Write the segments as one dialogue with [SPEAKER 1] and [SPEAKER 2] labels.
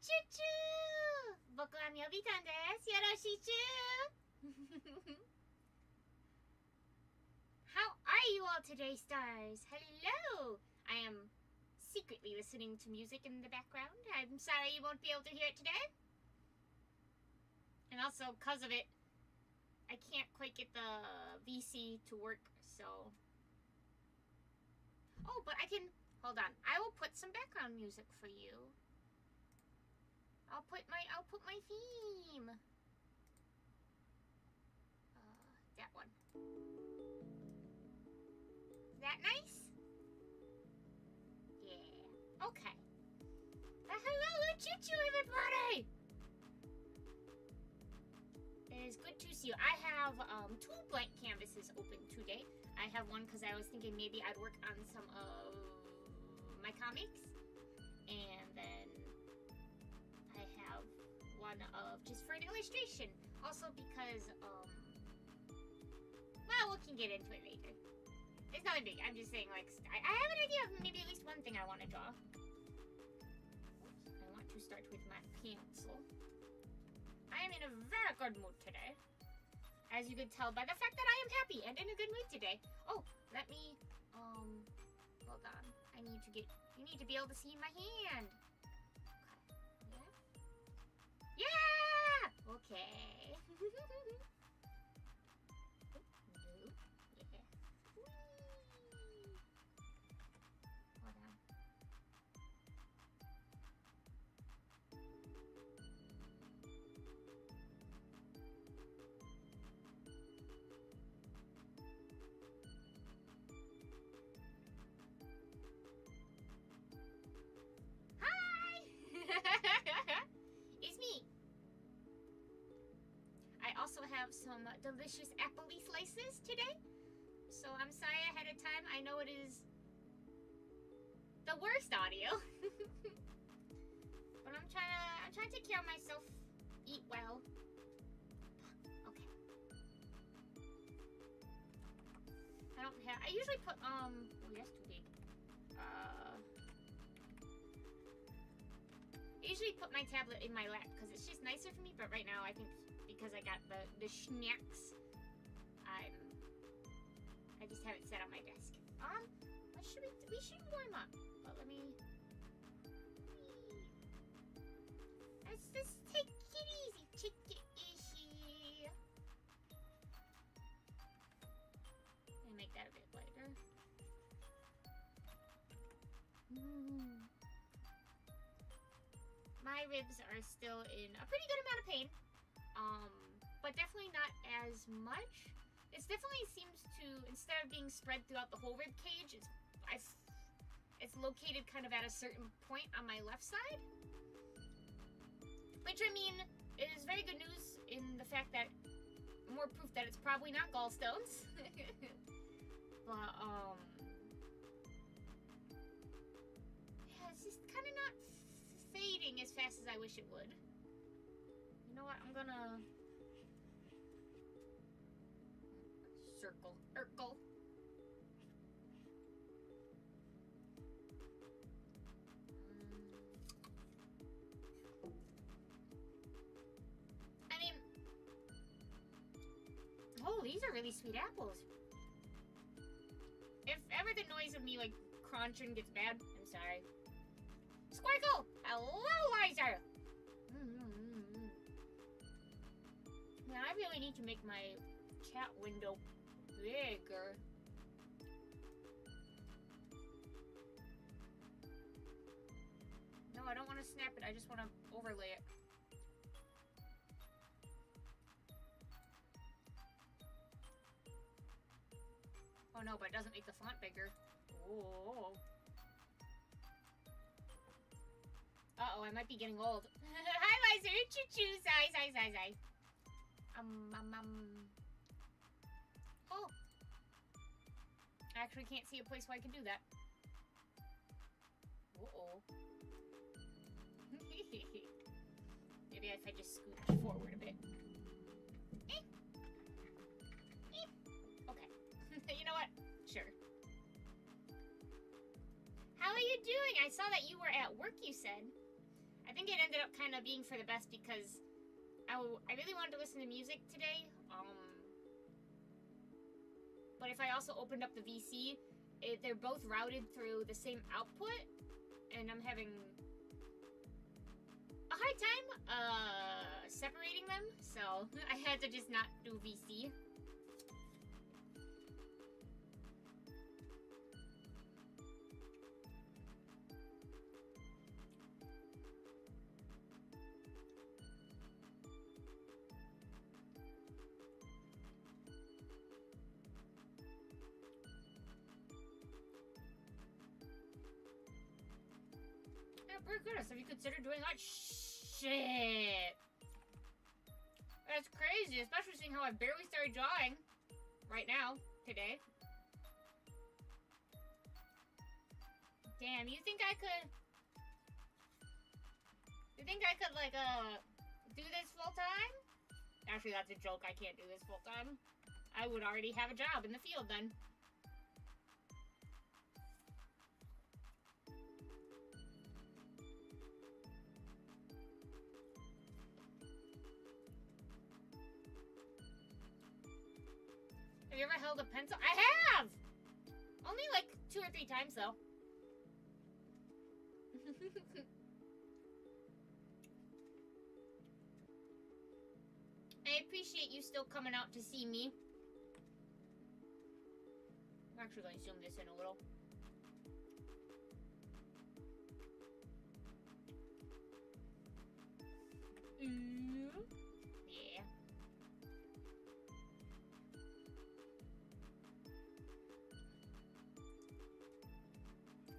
[SPEAKER 1] Uchuchuu! Boku wa Myobitan desu. Yoroshichu! How are you all today, stars? Hello! I am secretly listening to music in the background. I'm sorry you won't be able to hear it today. And also, because of it, I can't quite get the VC to work, so... Oh, but I can... Hold on. I will put some background music for you. I'll put my theme. That one. Is that nice? Yeah. Okay. Hello, Uchuchuu, everybody! It is good to see you. I have 2 blank canvases open today. I have one because I was thinking maybe I'd work on some of my comics. And then I have one of just for an illustration. Also because, well, we can get into it later. It's nothing big. I'm just saying, like, I have an idea of maybe at least one thing I want to draw. I want to start with my pencil. I am in a very good mood today. As you could tell by the fact that I am happy and in a good mood today. Oh, let me, hold on. You need to be able to see my hand. Okay. Yeah! Yeah! Okay. Yeah. Hold on. It's me. I also have some delicious apple slices today. So I'm sorry ahead of time. I know it is the worst audio. But I'm trying to take care of myself, eat well. Okay. I usually put oh, that's too big. I usually put my tablet in my lap because it's just nicer for me, but right now I think because I got the snacks, I just have it set on my desk. We should warm up, but let me... Let's just take it easy. Take it easy. Let me make that a bit lighter. My ribs are still in a pretty good amount of pain, but definitely not as much. It definitely seems to, instead of being spread throughout the whole rib cage, it's located kind of at a certain point on my left side. Which, I mean, is very good news in the fact that, more proof that it's probably not gallstones. But, yeah, it's just kind of not fading as fast as I wish it would. You know what? I'm gonna circle. I mean, oh, these are really sweet apples. If ever the noise of me like crunching gets bad, I'm sorry. Squircle! Hello, Liza! Man, I really need to make my chat window bigger. No, I don't want to snap it. I just want to overlay it. Oh no, but it doesn't make the font bigger. Oh. Uh-oh, I might be getting old. Hi, Liza! Uchuchuu! Sigh. Oh. I actually can't see a place where I can do that. Uh-oh. Maybe if I just scooch forward a bit. Okay. You know what? Sure. How are you doing? I saw that you were at work, you said. think it ended up kind of being for the best because I really wanted to listen to music today. But if I also opened up the VC, they're both routed through the same output, and I'm having a hard time separating them, so I had to just not do VC. Pretty good. Have you considered doing that? Shit. That's crazy, especially seeing how I barely started drawing right now, today. Damn, you think I could, like, do this full time? Actually, that's a joke. I can't do this full time. I would already have a job in the field then. Have you ever held a pencil? I have! Only like 2 or 3 times though. I appreciate you still coming out to see me. I'm actually going to zoom this in a little. Yeah.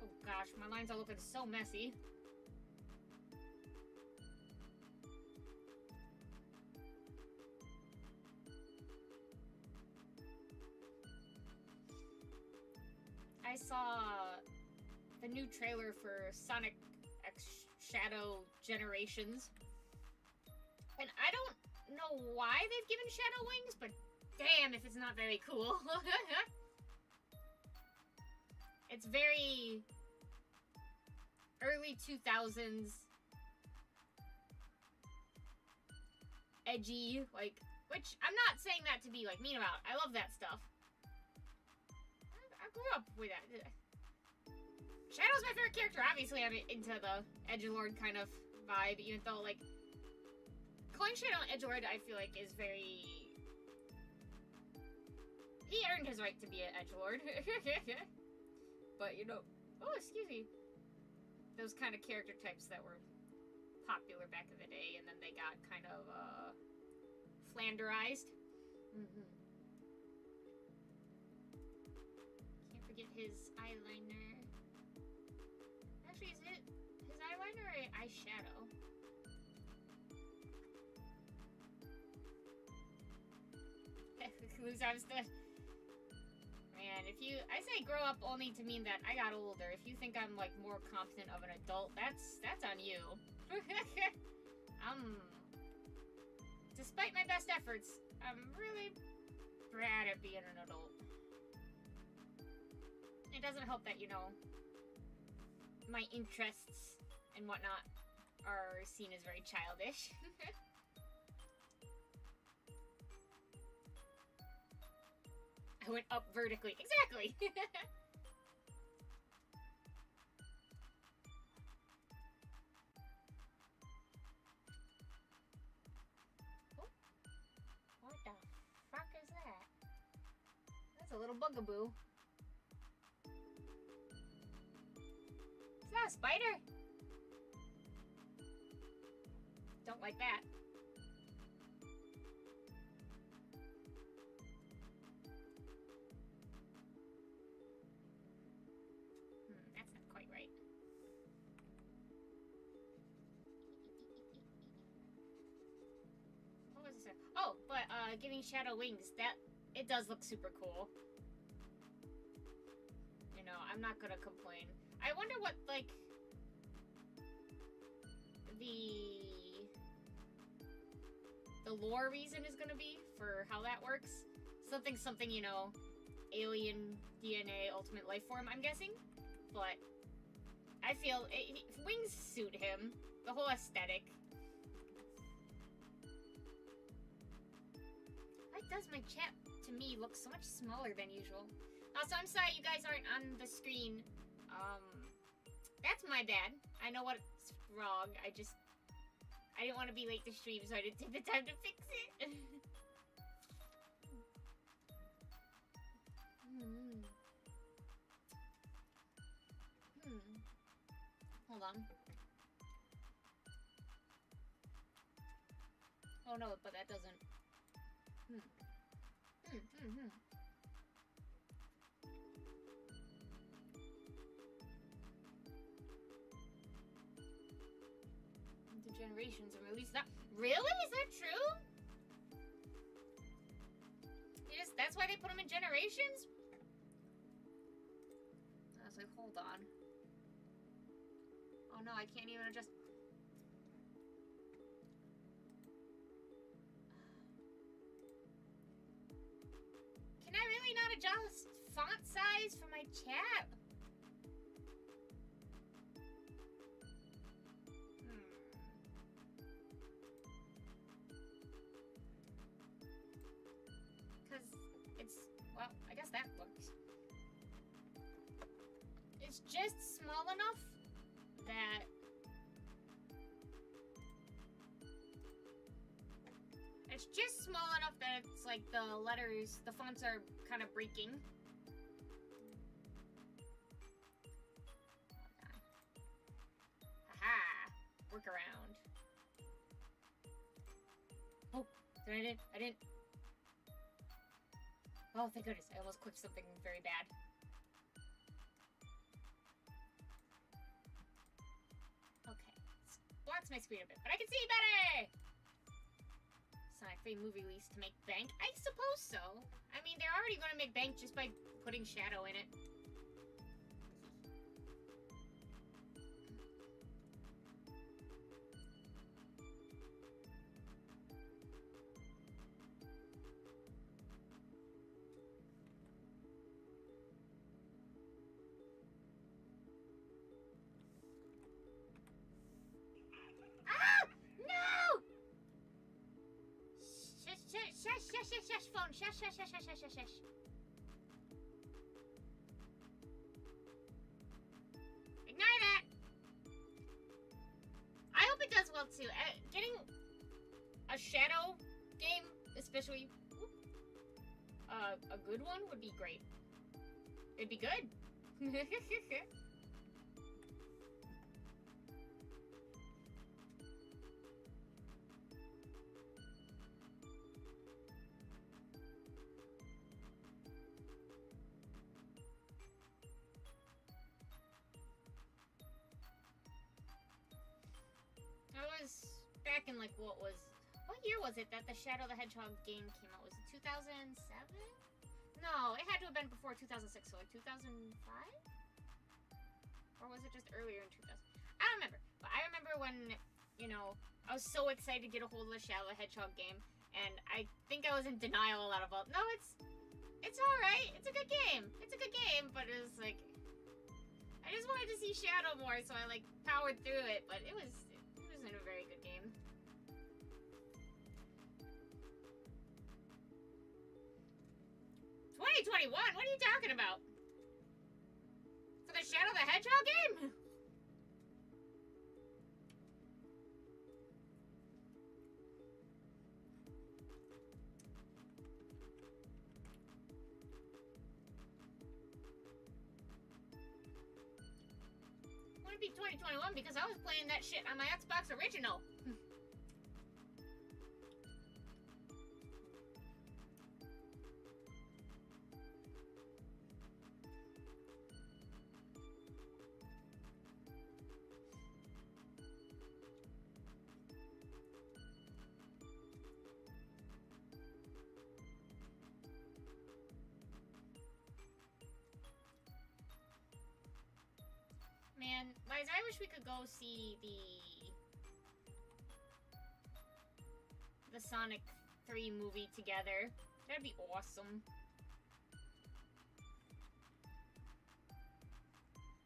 [SPEAKER 1] Oh gosh, my lines are looking so messy. I saw the new trailer for Sonic X Shadow Generations. And I don't know why they've given Shadow wings, but damn if it's not very cool. It's very early 2000s edgy, like, which I'm not saying that to be like mean about. I love that stuff. I grew up with that. Shadow's my favorite character. Obviously, I'm into the edgelord kind of vibe, even though, like, calling Shadow an edgelord, I feel like, is very... He earned his right to be an edgelord. But, you know... Oh, excuse me. Those kind of character types that were popular back in the day, and then they got kind of, Flanderized. Mm-hmm. Can't forget his eyeliner. Actually, is it his eyeliner or eyeshadow? Man, if you... I say grow up only to mean that I got older. If you think I'm, like, more competent of an adult, that's on you. Despite my best efforts, I'm really bad at being an adult. It doesn't help that, you know, my interests and whatnot are seen as very childish. I went up vertically. Exactly! Oh. What the fuck is that? That's a little bugaboo. Is that a spider? Don't like that. That's not quite right. What was this? Oh, but giving Shadow wings, that it does look super cool. You know, I'm not gonna complain. I wonder what, like, the lore reason is gonna be for how that works. Something, you know, alien DNA, ultimate life form, I'm guessing. But I feel wings suit him. the whole aesthetic. Why does my chat, to me, look so much smaller than usual? Also, I'm sorry you guys aren't on the screen. That's my bad. I know what's wrong. I didn't want to be late to stream, so I didn't take the time to fix it. Hold on. Oh no, but that doesn't. The generations are released now. Really? Is that true? Yes, that's why they put them in generations? I was like, hold on. Oh no, I can't even adjust. Can I really not adjust font size for my chat? Because it's, well, I guess that works. It's just small enough that it's just small enough that it's like the letters, the fonts are kind of breaking. Aha! Workaround. Oh, I didn't. Oh, thank goodness, I almost clicked something very bad. Blocks my screen a bit, but I can see better! Sonic 3 movie release to make bank? I suppose so. I mean, they're already going to make bank just by putting Shadow in it. Shush, phone. Shush. Ignore that. I hope it does well too. Getting a Shadow game, especially a good one, would be great. It'd be good. Back in like what year was it that the Shadow the Hedgehog game came out? Was it 2007? No, it had to have been before 2006, so like 2005? Or was it just earlier in 2000? I don't remember. But I remember when, you know, I was so excited to get a hold of the Shadow the Hedgehog game, and I think I was in denial a lot about, no, it's alright, it's a good game, but it was like, I just wanted to see Shadow more, so I like powered through it, but it wasn't a very good game. $2021? What are you talking about? For the Shadow the Hedgehog game? Wouldn't be 2021 because I was playing that shit on my Xbox original. Man, Liza, I wish we could go see the Sonic 3 movie together. That'd be awesome.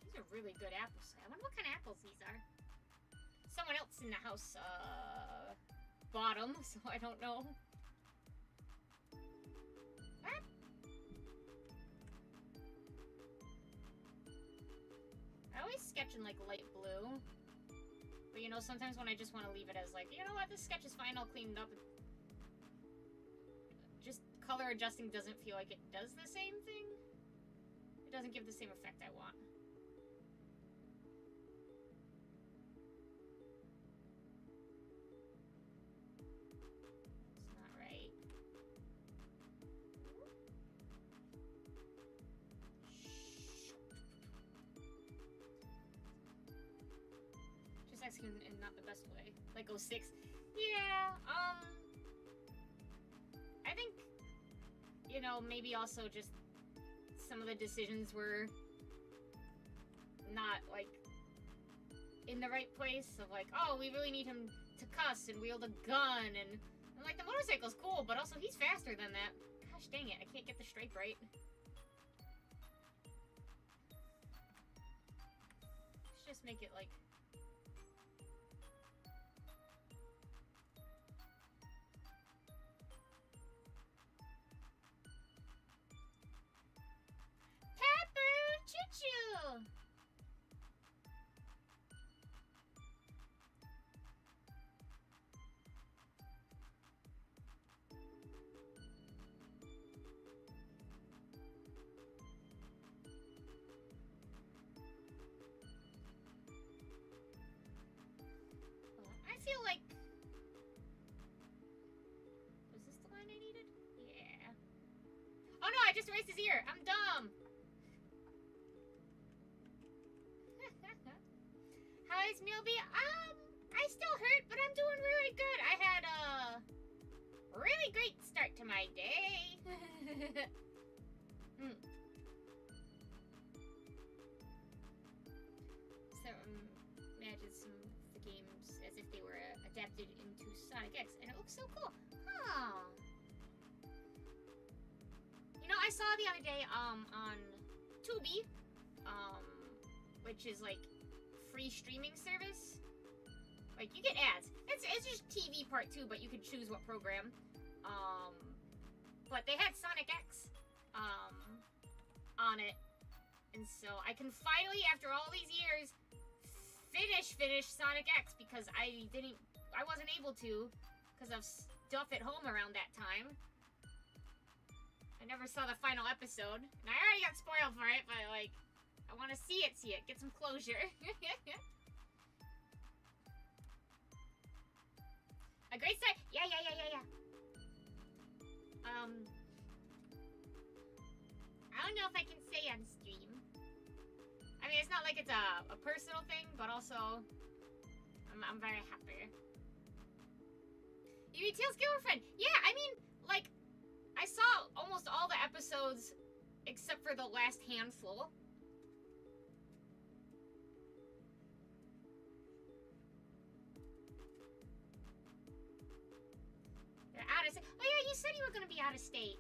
[SPEAKER 1] These are really good apples. I wonder what kind of apples these are. someone else in the house, bottom, so I don't know. Ah. I always sketch in, like, light blue. But, you know, sometimes when I just want to leave it as, like, you know what, this sketch is fine, I'll clean it up. Just color adjusting doesn't feel like it does the same thing. It doesn't give the same effect I want. It's not right. Just asking in not the best way. Like 06. Yeah, I think, you know, maybe also just some of the decisions were not, like, in the right place of, like, oh, we really need him to cuss and wield a gun, and I'm like, the motorcycle's cool, but also he's faster than that. Gosh dang it, I can't get the stripe right. Let's just make it, like, Uchuchuu! I feel like... Was this the line I needed? Yeah. Oh no, I just erased his ear! I'm dumb! How is Myobi? I still hurt, but I'm doing really good. I had a really great start to my day. So, imagine some of the games as if they were adapted into Sonic X, and it looks so cool. Huh. You know, I saw the other day, on Tubi, which is like free streaming service. Like, you get ads. It's just TV part 2, but you could choose what program. But they had Sonic X on it, and so I can finally, after all these years, finish Sonic X, because I wasn't able to because of stuff at home around that time. I never saw the final episode, and I already got spoiled for it, but like, I want to see it, get some closure. A great start. Yeah. I don't know if I can say on stream. I mean, it's not like it's a personal thing, but also, I'm very happy. You mean Tails girlfriend? Yeah, I mean, like, I saw almost all the episodes except for the last handful. They're out of state. Oh yeah, you said you were gonna be out of state.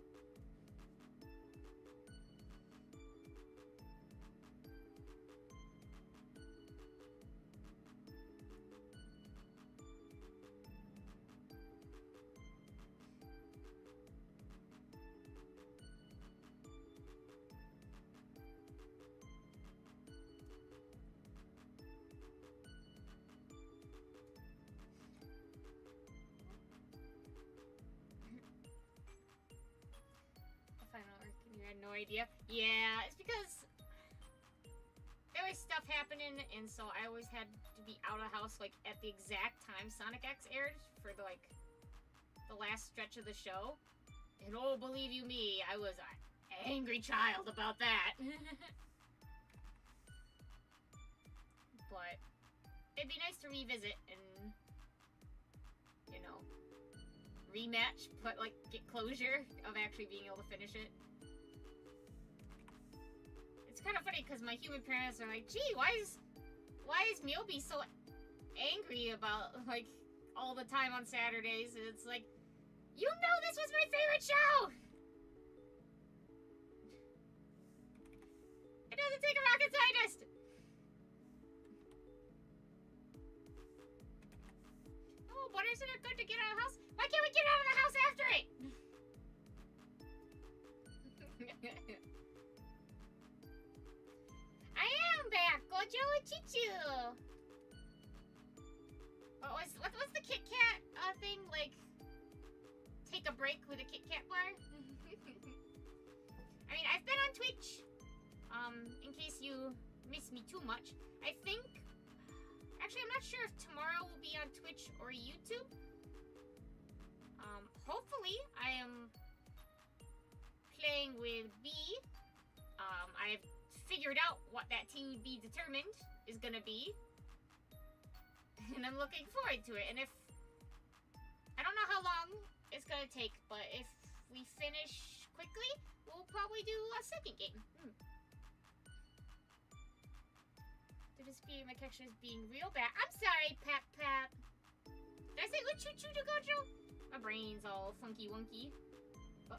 [SPEAKER 1] No idea. Yeah, it's because there was stuff happening, and so I always had to be out of the house like at the exact time Sonic X aired for the last stretch of the show. And oh, believe you me, I was an angry child about that. But it'd be nice to revisit and, you know, rematch, but like get closure of actually being able to finish it. It's kind of funny because my human parents are like, gee, why is Myobi so angry about, like, all the time on Saturdays? And it's like, you know this was my favorite show! It doesn't take a rocket scientist! isn't it good to get out of the house? Why can't we get out of the house after it? I am back. Gojo Uchuchuu. What was the Kit Kat thing? Like, take a break with a Kit Kat bar? I mean, I've been on Twitch. In case you miss me too much. I think... Actually, I'm not sure if tomorrow will be on Twitch or YouTube. Hopefully, I am playing with B. I've figured out what that to be determined is gonna be. And I'm looking forward to it. And if... I don't know how long it's gonna take, but if we finish quickly, we'll probably do a second game. The dispute my connection is being real bad. I'm sorry, Pap Pap. Did I say Uchuchuu to Gojo? My brain's all funky wonky. What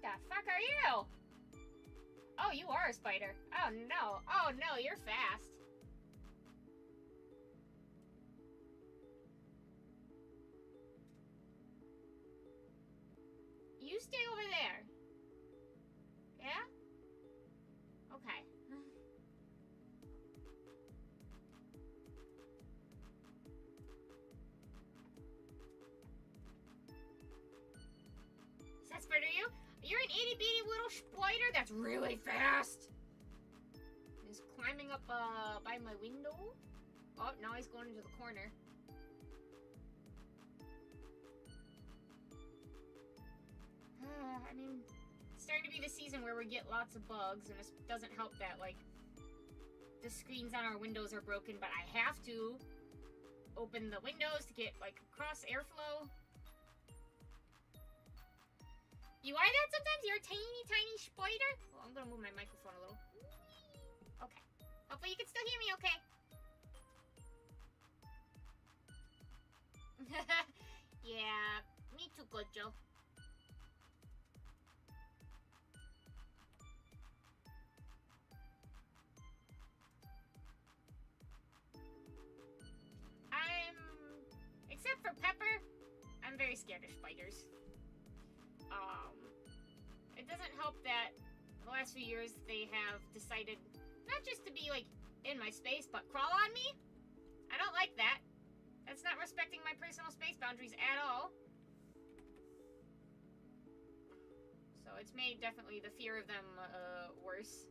[SPEAKER 1] the fuck are you? Oh, you are a spider. Oh no. Oh no, you're fast. You stay over there. Yeah? Okay. Is that spider you? You're an itty bitty little spider that's really fast. He's climbing up by my window. Oh, now he's going into the corner. I mean, it's starting to be the season where we get lots of bugs, and it doesn't help that, like, the screens on our windows are broken, but I have to open the windows to get, like, cross airflow. You are that sometimes? You're a tiny, tiny spider? Well, I'm gonna move my microphone a little. Okay. Hopefully you can still hear me okay. Yeah, me too, Gojo. Except for Pepper, I'm very scared of spiders. It doesn't help that the last few years they have decided not just to be, like, in my space, but crawl on me. I don't like that. That's not respecting my personal space boundaries at all. So it's made definitely the fear of them worse.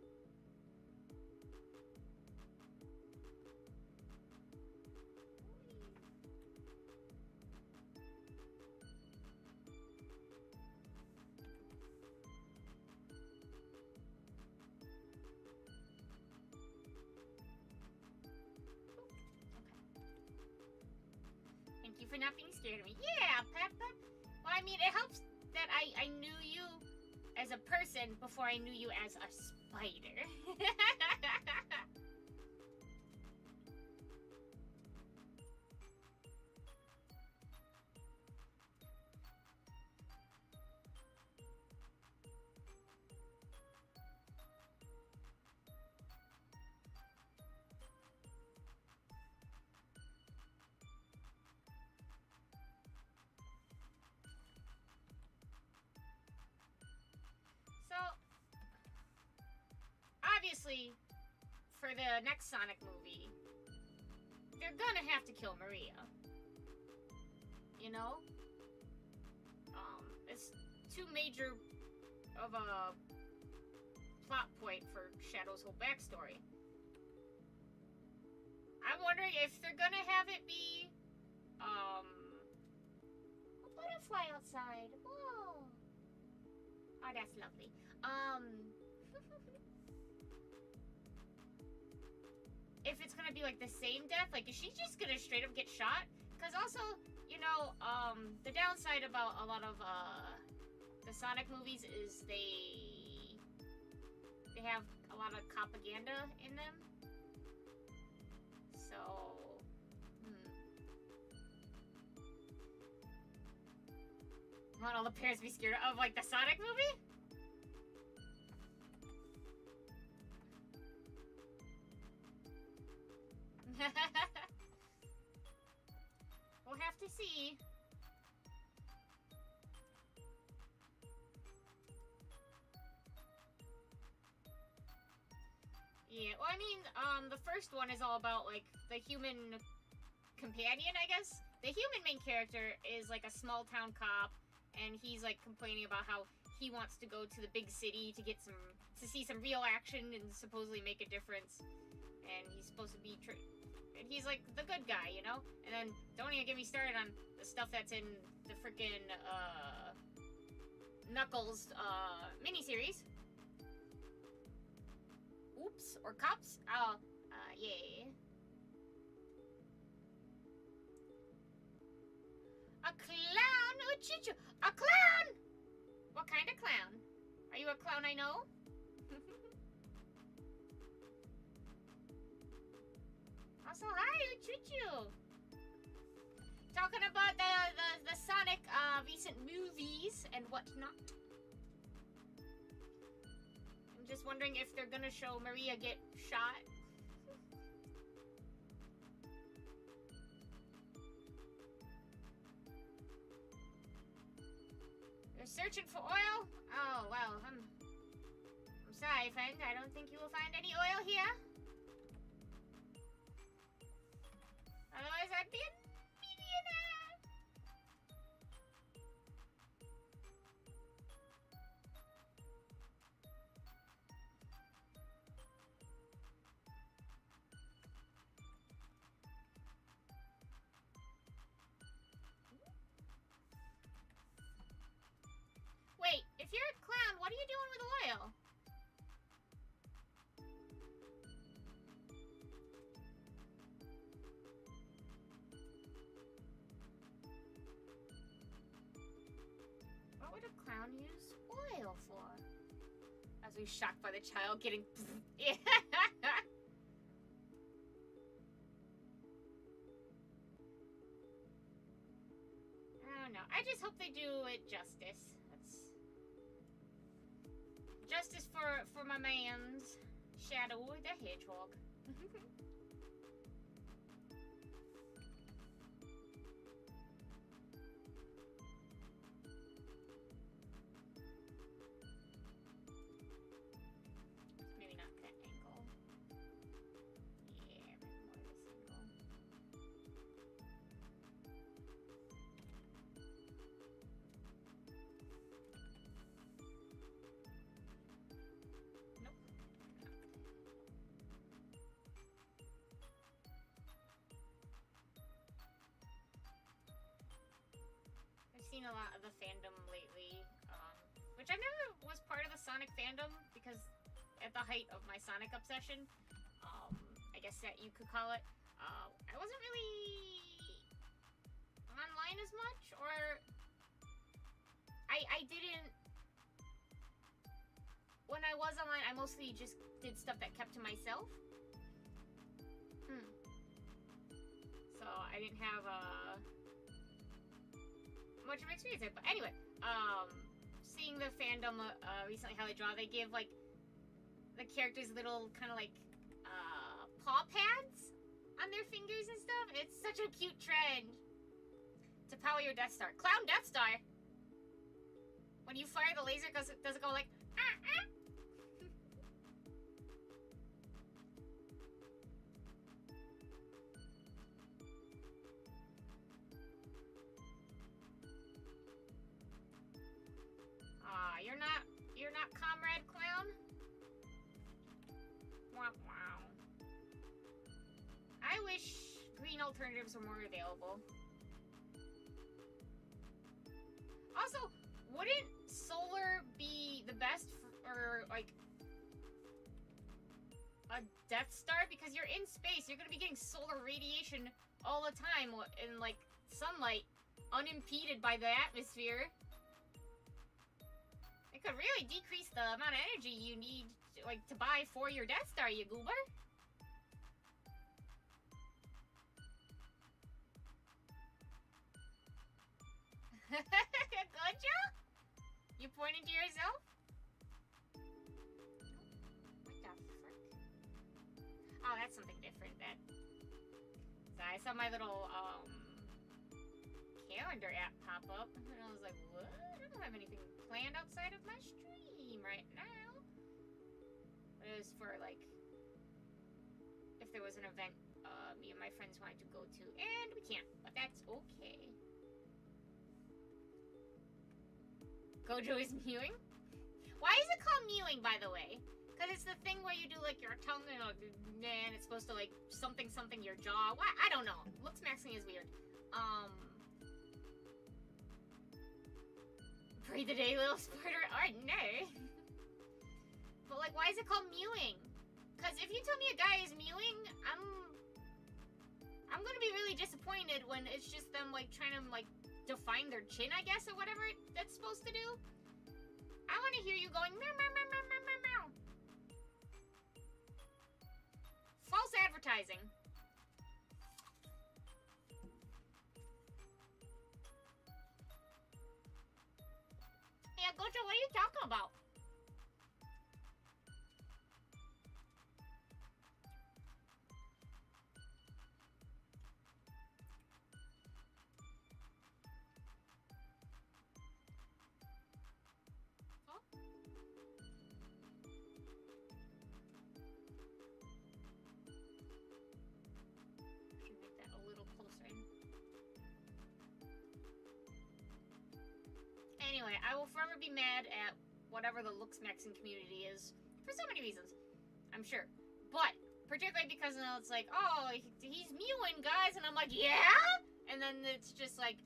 [SPEAKER 1] For not being scared of me. Yeah, Pep. Well, I mean, it helps that I knew you as a person before I knew you as a spider. Obviously, for the next Sonic movie, they're gonna have to kill Maria. You know? It's too major of a plot point for Shadow's whole backstory. I'm wondering if they're gonna have it be, a butterfly outside. Whoa. Oh, that's lovely. If it's gonna be like the same death, like is she just gonna straight up get shot? Because also, you know, the downside about a lot of the Sonic movies is they have a lot of propaganda in them. So, want all the parents to be scared of like the Sonic movie? see. Yeah, well, I mean, the first one is all about, like, the human companion, I guess. The human main character is, like, a small-town cop, and he's, like, complaining about how he wants to go to the big city to get to see some real action and supposedly make a difference. And he's supposed to be, and he's, like, the good guy, you know? And then, don't even get me started on the stuff that's in the freaking, Knuckles, miniseries. Oops, or cops? Oh, yeah. A clown? Uchuchuu! A clown! What kind of clown? Are you a clown I know? Also, hi, Uchuchuu! Talking about the Sonic, recent movies and whatnot. I'm just wondering if they're gonna show Maria get shot. You're searching for oil? Oh, well, I'm sorry, friend. I don't think you will find any oil here. Otherwise, I'd be a millionaire. Wait, if you're a clown, what are you doing with oil? What would a clown use oil for? I was really shocked by the child getting... Yeah. I don't know. I just hope they do it justice. Justice for my man's Shadow the Hedgehog. Maybe not that angle. Yeah, maybe more this angle. Seen a lot of the fandom lately, which I never was part of the Sonic fandom because at the height of my Sonic obsession, I guess that you could call it, I wasn't really online as much, or I didn't, when I was online, I mostly just did stuff that kept to myself. So I didn't have much of an experience there, but anyway, seeing the fandom recently, how they give like the characters little kind of like paw pads on their fingers and stuff. It's such a cute trend to power your Death Star. Clown Death Star. When you fire the laser, does it go like You're not Comrade Clown? Wow, wow. I wish green alternatives were more available. Also, wouldn't solar be the best for, like, a Death Star? Because you're in space, you're gonna be getting solar radiation all the time in, like, sunlight, unimpeded by the atmosphere. It could really decrease the amount of energy you need to buy for your Death Star, you goober. Gotcha? You pointing to yourself? What the frick? Oh, that's something different. So I saw my little calendar app pop up. And I was like, what? I don't have anything planned outside of my stream right now. It was for, like, if there was an event me and my friends wanted to go to. And we can't, but that's okay. Gojo is mewing? Why is it called mewing, by the way? Because it's the thing where you do, like, your tongue and, and it's supposed to, like, something your jaw. Why? I don't know. Looks maxing is weird. Breathe the day, little spider. I know. But, like, why is it called mewing? Because if you tell me a guy is mewing, I'm gonna be really disappointed when it's just them, like, trying to, like, define their chin, I guess, or whatever that's supposed to do. I want to hear you going meow, meow, meow, meow, meow, meow, meow. False advertising. Yeah, Gojo, what are you talking about? Anyway, I will forever be mad at whatever the looks maxing community is for so many reasons, I'm sure. But particularly because it's like, oh, he's mewing, guys, and I'm like, yeah, and then it's just like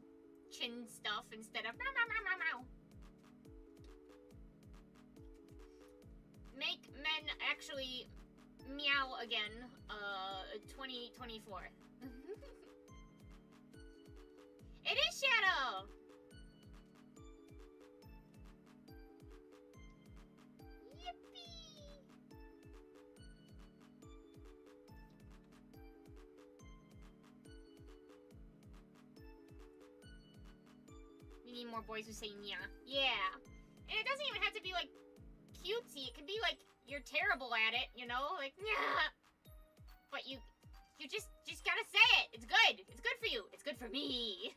[SPEAKER 1] chin stuff instead of meow, meow, meow, meow, meow. Make men actually meow again. 2024. It is Shadow. Need more boys who say nya. Yeah. And it doesn't even have to be like cutesy. It could be like you're terrible at it, you know? Like nya. But you just gotta say it. It's good. It's good for you. It's good for me.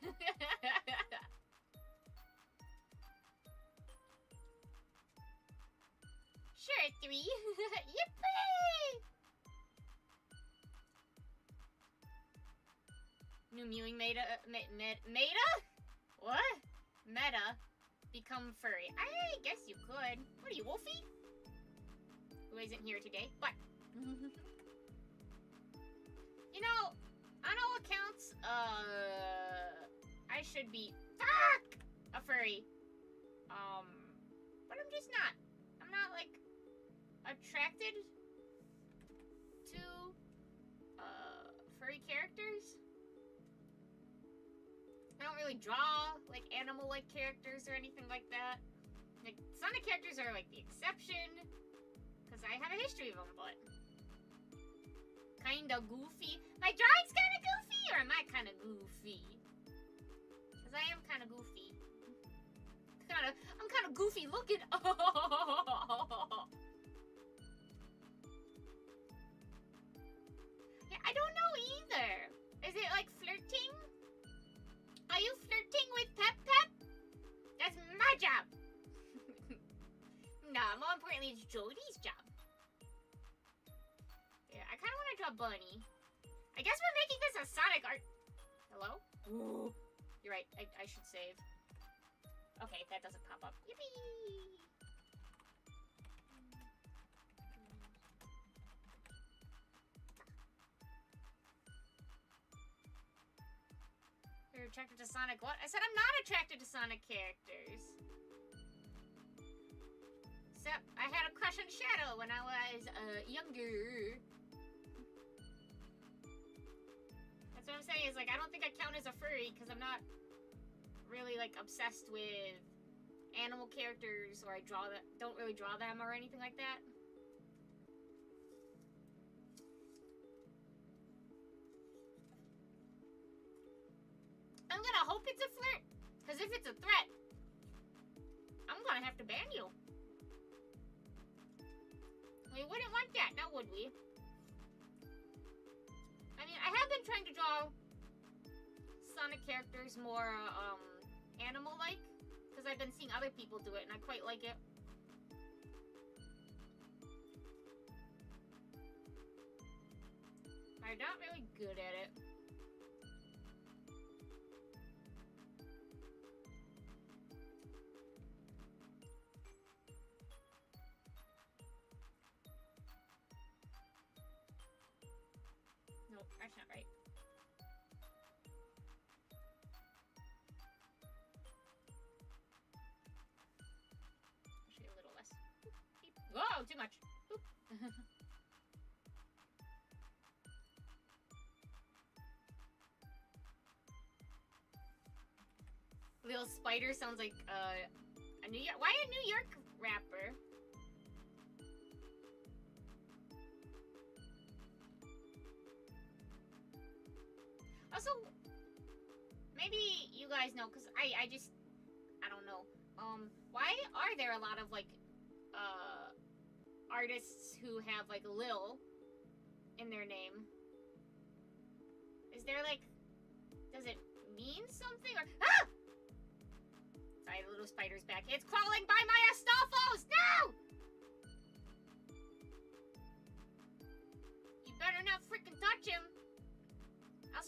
[SPEAKER 1] Sure, 3. Yippee! New mewing meta? Meta? What? Meta become furry. I guess you could. What are you, Wolfie? Who isn't here today, but you know, on all accounts, I should be a furry. But I'm just not. I'm not like attracted to furry characters. I don't really draw, like, animal-like characters or anything like that. Like, Sonic characters are, like, the exception. Because I have a history of them, but... Kinda goofy. My drawing's kinda goofy, or am I kinda goofy? Because I am kinda goofy. I'm kinda goofy looking. Yeah, I don't know either. Is it, like, flirting? Are you flirting with Pep Pep? That's my job. Nah, more importantly, it's Jodie's job. Yeah, I kind of want to draw Bunny. I guess we're making this a Sonic art. Hello? Ooh. You're right. I should save. Okay, that doesn't pop up. Yippee! You're attracted to Sonic what? I said I'm not attracted to Sonic characters. Except I had a crush on Shadow when I was younger. That's what I'm saying is like I don't think I count as a furry because I'm not really like obsessed with animal characters or don't really draw them or anything like that. I'm gonna hope it's a flirt, because if it's a threat, I'm gonna have to ban you. We wouldn't want that, now would we? I mean, I have been trying to draw Sonic characters more animal-like, because I've been seeing other people do it, and I quite like it. I'm not really good at it. Nope, that's not right. Actually, a little less. Whoa, too much. Little Spider sounds like a New York. Why a New York rapper? Also, maybe you guys know, because I don't know. Why are there a lot of like artists who have like Lil in their name? Is there like, does it mean something or ah? Sorry, the little spider's back. It's crawling by my Astolfos! No! You better not freaking touch him. I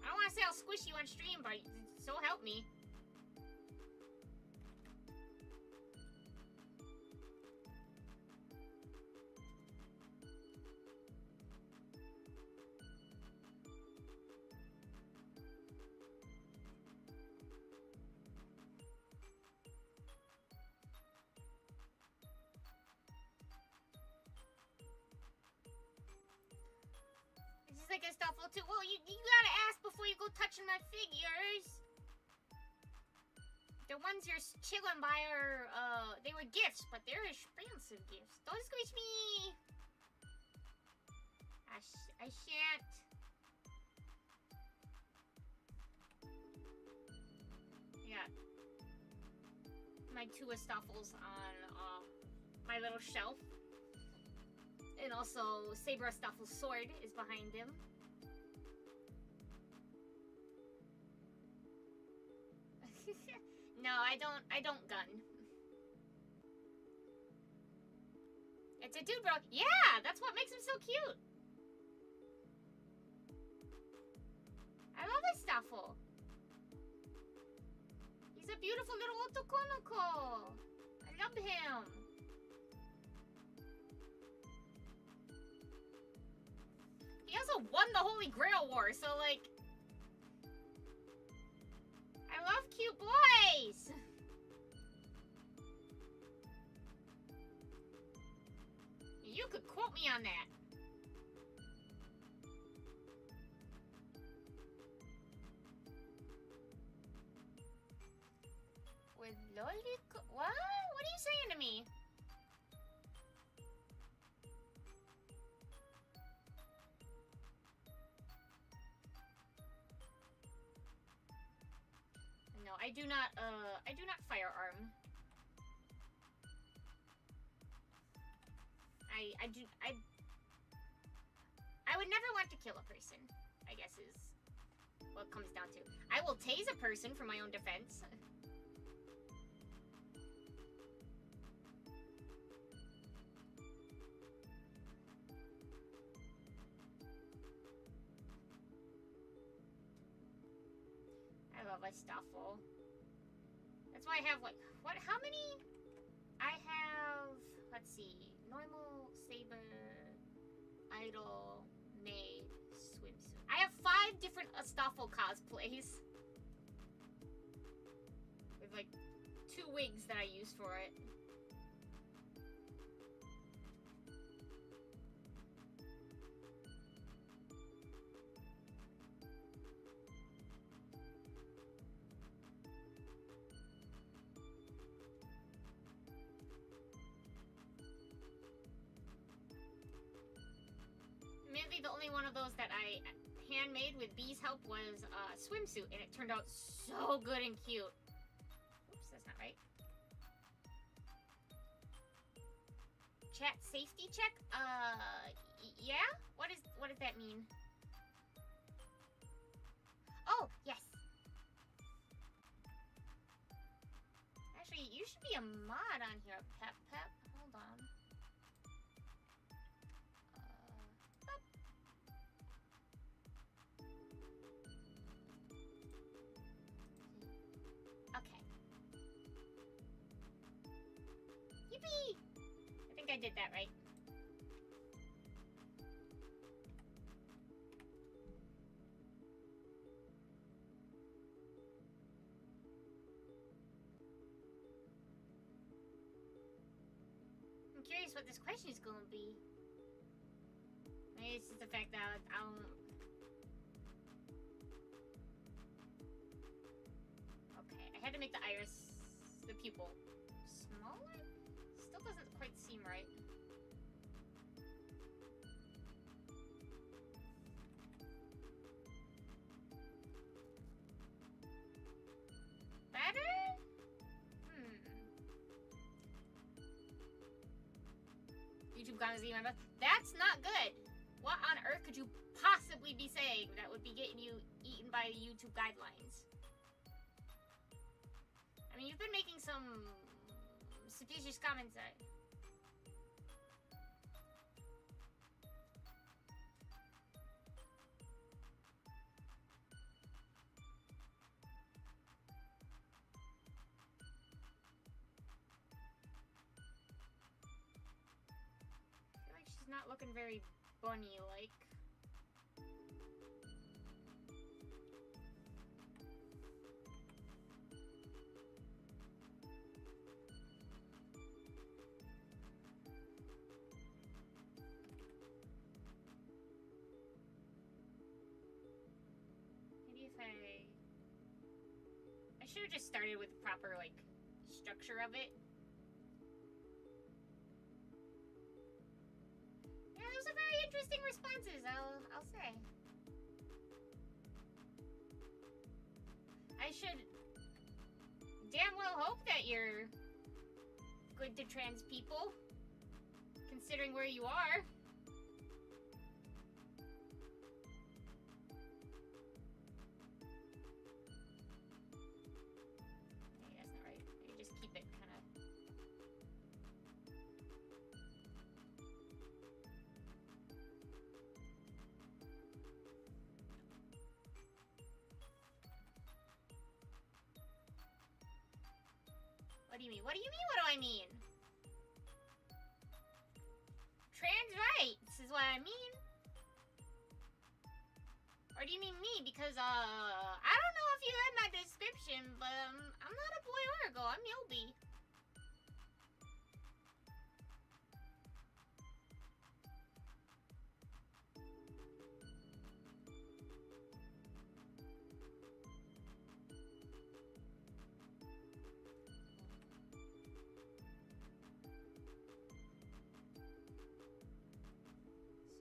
[SPEAKER 1] don't want to say I'll squish you on stream, but so help me. Like a Stoffel too. Well, you gotta ask before you go touching my figures. The ones you're chilling by are, they were gifts, but they're expensive gifts. Don't squish me! I shan't. I got my two Stoffels on, my little shelf. And also, Saber Astolfo's sword is behind him. No, I don't gun. It's a dude, bro. Yeah, that's what makes him so cute. I love Astolfo. He's a beautiful little otokonoko. I love him. He also won the Holy Grail War, so like, I love cute boys! You could quote me on that. With lollipop? What? What are you saying to me? No, I do not firearm. I would never want to kill a person, I guess is what it comes down to. I will tase a person for my own defense. I love Astolfo. That's why I have like, what, how many? I have, let's see, normal, saber, idol, maid, swimsuit. I have 5 different Astolfo cosplays. With like 2 wigs that I use for it. Maybe the only one of those that I handmade with Bee's help was a swimsuit, and it turned out so good and cute. Oops, that's not right. Chat safety check? Yeah? What does that mean? be a mod on here. Pep. Hold on. Pep. Okay. Yippee! I think I did that right. I'm curious what this question is going to be. Maybe it's just the fact that I don't... Okay, I had to make the iris, the pupil, smaller? Still doesn't quite seem right. Better? YouTube comments even better. That's not good. What on earth could you possibly be saying that would be getting you eaten by the YouTube guidelines? I mean, you've been making some suspicious comments. Not looking very bunny-like. Maybe if I should have just started with the proper, like, structure of it. Those are very interesting responses, I'll say. I should damn well hope that you're good to trans people, considering where you are. Maybe that's not right. Maybe just keep it kind of... What do you mean? What do you mean? What do I mean? Trans rights is what I mean. Or do you mean me? Because, I don't know if you read my description, but, I'm not a boy or a girl. I'm Yobi.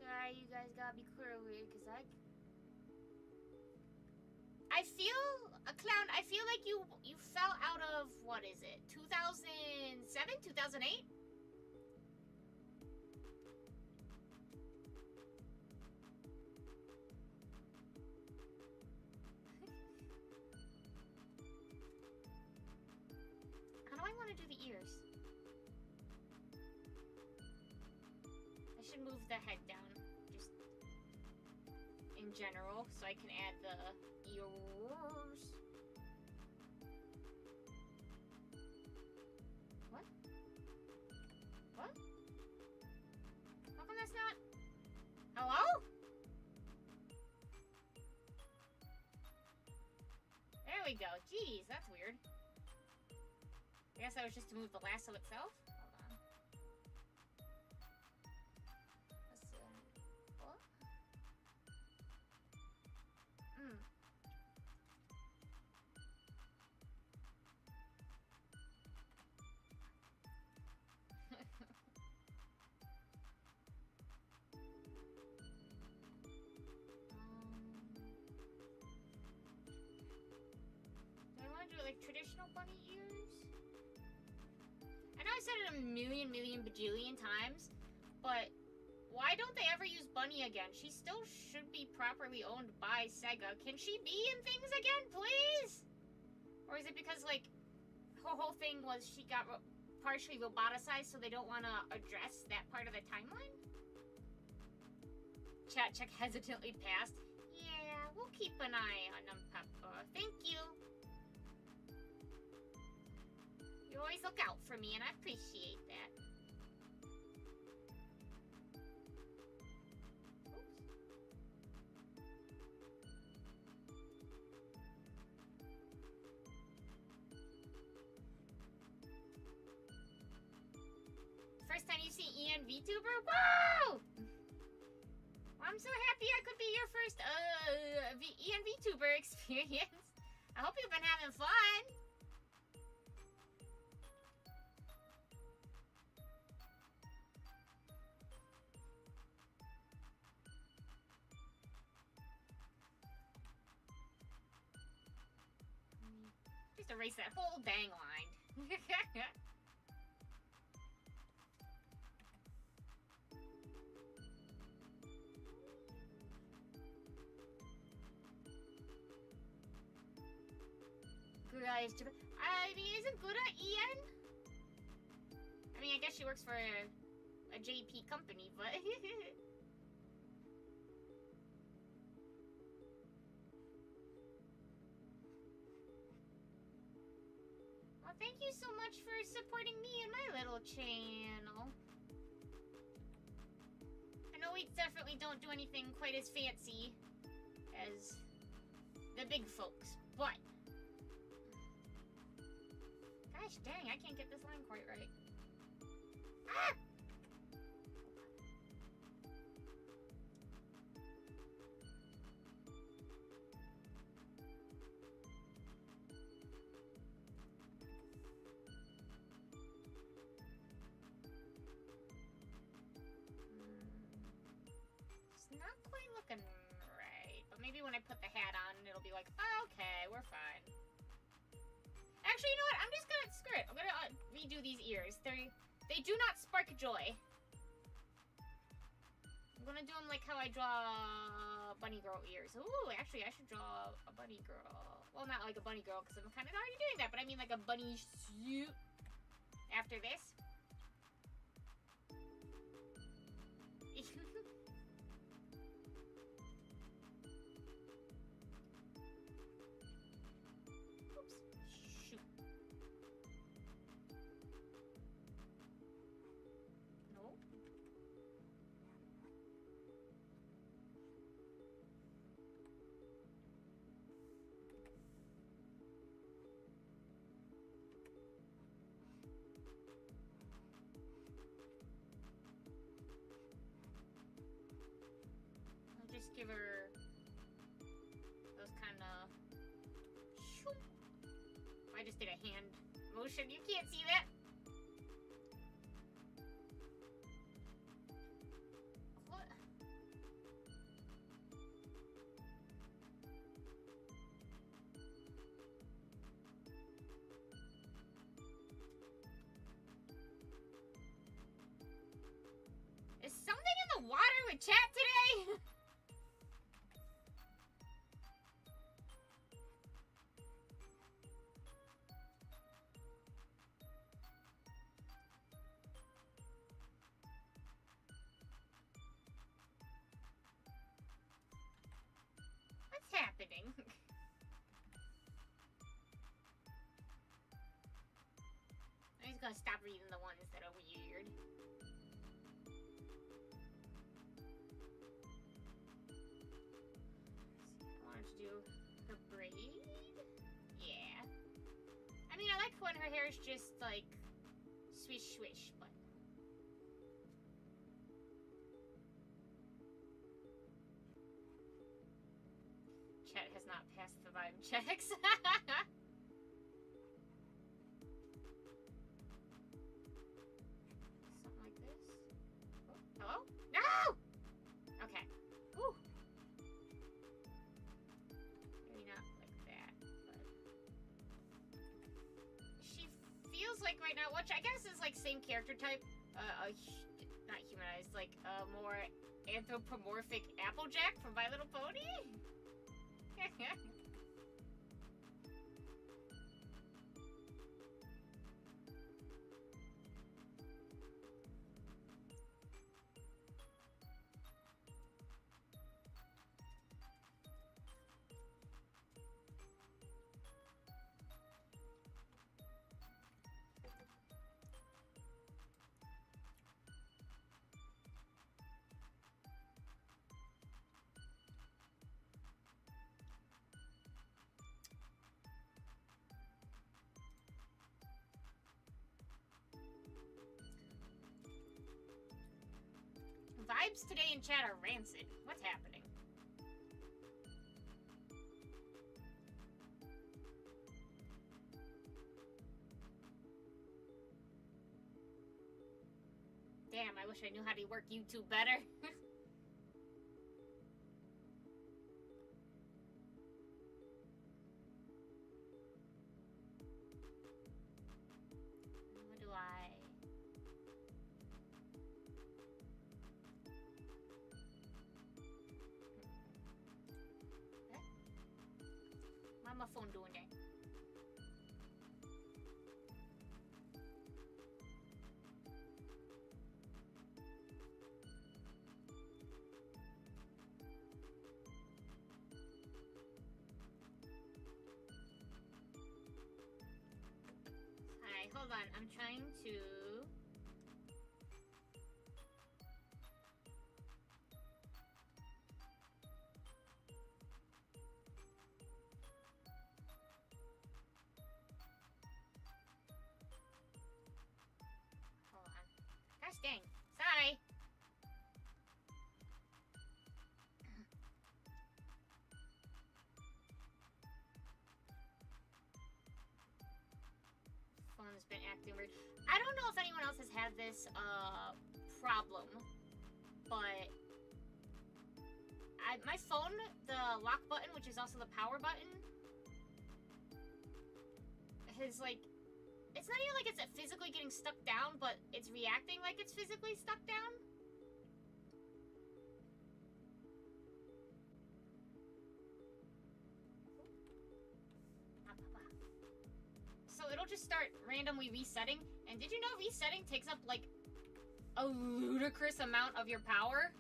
[SPEAKER 1] Sorry, you guys gotta be clear with it, because I feel, Clown, I feel like you fell out of, what is it, 2007, 2008? How do I want to do the ears? I should move the head down, just in general, so I can add the ears. What? What? How come that's not... Hello? There we go. Jeez, that's weird. I guess that was just to move the lasso itself. Hold on. Let's see. What? Do I want to do like traditional bunny ears? I know I said it a million bajillion times, but why don't they ever use Bunny again? She still should be properly owned by Sega. Can she be in things again, please? Or is it because, like, her whole thing was she got partially roboticized, so they don't want to address that part of the timeline. Chat check hesitantly passed. Yeah, we'll keep an eye on them, Peppa. Thank you. You always look out for me, and I appreciate that. First time you see Ian Vtuber? Whoa! Well, I'm so happy I could be your first Ian Vtuber experience. I hope you've been having fun. Just erase that whole dang line. I mean, isn't Gura Ian? I mean, I guess she works for a JP company, but... Well, thank you so much for supporting me and my little channel. I know we definitely don't do anything quite as fancy as the big folks, but... Gosh dang, I can't get this line quite right. Ah! It's not quite looking right, but maybe when I put the hat on, it'll be like, oh, okay, we're fine. Actually, you know what? I'm just gonna screw it. I'm gonna redo these ears. They do not spark joy. I'm gonna do them like how I draw bunny girl ears. Ooh, actually, I should draw a bunny girl. Well, not like a bunny girl because I'm kind of already doing that, but I mean like a bunny suit after this. Just give her those kind of... I just did a hand motion. You can't see that. What? Is something in the water with chat today? Happening. I'm just gonna stop reading the ones that are weird. I wanted to do her braid. Yeah. I mean, I like when her hair is just like swish swish, but Chet has not passed the vibe checks. Something like this. Oh, hello? No! Okay. Woo! Maybe not like that, but... She feels like right now, which I guess is like same character type, not humanized, like a more anthropomorphic Applejack from My Little Pony? Vibes today in chat are rancid. What's happening? Damn, I wish I knew how to work YouTube better. What do I... What my phone doing there? Alright, hold on. I'm trying to... Hold on. Gosh dang. Sorry. Phone's been acting weird. I don't know if anyone else has had this problem, but my phone, the lock button, which is also the power button, has like, it's not even like it's physically getting stuck down, but it's reacting like it's physically stuck down. So it'll just start randomly resetting. And did you know resetting takes up like a ludicrous amount of your power?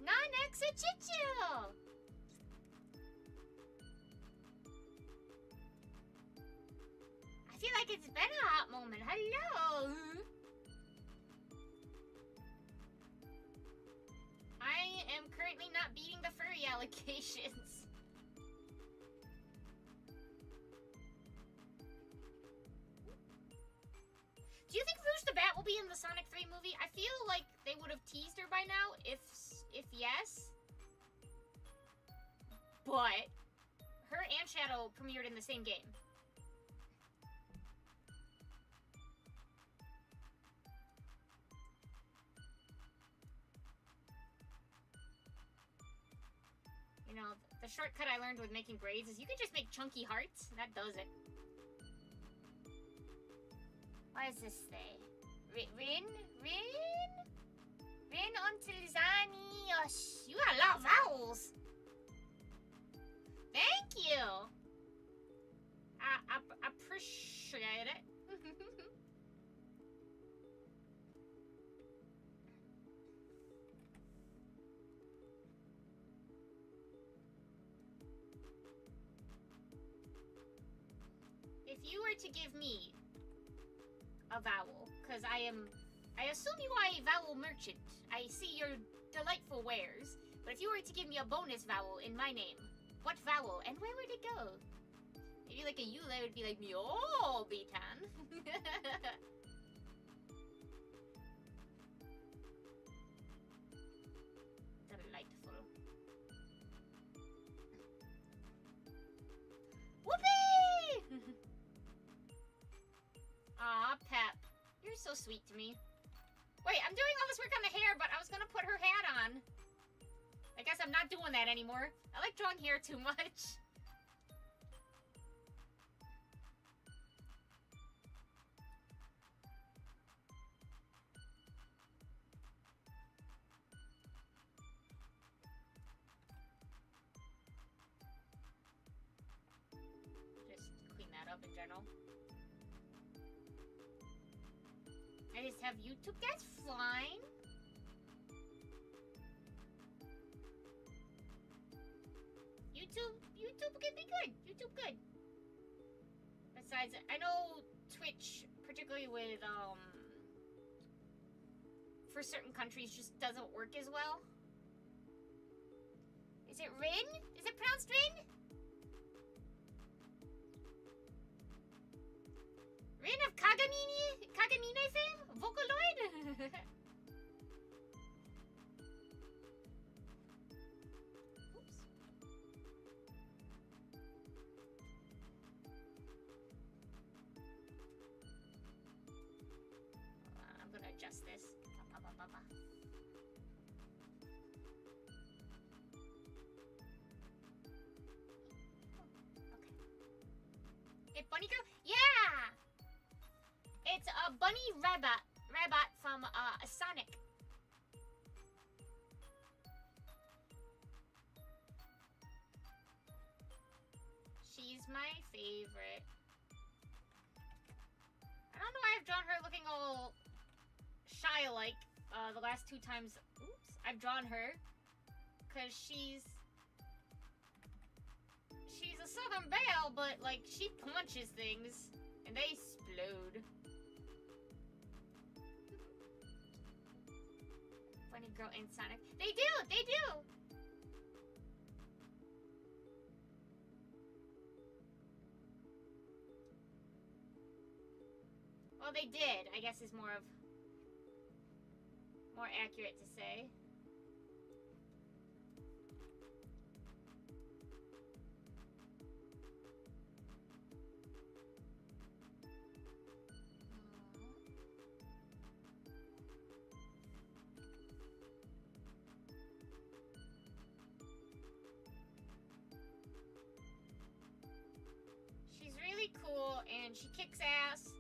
[SPEAKER 1] Non-Uchuchuu! I feel like it's been a hot moment. Hello! I am currently not beating the furry allegations. Do you think Rouge the Bat will be in the Sonic 3 movie? I feel like they would have teased her by now, if yes. But her and Shadow premiered in the same game. You know, the shortcut I learned with making braids is you can just make chunky hearts, and that does it. What does this say? Rin until Zani. You got a lot of vowels. Thank you. I appreciate it. If you were to give me a vowel, because I assume you are a vowel merchant. I see your delightful wares. But if you were to give me a bonus vowel in my name, what vowel and where would it go? Maybe like a U that would be like Myobitan. Delightful. Whoopee! Aw, Pep. You're so sweet to me. Wait, I'm doing all this work on the hair, but I was gonna put her hat on. I guess I'm not doing that anymore. I like drawing hair too much. Just clean that up in general. I just have YouTube. That's fine. YouTube can be good. YouTube good. Besides, I know Twitch, particularly with for certain countries, just doesn't work as well. Is it Rin? Is it pronounced Rin? Rin of Kagamine fame? Vocaloid? this. Ba, ba, ba, ba. Okay. Hey, bunny girl? Yeah! It's a bunny rabbit from Sonic. She's my favorite. I don't know why I've drawn her looking all shy-like the last 2 times. Oops, I've drawn her. Because she's a Southern Belle, but, like, she punches things. And they explode. Bunny girl in Sonic. They do! They do! Well, they did, I guess is more accurate to say. She's really cool and she kicks ass.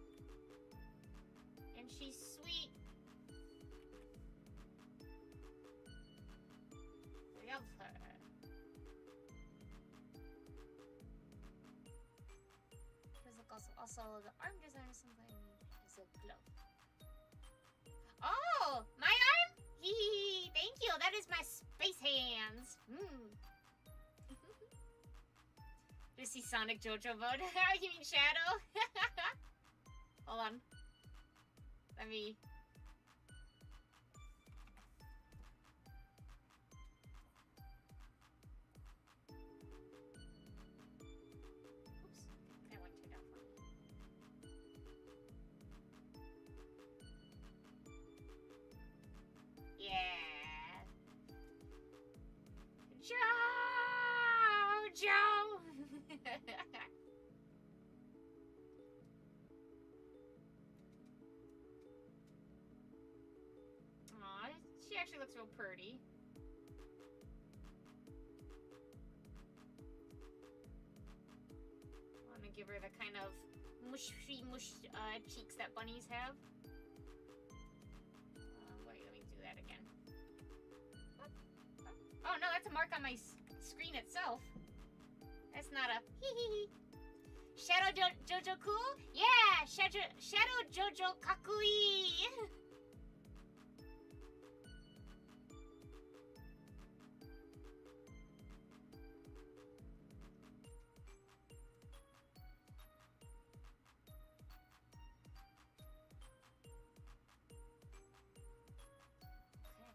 [SPEAKER 1] And she's sweet. I love her. Also the arm design is something is a glove. Oh, my arm? Hee, thank you. That is my space hands. You see Sonic JoJo mode? You mean Shadow? Hold on. Let me. Oops, that went too down for me. Yeah. JoJo. Aw, she actually looks real pretty. I want to give her the kind of mushy mush cheeks that bunnies have. Wait, let me do that again. Oh no, that's a mark on my screen itself. That's not a hee hee hee. Shadow JoJo cool? Yeah, Shadow JoJo kakui.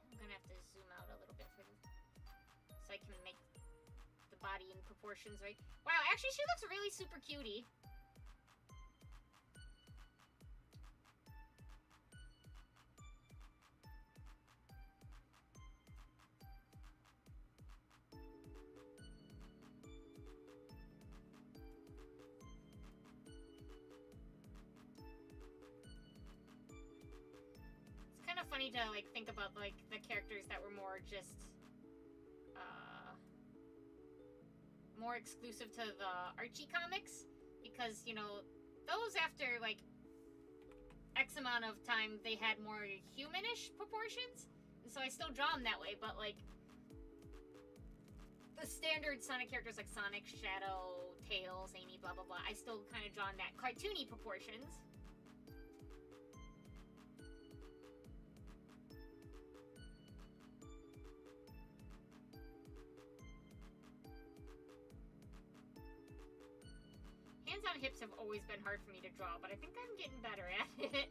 [SPEAKER 1] I'm gonna have to zoom out a little bit for this, so I can make the body in proportions right. Wow, actually she looks really super cutie. It's kind of funny to like think about like the characters that were more just more exclusive to the Archie comics, because you know those after like X amount of time they had more humanish proportions, and so I still draw them that way. But like the standard Sonic characters like Sonic, Shadow, Tails, Amy, blah blah blah, I still kind of draw in that cartoony proportions. Hands on hips have always been hard for me to draw, but I think I'm getting better at it.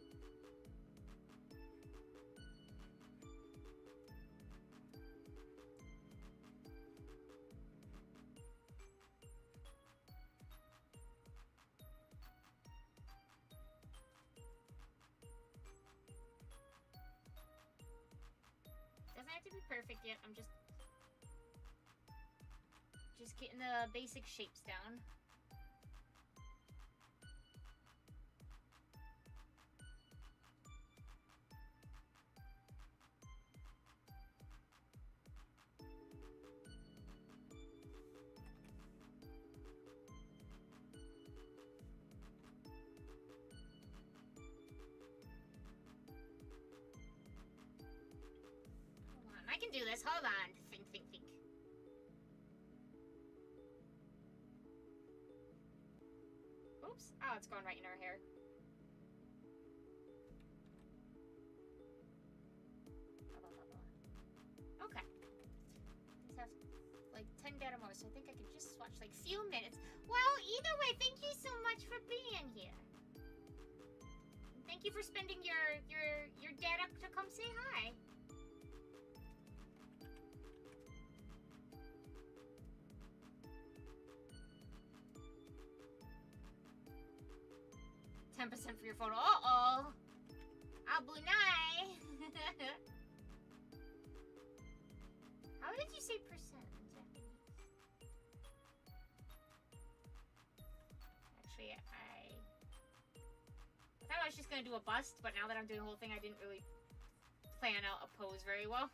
[SPEAKER 1] Doesn't have to be perfect yet. I'm just getting the basic shapes down. I can do this. Hold on. Think. Oops. Oh, it's going right in her hair. Okay. These have like 10 data more, so I think I could just watch like few minutes. Well, either way, thank you so much for being here. Thank you for spending your data to come say hi. $10% for your photo. Uh-oh. Abunai. How did you say percent in Japanese? Actually, I thought I was just gonna do a bust, but now that I'm doing the whole thing, I didn't really plan out a pose very well.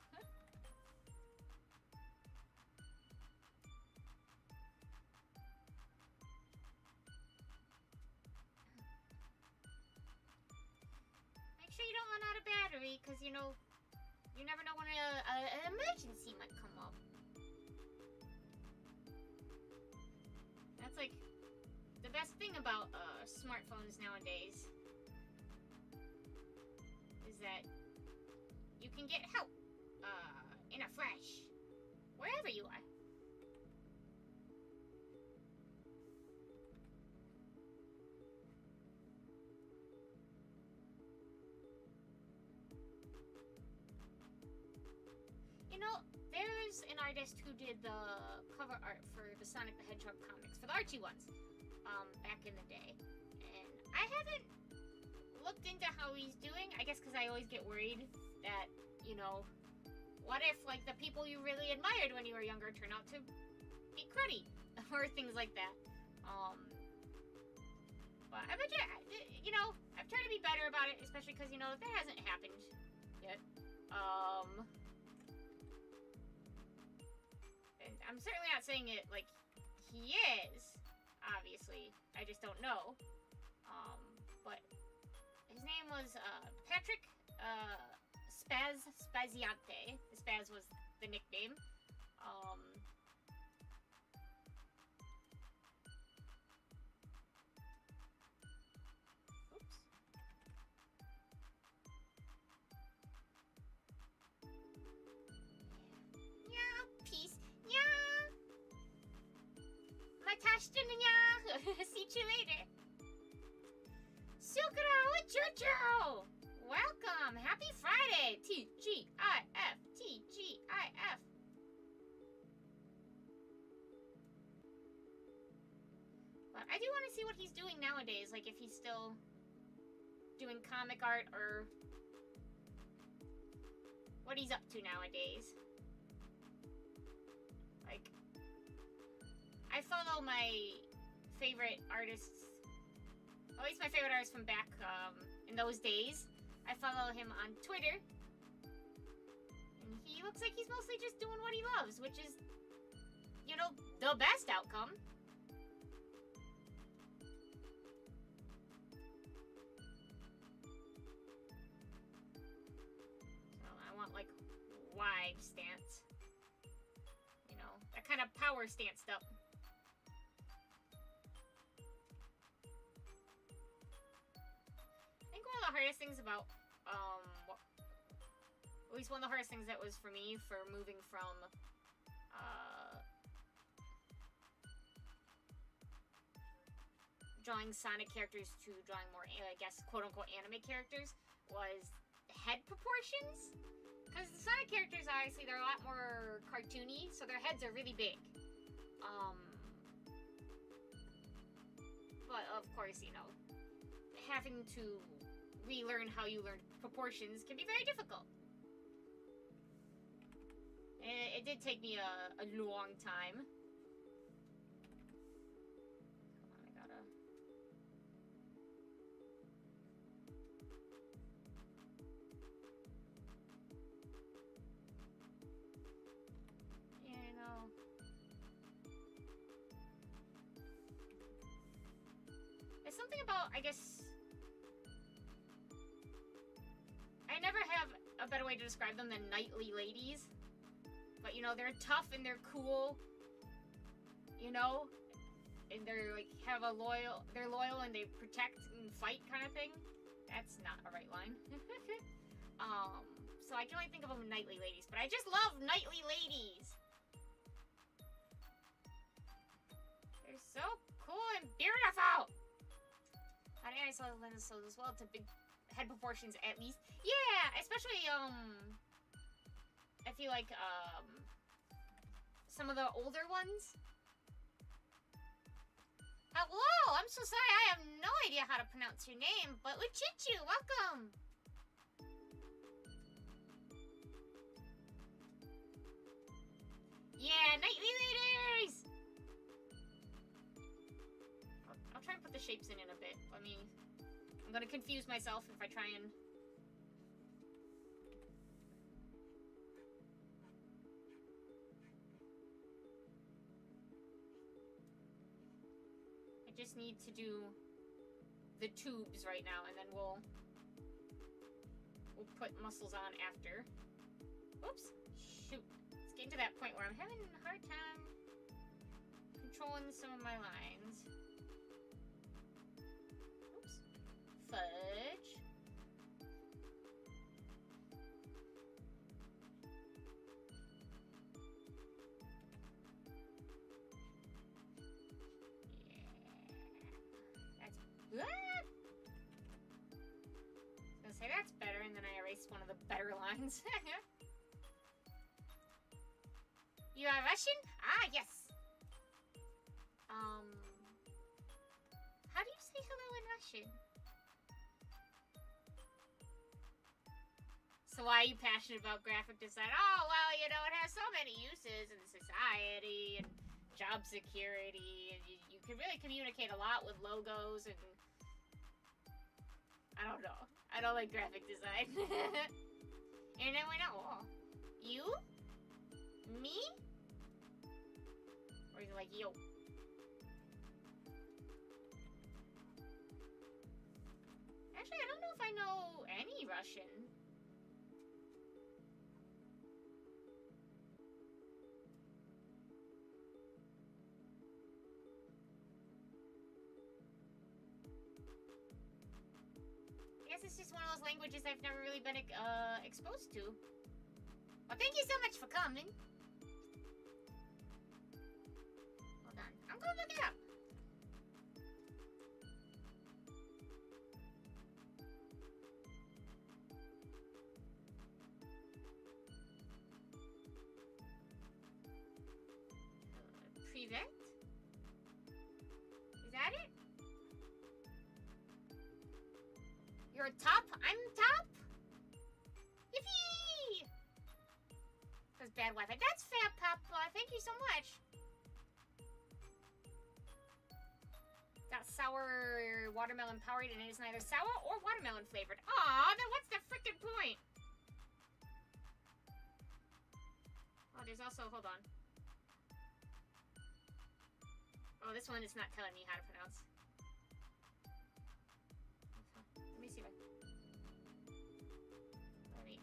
[SPEAKER 1] Make sure you don't run out of battery, because you know, you never know when an emergency might come up. That's like the best thing about smartphones nowadays is that you can get help in a flash wherever you are. You know, there's an artist who did the cover art for the Sonic the Hedgehog comics, for the Archie ones, back in the day. And I haven't looked into how he's doing, I guess because I always get worried that, you know, what if, like, the people you really admired when you were younger turn out to be cruddy, or things like that. But I bet you know, I've tried to be better about it, especially because, you know, that hasn't happened yet. And I'm certainly not saying it like he is, obviously. I just don't know. But his name was Patrick Spaziante. Spaz was the nickname. Oops. Yeah, peace. Yeah. Matashtananya. See you later. Sukara Uchuchuu. Welcome. Happy Friday. TGIF. TGIF. But I do want to see what he's doing nowadays. Like if he's still doing comic art or what he's up to nowadays. Like, I follow my favorite artists, at least my favorite artist from back in those days. I follow him on Twitter, and he looks like he's mostly just doing what he loves, which is, you know, the best outcome. So I want, like, wide stance. You know, that kind of power stance stuff. I think one of the hardest things about, at least one of the hardest things that was for me for moving from, drawing Sonic characters to drawing more, I guess, quote-unquote anime characters, was head proportions. Because the Sonic characters, obviously, they're a lot more cartoony, so their heads are really big. But, of course, you know, having to relearn how you learn proportions can be very difficult. And it did take me a long time. Come on, you know. There's something about, I guess, I never have a better way to describe them than knightly ladies. you know, they're tough and they're cool, you know, and they're like they're loyal and they protect and fight kind of thing. That's not a right line. So I can only think of them knightly ladies, but I just love knightly ladies. They're so cool and beautiful. I think I saw the lenses as well to big head proportions at least. Yeah, especially I feel like some of the older ones. Hello, I'm so sorry, I have no idea how to pronounce your name, but Uchuchuu, welcome. Yeah, knightly ladies! I'll try and put the shapes in a bit. I mean, I'm gonna confuse myself if I try and... I just need to do the tubes right now, and then we'll put muscles on after. Oops, shoot. It's getting to that point where I'm having a hard time controlling some of my lines. Oops. Fudge. Yeah. That's... I was gonna say that's better, and then I erased one of the better lines. You are Russian? Ah, yes. How do you say hello in Russian? So why are you passionate about graphic design? Oh, well, you know, it has so many uses in society and job security, and you can really communicate a lot with logos, and I don't know. I don't like graphic design. And then we know, oh, you? Me? Or is it like, yo? Actually, I don't know if I know any Russian. I guess it's just one of those languages I've never really been exposed to. Well, thank you so much for coming. Hold on. I'm gonna look it up. Privet? Is that it? You're top? I'm top? Yippee! That's bad Wi-Fi. That's fair, Papa. Thank you so much. Got sour watermelon Powerade, and it is neither sour or watermelon flavored. Aw, then what's the frickin' point? Oh, there's also, hold on. Oh, this one is not telling me how to pronounce. Let me see if I...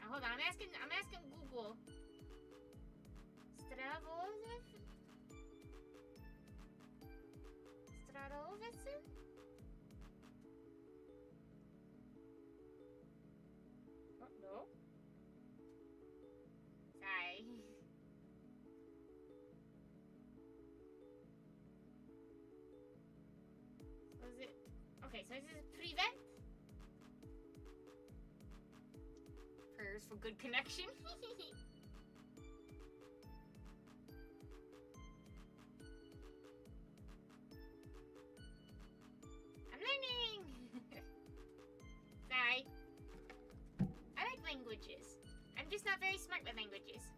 [SPEAKER 1] hold on, I'm asking Google. Stradovicin? Oh, no. Sorry. What is it? Okay, so this is Privet. Prayers for good connection. I'm learning. Sorry. I like languages. I'm just not very smart with languages.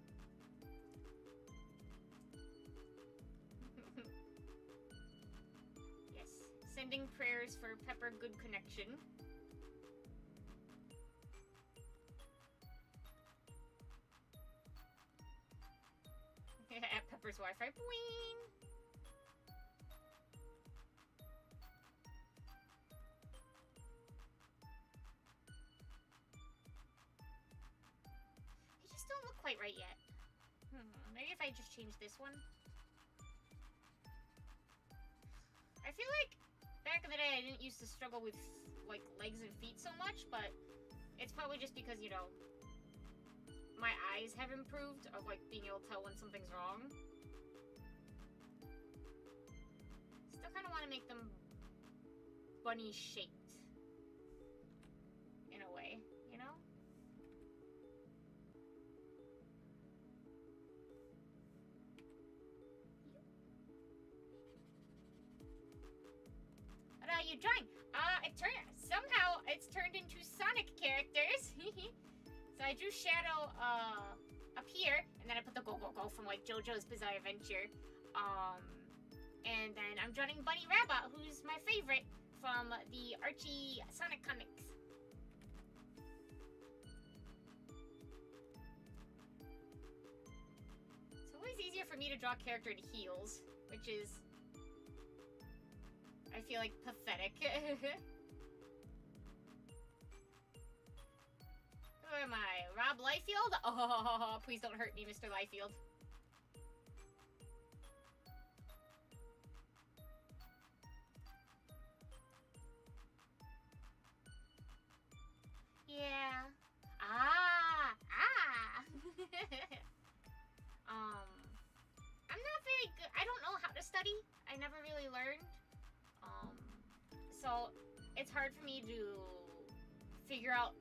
[SPEAKER 1] Yes. Sending prayers for Pepper good connection. At Pepper's Wi-Fi. Boing! They just don't look quite right yet. Maybe if I just change this one. I feel like back in the day I didn't used to struggle with like legs and feet so much, but it's probably just because, you know, my eyes have improved of like being able to tell when something's wrong. Still kind of want to make them bunny shaped in a way, you know? What are you drawing? Somehow it's turned into Sonic characters. So I drew Shadow up here, and then I put the go from like JoJo's Bizarre Adventure. And then I'm drawing Bunny Rabbit, who's my favorite from the Archie Sonic comics. It's always easier for me to draw a character in heels, which is, I feel like, pathetic. Who am I? Rob Liefeld? Oh, please don't hurt me, Mr. Liefeld. Yeah. I'm not very good. I don't know how to study. I never really learned. So it's hard for me to figure out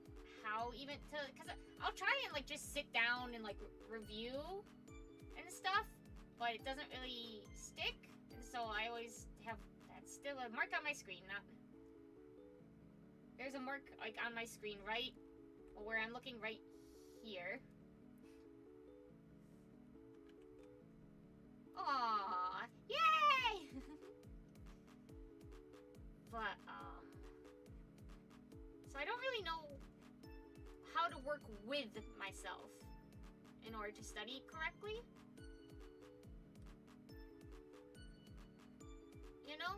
[SPEAKER 1] how even to, because I'll try and like just sit down and like review and stuff, but it doesn't really stick. And so I always have that still a mark on my screen, not. There's a mark like on my screen, right? Well, where I'm looking right here. Aww, yay! But so I don't really know how to work with myself in order to study correctly. You know?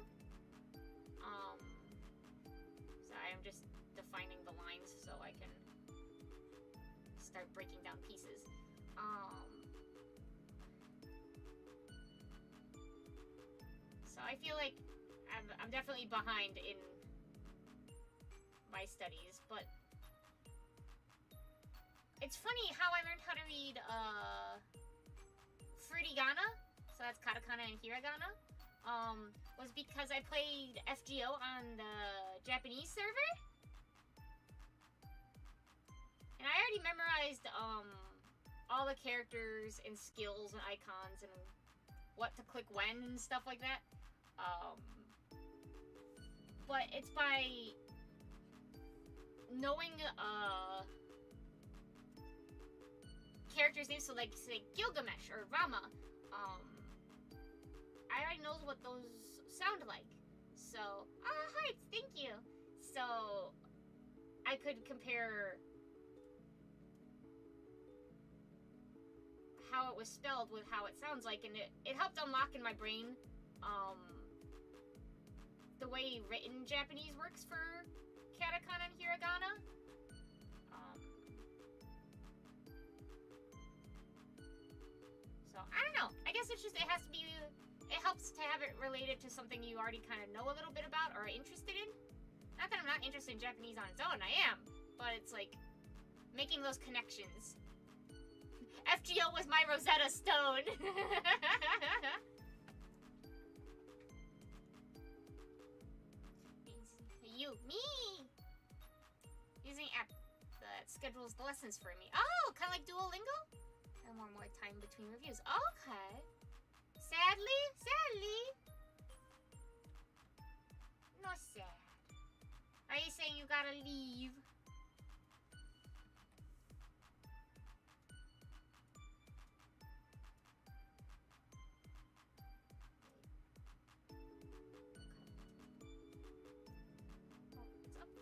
[SPEAKER 1] Sorry, I'm just defining the lines so I can start breaking down pieces. So I feel like I'm definitely behind in my studies, but it's funny how I learned how to read Furigana, so that's katakana and hiragana, was because I played FGO on the Japanese server. And I already memorized all the characters and skills and icons and what to click when and stuff like that. But it's by knowing characters' names, so like say Gilgamesh or Rama. I already know what those sound like. So, hearts, thank you. So I could compare how it was spelled with how it sounds like, and it helped unlock in my brain the way written Japanese works for katakana and hiragana. So I don't know. I guess it's just it helps to have it related to something you already kind of know a little bit about or are interested in. Not that I'm not interested in Japanese on its own, I am, but it's like making those connections. FGO was my Rosetta Stone. Me! Using an app that schedules the lessons for me. Oh, kind of like Duolingo? And more time between reviews. Okay. Sadly? No sad. Are you saying you gotta leave?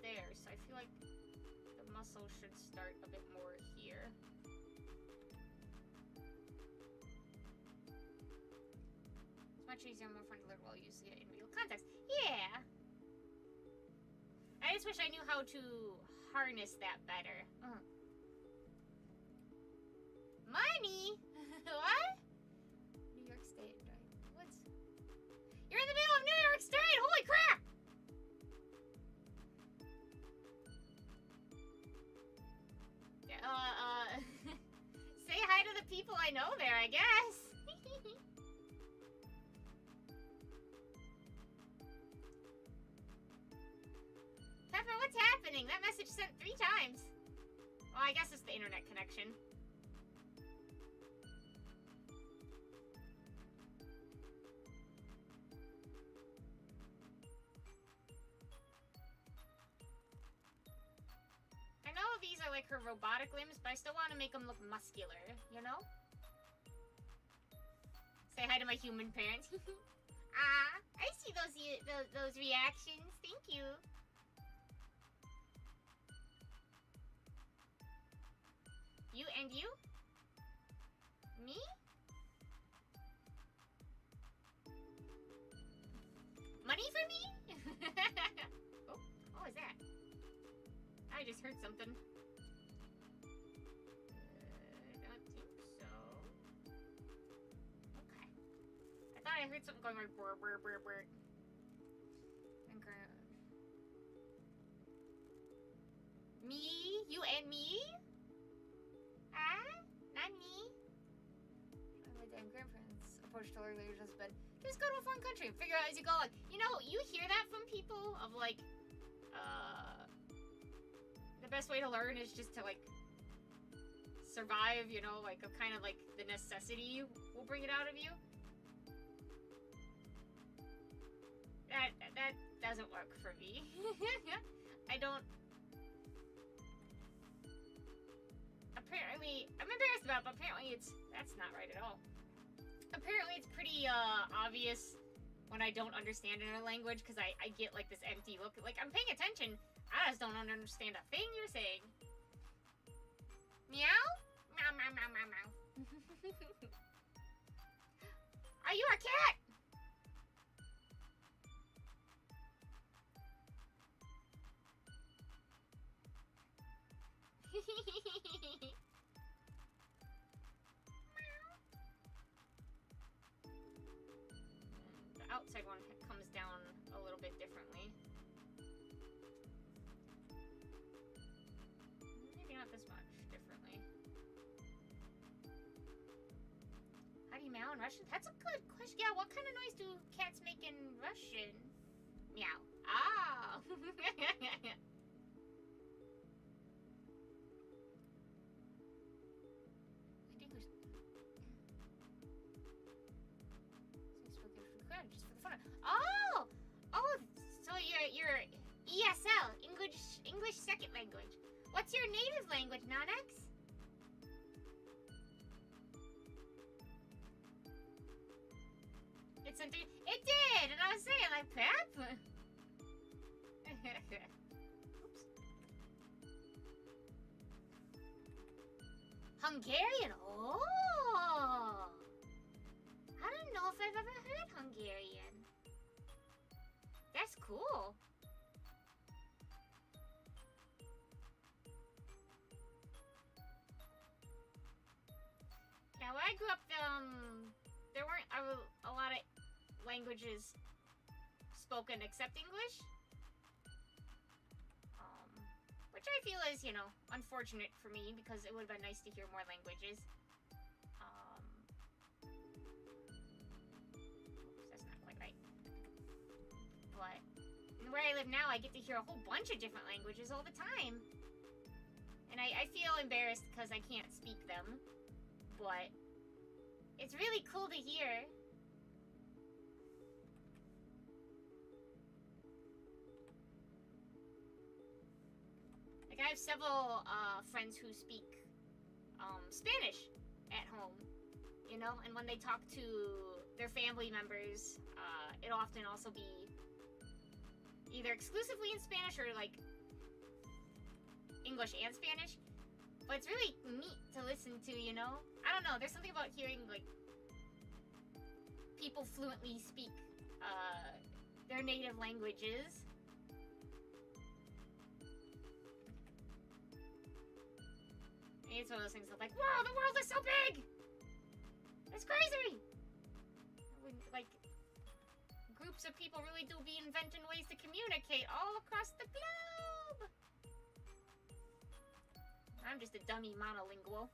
[SPEAKER 1] There, so I feel like the muscle should start a bit more here. It's much easier and more fun to learn while using it in real context. Yeah! I just wish I knew how to harness that better. Money! the people I know there, I guess. Pepper, what's happening? That message sent 3 times. Well, I guess it's the internet connection. I know these are like her robotic limbs, but I still want to make them look muscular, you know? Say hi to my human parents. Ah, I see those reactions. Thank you. You and you? Me? Money for me? Oh, what was that? I just heard something. I don't think so. Okay. I thought I heard something going like brr brr brr brr. Okay. Me? You and me? Not me. My damn grandparents approached her later just bed. Just go to a foreign country and figure out as you go. Like, you know, you hear that from people of like, the best way to learn is just to like survive. You know, like of kind of like the necessity will bring it out of you. That doesn't work for me. I don't. Apparently, I'm embarrassed about it, but apparently that's not right at all. Apparently it's pretty obvious when I don't understand another language, because I get like this empty look, like I'm paying attention, I just don't understand a thing you're saying. Meow? Meow, meow, meow, meow, meow. Are you a cat? The outside one comes down a little bit differently. Maybe not this much differently. How do you meow in Russian? That's a good question. Yeah, what kind of noise do cats make in Russian? Meow. Ah! Just for the fun. Oh, so you're ESL, English second language. What's your native language, Nonex? It's in 3. It did, and I was saying like Pep. Oops. Hungarian. Oh. I don't know if I've ever heard Hungarian. That's cool. Now, where I grew up, there weren't a lot of languages spoken except English. Which I feel is, you know, unfortunate for me, because it would have been nice to hear more languages. But where I live now, I get to hear a whole bunch of different languages all the time. And I feel embarrassed because I can't speak them. But it's really cool to hear. Like, I have several friends who speak Spanish at home, you know? And when they talk to their family members, it'll often also be either exclusively in Spanish or like English and Spanish. But it's really neat to listen to, you know? I don't know, there's something about hearing like people fluently speak their native languages. It's one of those things that's like, wow, the world is so big! It's crazy! Like, groups of people really do be inventing ways to communicate all across the globe! I'm just a dummy monolingual.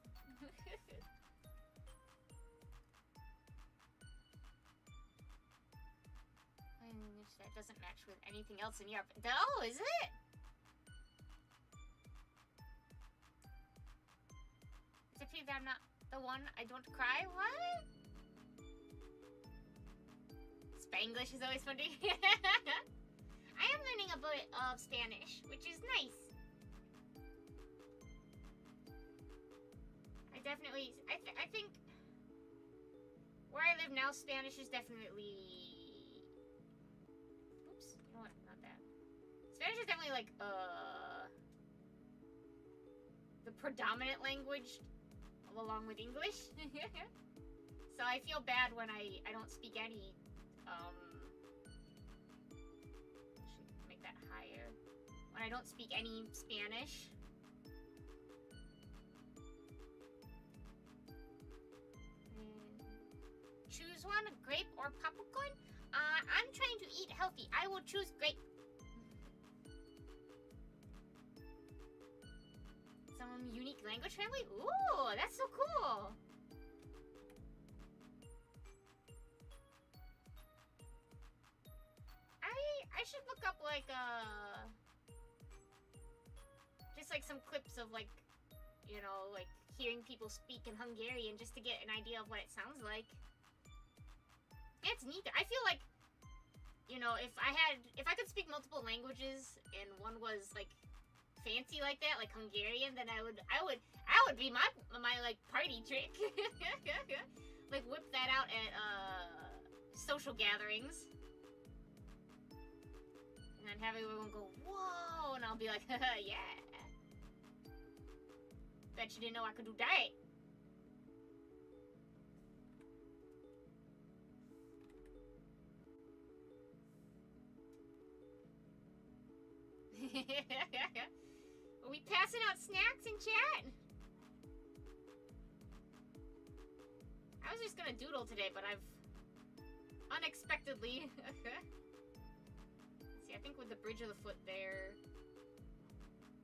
[SPEAKER 1] that doesn't match with anything else in Europe. Oh, is it? It's a pity that I'm not the one. I don't cry. What? Spanglish is always funny. I am learning a bit of Spanish, which is nice. I think where I live now, Spanish is definitely... Oops, you know what? Not that. Spanish is definitely like, the predominant language along with English. So I feel bad when I don't speak any, should make that higher. When I don't speak any Spanish. Choose one, grape or popcorn? I'm trying to eat healthy. I will choose grape. Some unique language family? Ooh, that's so cool. I should look up like just like some clips of like, you know, like hearing people speak in Hungarian just to get an idea of what it sounds like. It's neat. I feel like, you know, if I could speak multiple languages and one was like fancy like that, like Hungarian, then I would be my like party trick. Like whip that out at social gatherings. And then have everyone go, whoa, and I'll be like, yeah. Bet you didn't know I could do that. Are we passing out snacks in chat? I was just gonna doodle today, but I've unexpectedly... Let's see, I think with the bridge of the foot there,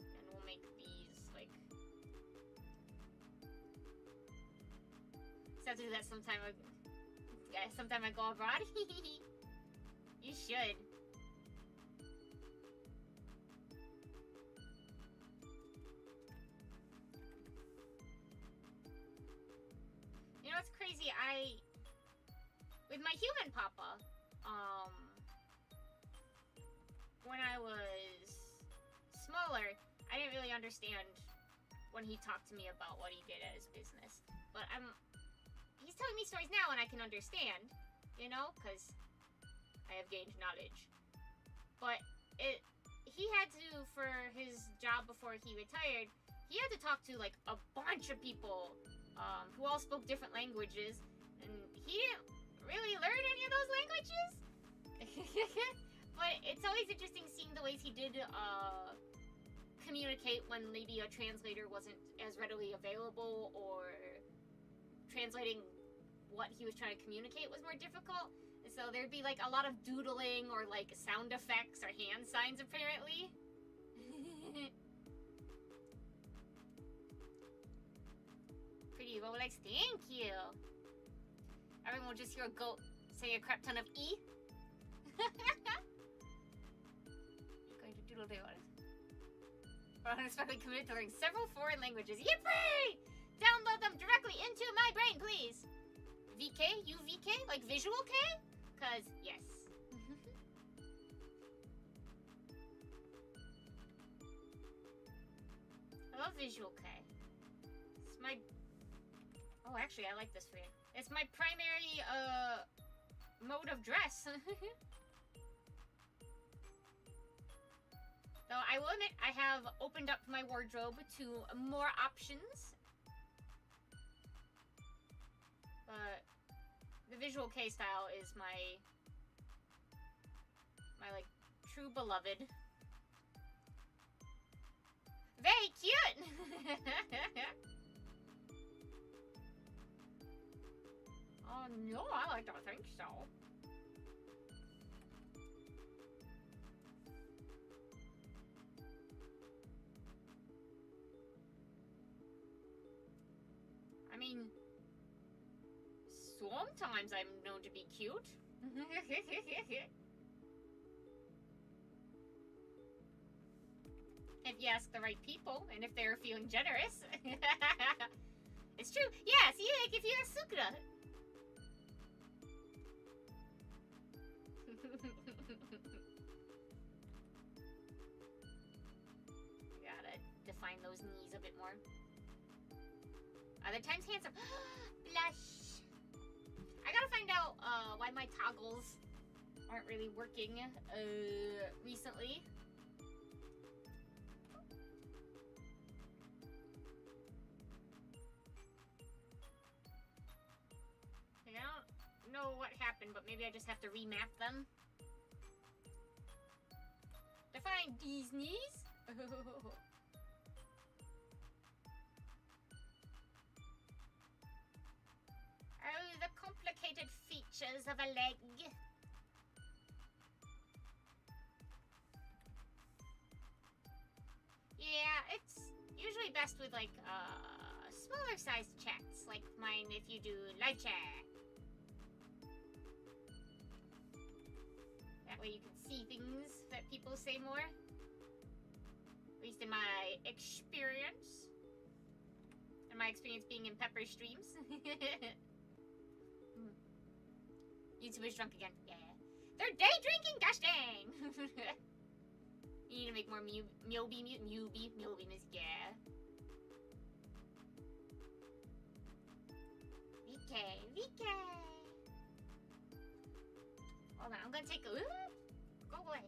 [SPEAKER 1] and we'll make these, like... So I have to do that sometime I go abroad. You should. You know, it's crazy, with my human papa, when I was smaller, I didn't really understand when he talked to me about what he did at his business. But he's telling me stories now and I can understand, you know, because I have gained knowledge. But he had to, for his job before he retired, he had to talk to like a bunch of people who all spoke different languages, and he didn't really learn any of those languages. But it's always interesting seeing the ways he did communicate when maybe a translator wasn't as readily available, or translating what he was trying to communicate was more difficult. And so there'd be like a lot of doodling or like sound effects or hand signs apparently. Pretty Rolex, thank you. Everyone will just hear a goat say a crap ton of E. Going to doodle do it. Or unexpectedly committed to learning several foreign languages. Yippee! Download them directly into my brain, please. VK? You VK? Like visual K? Cause yes. I love visual K. It's my... Oh, actually, I like this for you. It's my primary, mode of dress. Though I will admit, I have opened up my wardrobe to more options. But the visual K style is my like true beloved. Very cute. Oh no, I like to think so. I mean, sometimes I'm known to be cute. if you ask the right people and if they're feeling generous. It's true. Yeah, see, like if you ask Sukuna. Gotta define those knees a bit more. Other times handsome. Blush. I gotta find out why my toggles aren't really working recently. I don't know what happened, but maybe I just have to remap them. Define these knees. Oh, the complicated features of a leg. Yeah, it's usually best with like smaller sized chats, like mine if you do live chat. That way you can see things that people say more. At least in my experience. And my experience being in Pepper streams. YouTuber's drunk again. Yeah. They're day drinking, gosh dang! You need to make more Myobi music, yeah. VK. Hold on, I'm gonna take a... Go away.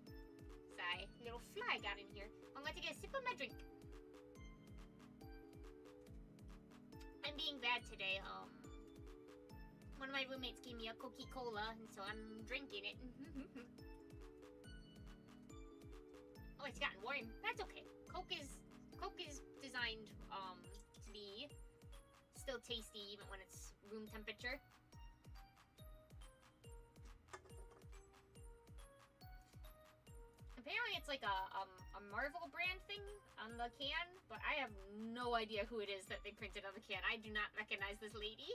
[SPEAKER 1] Sigh. Little fly got in here. I'm gonna take a sip of my drink. I'm being bad today, one of my roommates gave me a Coca-Cola, and so I'm drinking it. Oh, it's gotten warm. That's okay. Coke is designed to be still tasty even when it's room temperature. Apparently it's like a Marvel brand thing on the can, but I have no idea who it is that they printed on the can. I do not recognize this lady.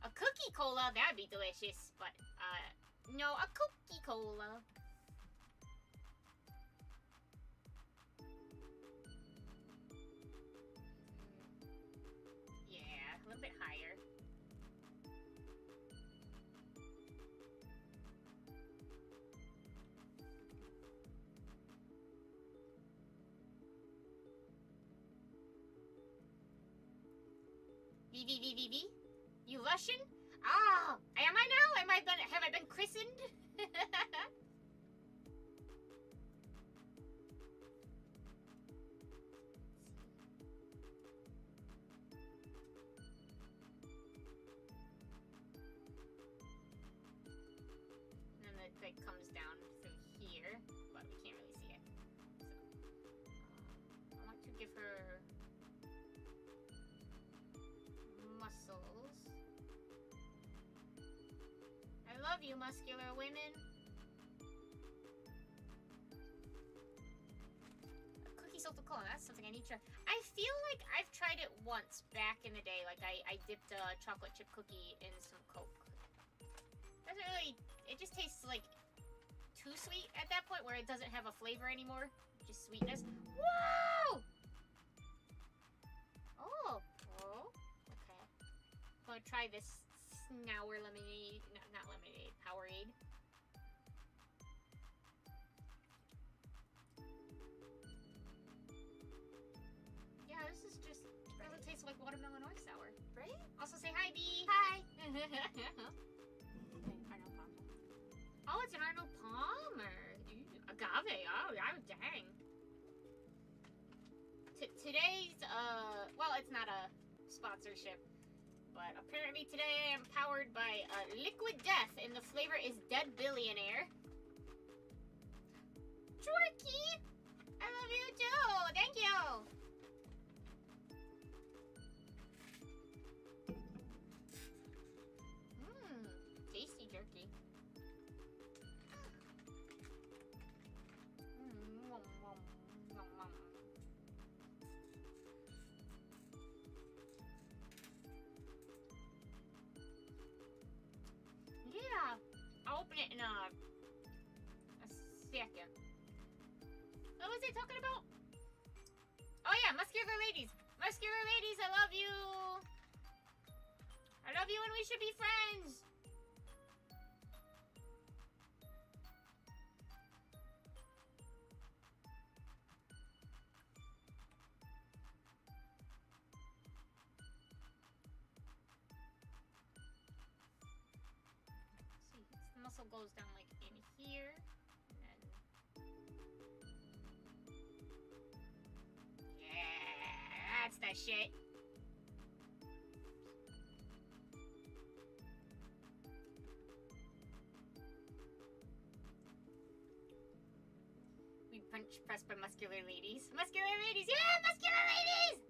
[SPEAKER 1] A cookie cola, that'd be delicious, but no, a cookie cola. Yeah, a little bit higher. VVVVV? You Russian? Ah, am I now? Have I been christened? And then it comes down through here, but we can't really see it. So, I want to give her muscles. I love you, muscular women. A cookie salt of cola, that's something I need to try. I feel like I've tried it once back in the day. Like I dipped a chocolate chip cookie in some Coke. Doesn't really, it just tastes like too sweet at that point where it doesn't have a flavor anymore. Just sweetness. Whoa! Oh, okay. I'm gonna try this Snower lemonade, not lemonade, Powerade. Yeah, this is just, doesn't taste like watermelon or sour. Right? Also say hi, Bee. Hi. Arnold Palmer. Oh, it's an Arnold Palmer. Ooh, agave. Oh, dang. Today's, well, it's not a sponsorship. But apparently today I'm powered by Liquid Death, and the flavor is Dead Billionaire. Jorky! I love you too! Thank you! Mmm, tasty jerky. Yeah, I'll open it in a second. What was I talking about? ladies! Muscular ladies, I love you! I love you and we should be friends! See, the muscle goes down like in here. That's that shit. We punch pressed by muscular ladies. Muscular ladies! Yeah! Muscular ladies!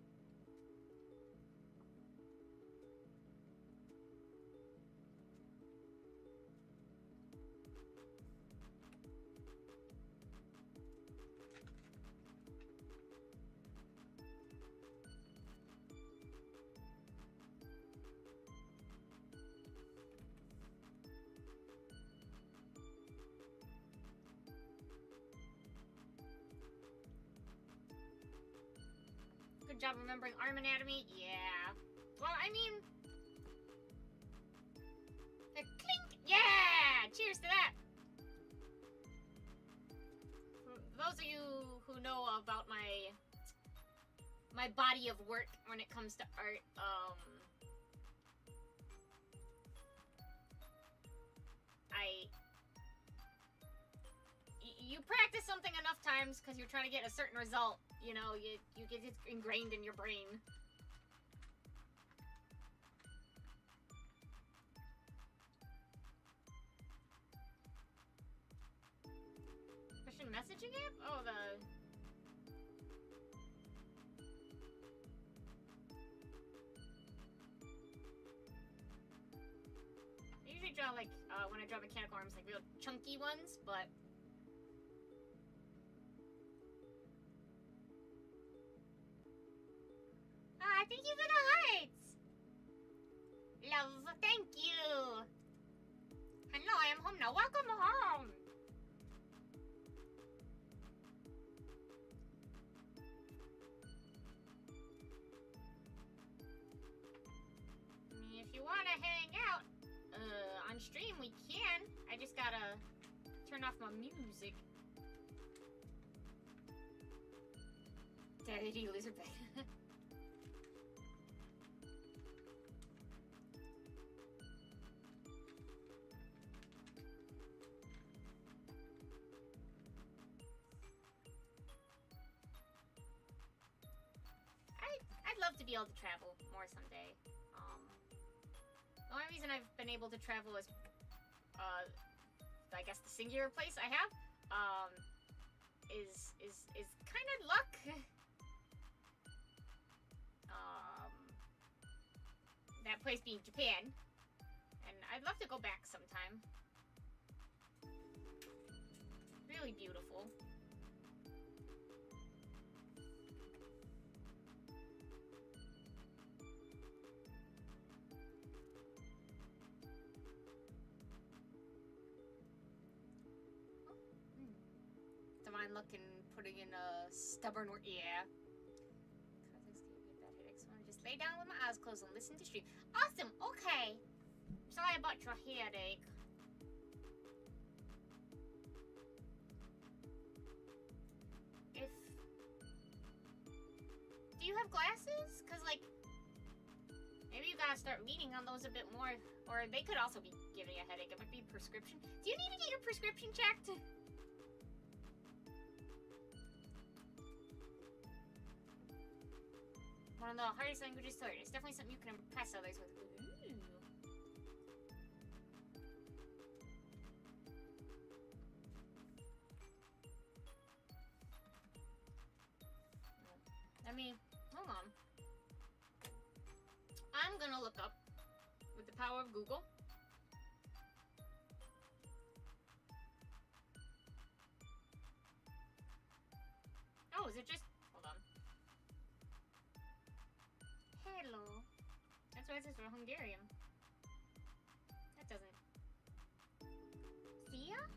[SPEAKER 1] Good job remembering arm anatomy. Yeah. Well, I mean... The clink! Yeah! Cheers to that! For those of you who know about my body of work when it comes to art, you practice something enough times because you're trying to get a certain result. You know, you get it ingrained in your brain. Christian messaging app? Oh, I usually draw, like, when I draw mechanical arms, like real chunky ones, but... Thank you for the hearts! Love, thank you! Hello, I am home now. Welcome home! If you want to hang out on stream, we can. I just gotta turn off my music. Daddy lizard bag. I'd love to be able to travel more someday. The only reason I've been able to travel is, I guess the singular place I have, is kind of luck. That place being Japan, and I'd love to go back sometime. Really beautiful. Divine luck and putting in a stubborn word. Yeah. So I just lay down with my eyes closed and listen to stream. Awesome. Okay. Sorry about your headache. Do you have glasses? Cause like, maybe you gotta start leaning on those a bit more, or they could also be giving you a headache. It might be prescription. Do you need to get your prescription checked? One of the hardest languages to learn. It's definitely something you can impress others with. Ooh. I mean, hold on. I'm gonna look up, with the power of Google, oh, is it just, hold on. Hello. That's why it says for Hungarian. That doesn't. Sia?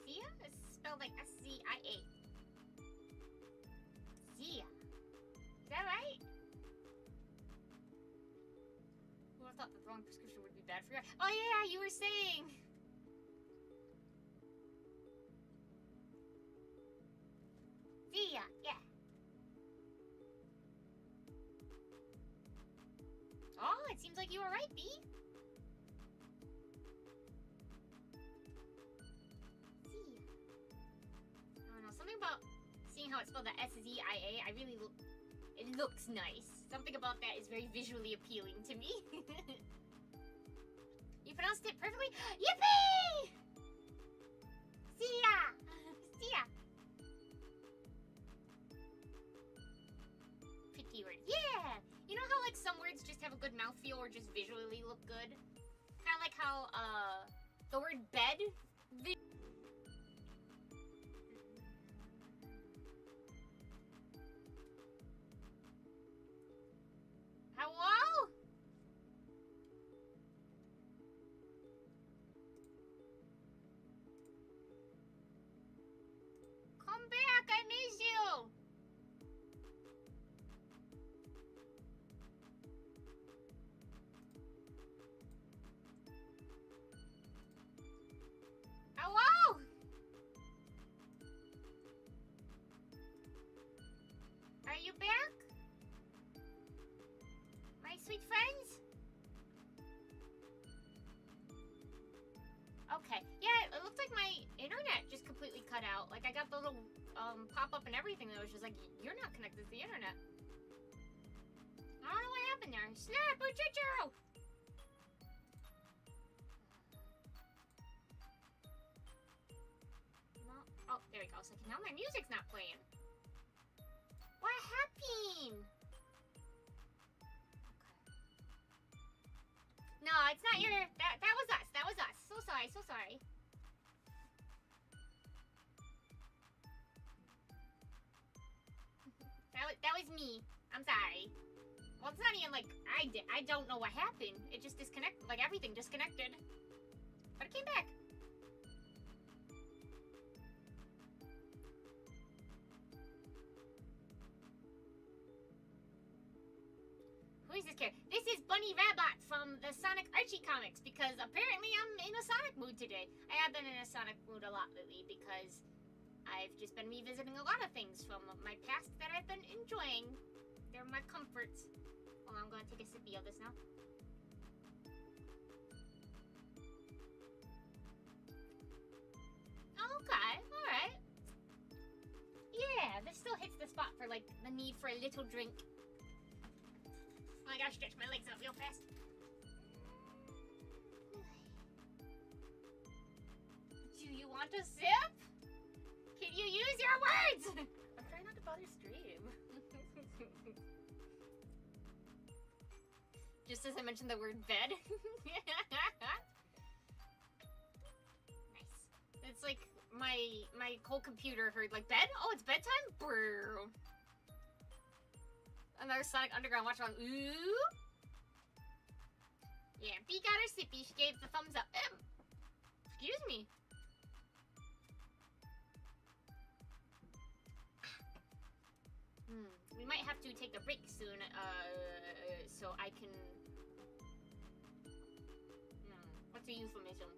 [SPEAKER 1] Sia? It's spelled like S-C-I-A. Someone thought the wrong prescription would be bad for you. Oh yeah, you were saying. See ya. Yeah. Oh, it seems like you were right, B. See ya. I don't know, something about seeing how it's spelled the S-Z-I-A. It looks nice. Something about that is very visually appealing to me. You pronounced it perfectly. Yippee! See ya! See ya! Picky word. Yeah! You know how like some words just have a good mouthfeel or just visually look good? Kind of like how the word bed. Hello? Come back, I miss you. Hello? Are you back? My sweet friends? Okay. Yeah, it looked like my internet just completely cut out. Like, I got the little pop-up and everything that was just like, you're not connected to the internet. I don't know what happened there. Snap, Uchuchuu! No. Oh, there we go. So now my music's not playing. What happened? No, it's not your. That was us. That was us. So sorry. So sorry. That was me. I'm sorry. Well, it's not even like I don't know what happened. It just disconnected. Like everything disconnected. But it came back. Who is this character? This is Bunny Rabbit from the Sonic Archie comics, because apparently I'm in a Sonic mood today. I have been in a Sonic mood a lot lately because I've just been revisiting a lot of things from my past that I've been enjoying. They're my comforts. Well, I'm going to take a sippy of this now. Okay, alright. Yeah, this still hits the spot for like the need for a little drink. I gotta stretch my legs out real fast. Do you want a sip? Can you use your words? I'm trying not to bother stream. Just as I mentioned the word bed. Nice. It's like my whole computer heard like bed? Oh, it's bedtime? Brr. Another Sonic Underground watch on. Ooh. Yeah, B got her sippy. She gave the thumbs up. Excuse me. We might have to take a break soon, so I can... what's a euphemism?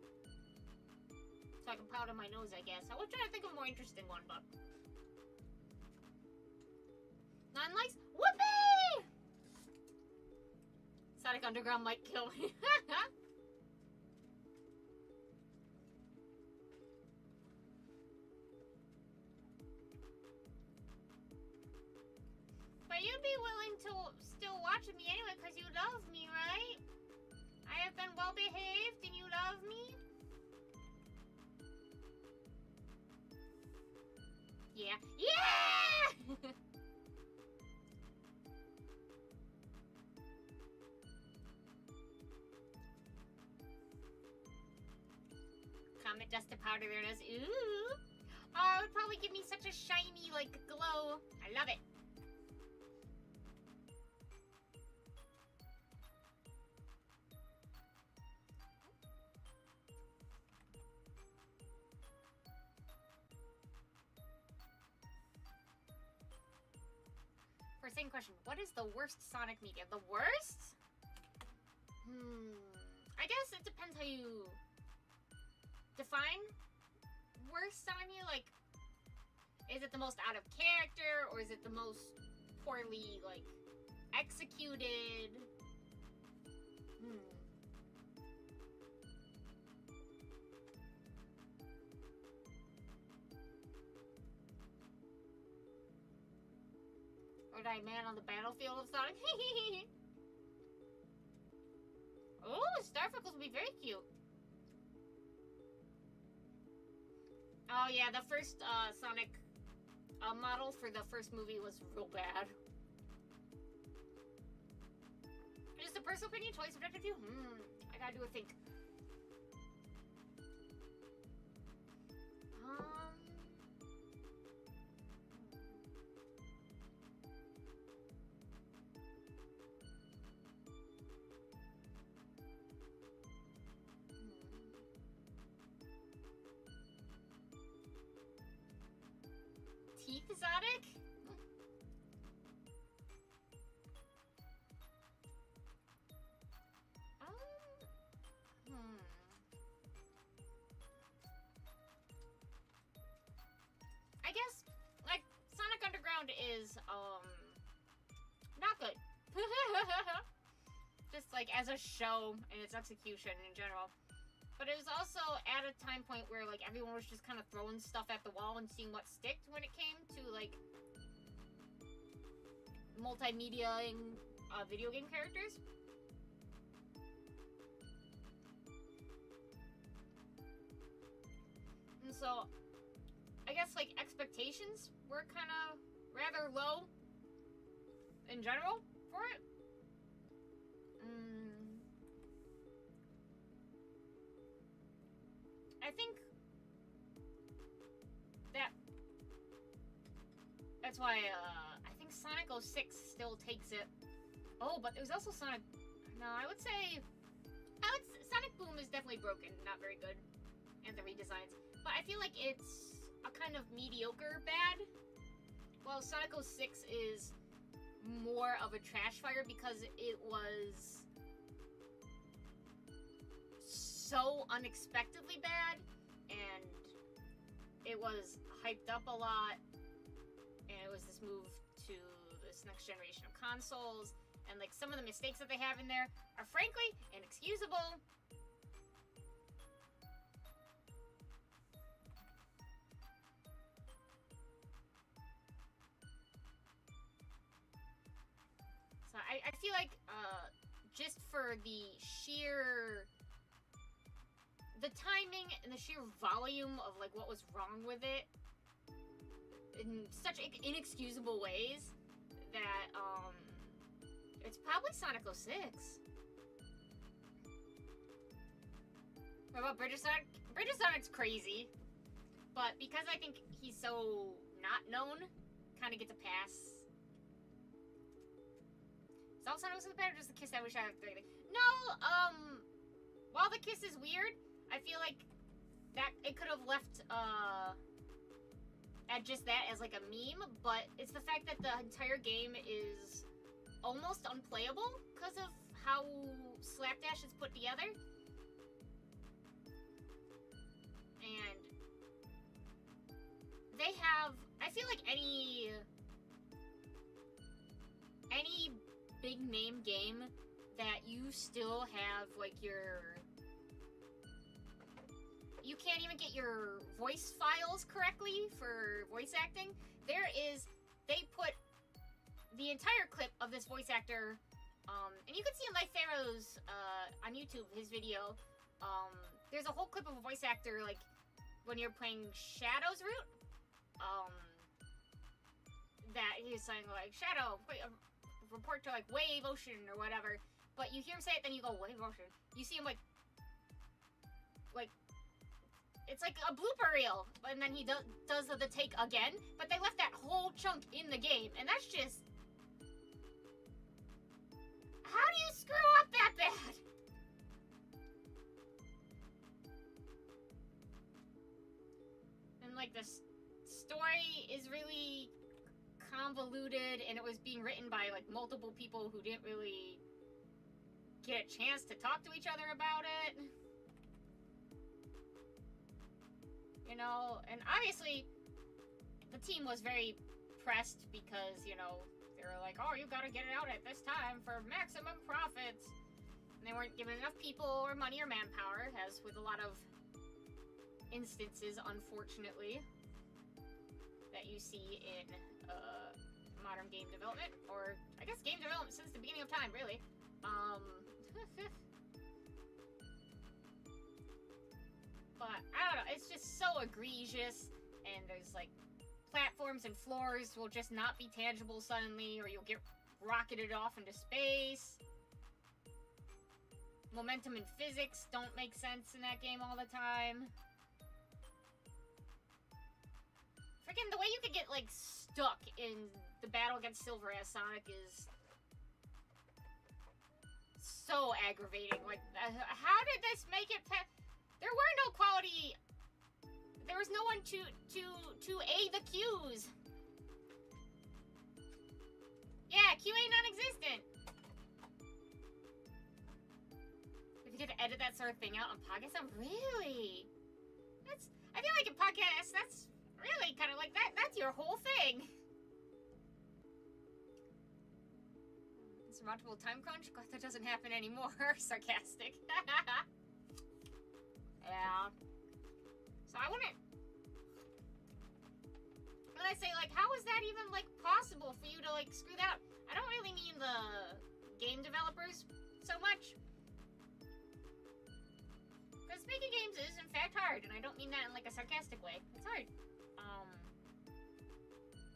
[SPEAKER 1] So I can powder my nose, I guess. I was trying to think of a more interesting one, but... Nine likes? Whoopee! Sonic Underground might kill me. But you'd be willing to still watch me anyway because you love me, right? I have been well behaved and you love me? Yeah. Yeah! Comet dusted powder there it is. Ooh! Oh, it would probably give me such a shiny, like, glow. I love it. For a second question, what is the worst Sonic media? The worst? I guess it depends how you define worst on you. Like, is it the most out of character, or is it the most poorly, like, executed? Or die man on the battlefield of Sonic? Oh, Starfuckles would be very cute. Oh yeah, the first Sonic model for the first movie was real bad. Just a personal opinion, totally subjective to you. I gotta do a think. Teeth exotic? I guess, like, Sonic Underground is, not good. Just, like, as a show and its execution in general. But it was also at a time point where, like, everyone was just kind of throwing stuff at the wall and seeing what sticked when it came to, like, multimedia-ing video game characters. And so, I guess, like, expectations were kind of rather low in general for it. I think that's why I think Sonic 06 still takes it. Oh, but there's also Sonic. No, I would say Sonic Boom is definitely broken, not very good, and the redesigns. But I feel like it's a kind of mediocre bad. Well, Sonic 06 is more of a trash fire because it was so unexpectedly bad, and it was hyped up a lot, and it was this move to this next generation of consoles, and like some of the mistakes that they have in there are frankly inexcusable. So I feel like just for the timing and the sheer volume of like what was wrong with it in such inexcusable ways that it's probably Sonic 06. What about British Sonic? British Sonic's crazy, but because I think he's so not known, kind of gets a pass. Is all Sonic 06 bad, or just the kiss I wish I had? No, while the kiss is weird, I feel like that it could have left at just that as like a meme, but it's the fact that the entire game is almost unplayable because of how Slapdash is put together. And they have, I feel like any big name game that you still have like you can't even get your voice files correctly for voice acting. They put the entire clip of this voice actor, and you can see in Life Pharaoh's on YouTube, his video, there's a whole clip of a voice actor, like, when you're playing Shadow's Route, that he's saying, like, Shadow, report to, like, Wave Ocean or whatever, but you hear him say it, then you go, Wave Ocean. You see him, like, it's like a blooper reel, and then he does the take again, but they left that whole chunk in the game, and that's just... How do you screw up that bad? And, like, the story is really convoluted, and it was being written by, like, multiple people who didn't really get a chance to talk to each other about it. You know, and obviously the team was very pressed because, you know, they were like, oh, you gotta get it out at this time for maximum profits. And they weren't giving enough people or money or manpower, as with a lot of instances, unfortunately, that you see in modern game development, or I guess game development since the beginning of time, really. But I don't know, it's just so egregious, and there's like platforms and floors will just not be tangible suddenly, or you'll get rocketed off into space. Momentum and physics don't make sense in that game all the time. Freaking the way you could get like stuck in the battle against Silver as Sonic is so aggravating. Like, how did this make it past? There were no quality. There was no one to A the Qs. Yeah, QA non-existent. If you get to edit that sort of thing out on podcasts, really? I feel like in podcasts, that's really kind of like that's your whole thing. Insurmountable time crunch? God, that doesn't happen anymore. Sarcastic. Yeah. So I wouldn't... When I say, like, how is that even, like, possible for you to, like, screw that up? I don't really mean the game developers so much. Because making games is, in fact, hard. And I don't mean that in, like, a sarcastic way. It's hard.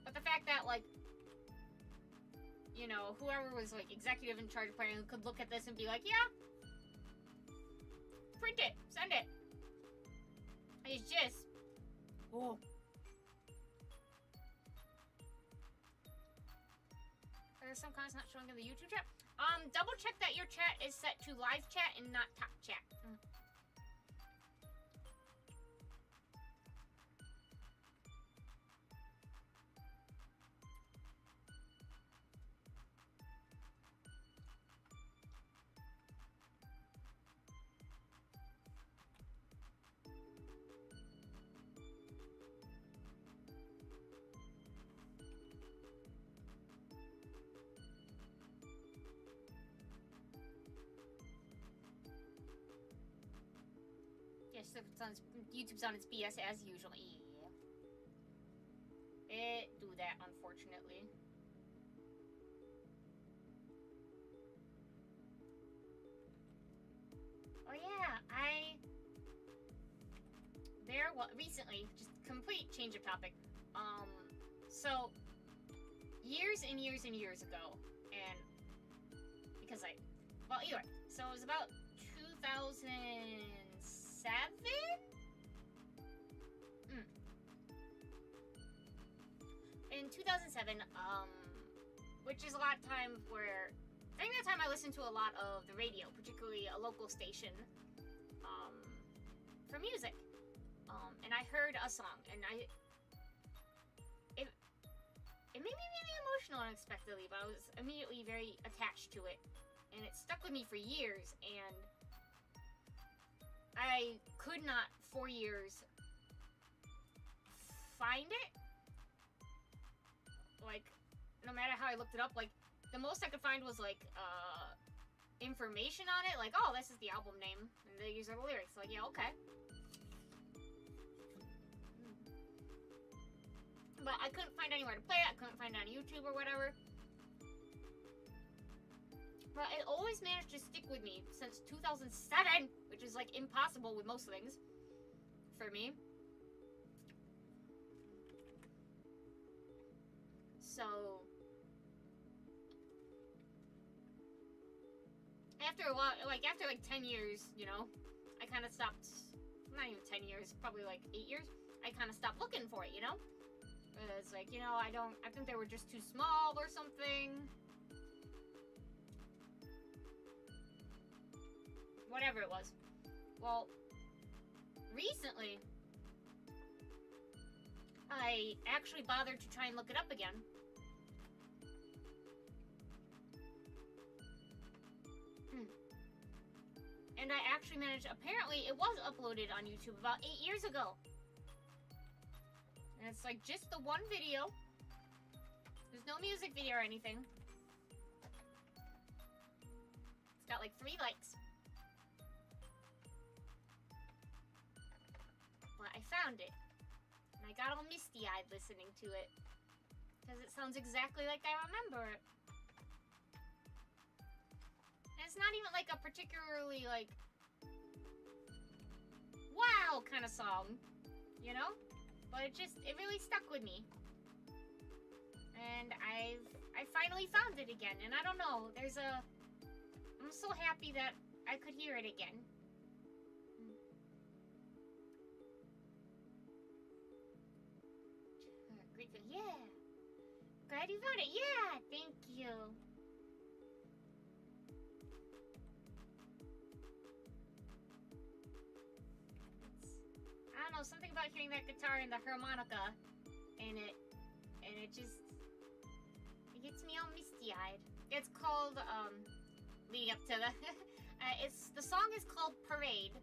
[SPEAKER 1] But the fact that, like, you know, whoever was, like, executive in charge of planning could look at this and be like, yeah, print it, send it. It's just, oh. There's some comments not showing in the YouTube chat. Double check that your chat is set to live chat and not top chat. Yes, it's on YouTube's on its BS as usual. Yeah. It do that, unfortunately. Oh yeah, recently, just complete change of topic. So years and years and years ago, and because either way, so it was about 2007? In 2007, which is a lot of time where, during that time I listened to a lot of the radio, particularly a local station, for music. And I heard a song, and it made me really emotional unexpectedly, but I was immediately very attached to it. And it stuck with me for years, and I could not, for years, find it. Like, no matter how I looked it up, like, the most I could find was, like, information on it. Like, oh, this is the album name, and these are the lyrics. Like, yeah, okay. But I couldn't find anywhere to play it. I couldn't find it on YouTube or whatever. But it always managed to stick with me since 2007, which is, like, impossible with most things for me. So, after a while, after 10 years, you know, I kind of stopped, not even 10 years, probably like 8 years, I kind of stopped looking for it, you know? It's like, you know, I think they were just too small or something. Whatever it was. Well, recently, I actually bothered to try and look it up again. And I actually managed, apparently it was uploaded on YouTube about 8 years ago. And it's like just the one video. There's no music video or anything. It's got like 3 likes. But I found it. And I got all misty-eyed listening to it. Because it sounds exactly like I remember it. And it's not even like a particularly like wow kind of song, you know? But it really stuck with me. And I finally found it again. And I don't know, I'm so happy that I could hear it again. Grateful, yeah. Glad you found it, yeah, thank you. I don't know, something about hearing that guitar and the harmonica in it, and it gets me all misty-eyed. It's called, leading up to the, the song is called Parade,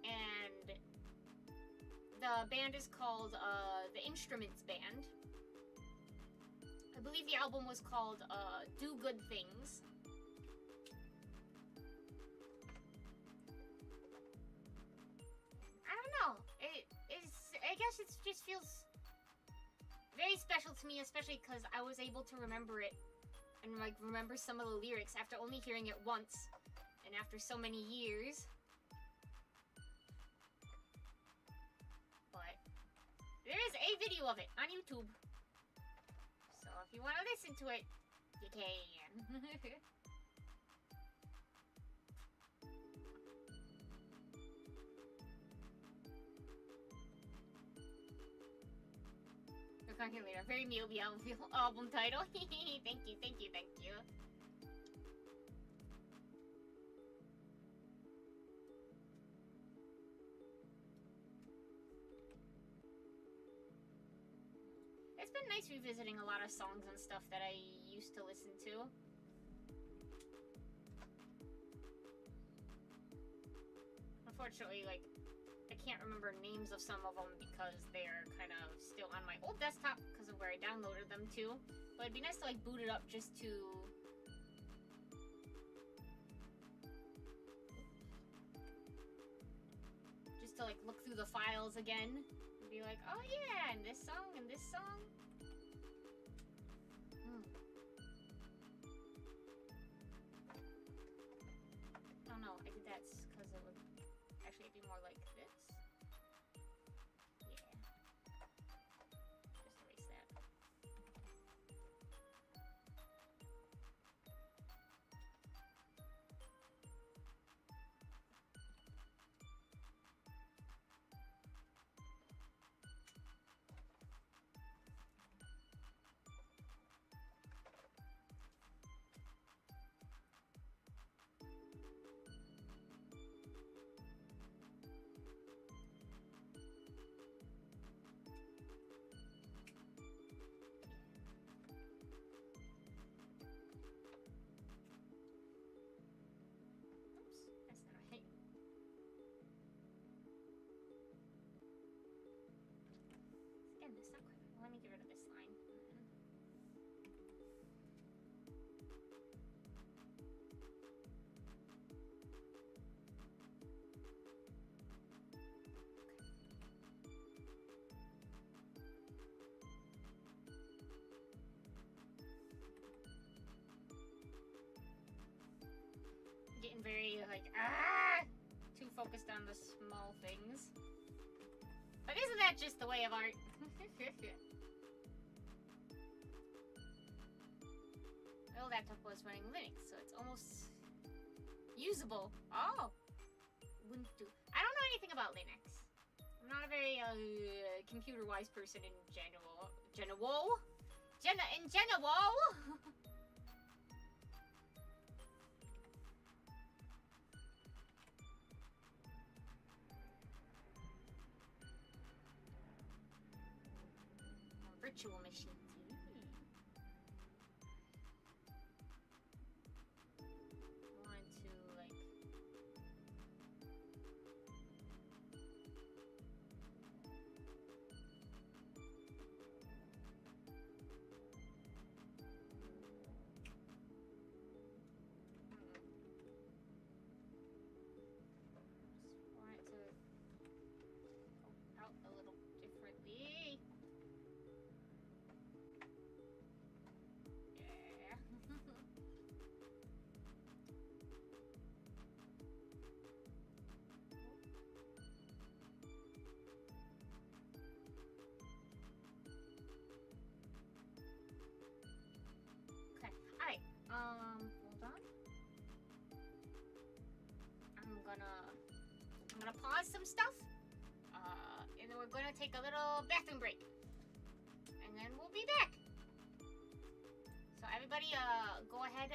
[SPEAKER 1] and the band is called, the Instruments Band. I believe the album was called, Do Good Things. I don't know. I guess it just feels very special to me, especially because I was able to remember it and like remember some of the lyrics after only hearing it once and after so many years. But there is a video of it on YouTube. So if you want to listen to it, you can. Calculator, very Myobitan album title. Thank you, thank you, thank you. It's been nice revisiting a lot of songs and stuff that I used to listen to. Unfortunately, like, I can't remember names of some of them because they're kind of still on my old desktop because of where I downloaded them to. But it'd be nice to like boot it up just to like look through the files again and be like, oh yeah, and this song and this song. I don't know, I did that because it would actually be more like this. Yeah. Just erase that. That's not quite. Let me get rid of this line. Getting very like too focused on the small things. But isn't that just the way of art? My old laptop was running Linux, so it's almost usable. Oh, Ubuntu. I don't know anything about Linux. I'm not a very computer-wise person in general. In general. Virtual machines. I want to like gonna pause some stuff, and then we're gonna take a little bathroom break, and then we'll be back. So everybody, go ahead,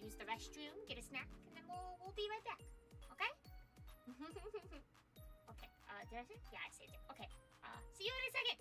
[SPEAKER 1] use the restroom, get a snack, and then we'll be right back. Okay? Okay. Did I say? Yeah, I saved it. Okay. See you in a second.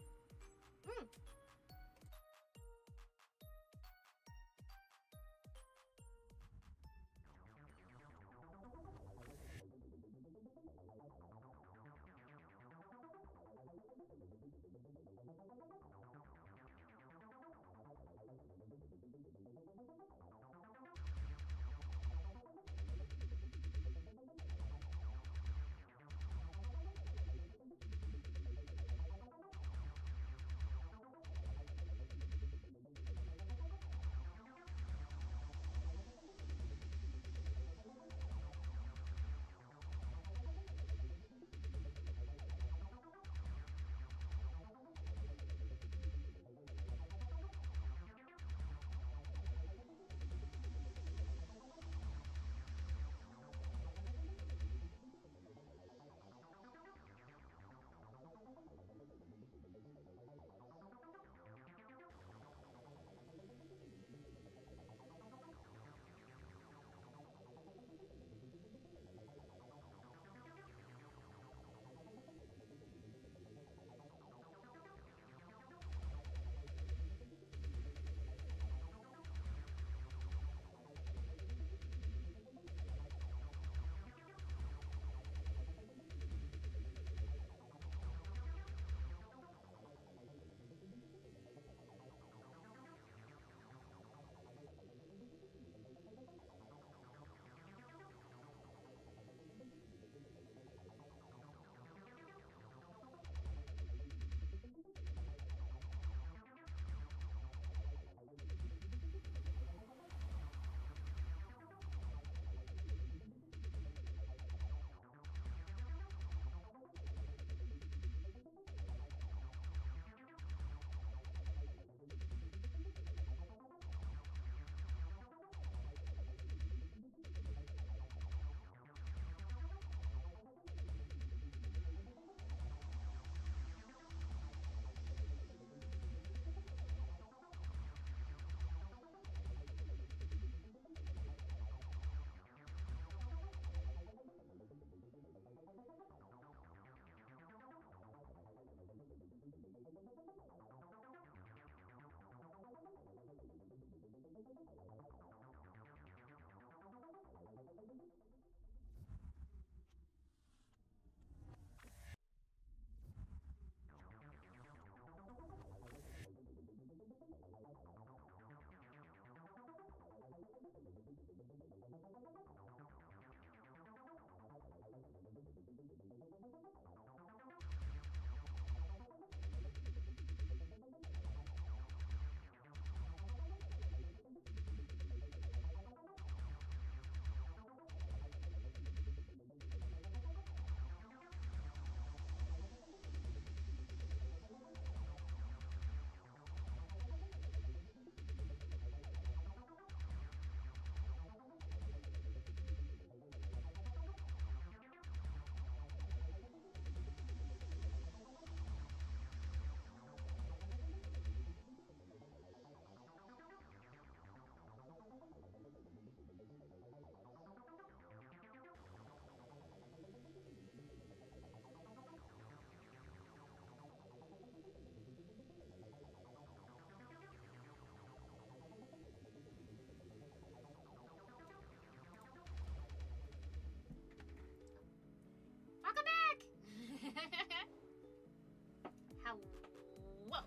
[SPEAKER 1] Hello.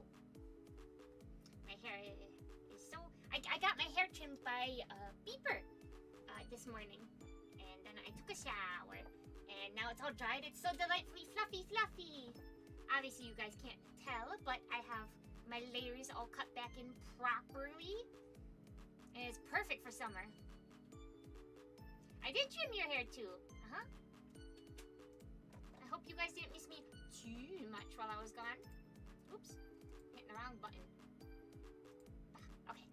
[SPEAKER 1] My hair is so... I got my hair trimmed by Beeper this morning. And then I took a shower. And now it's all dried. It's so delightfully fluffy. Obviously you guys can't tell, but I have my layers all cut back in properly. And it's perfect for summer. I did trim your hair too. I hope you guys didn't miss me too much while I was gone. Oops, hitting the wrong button. Okay.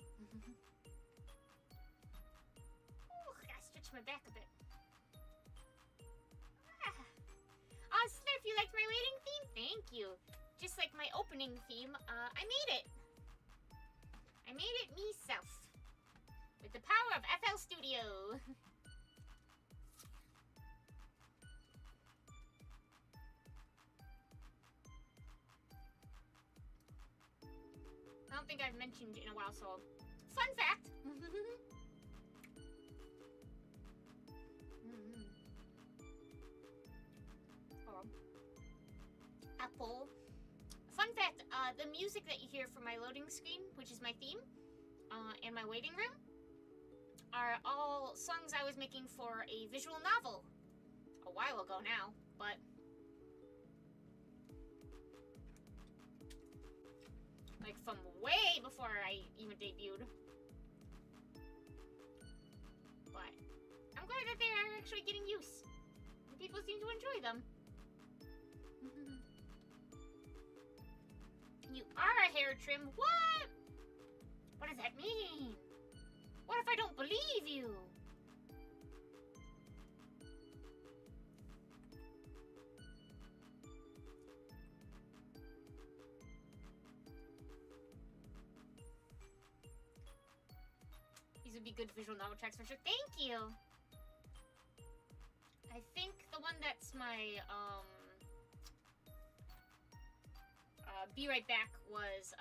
[SPEAKER 1] Ooh, gotta stretch my back a bit. if you liked my waiting theme. Thank you. Just like my opening theme, I made it. I made it myself. With the power of FL Studio. I don't think I've mentioned in a while, so fun fact. Apple. Fun fact, the music that you hear from my loading screen, which is my theme, and my waiting room, are all songs I was making for a visual novel a while ago now, but like from way before I even debuted. But I'm glad that they are actually getting use. People seem to enjoy them. You are a hair trim? What? What does that mean? What if I don't believe you? These would be good visual novel tracks for sure. Thank you! I think the one that's my, Be Right Back was,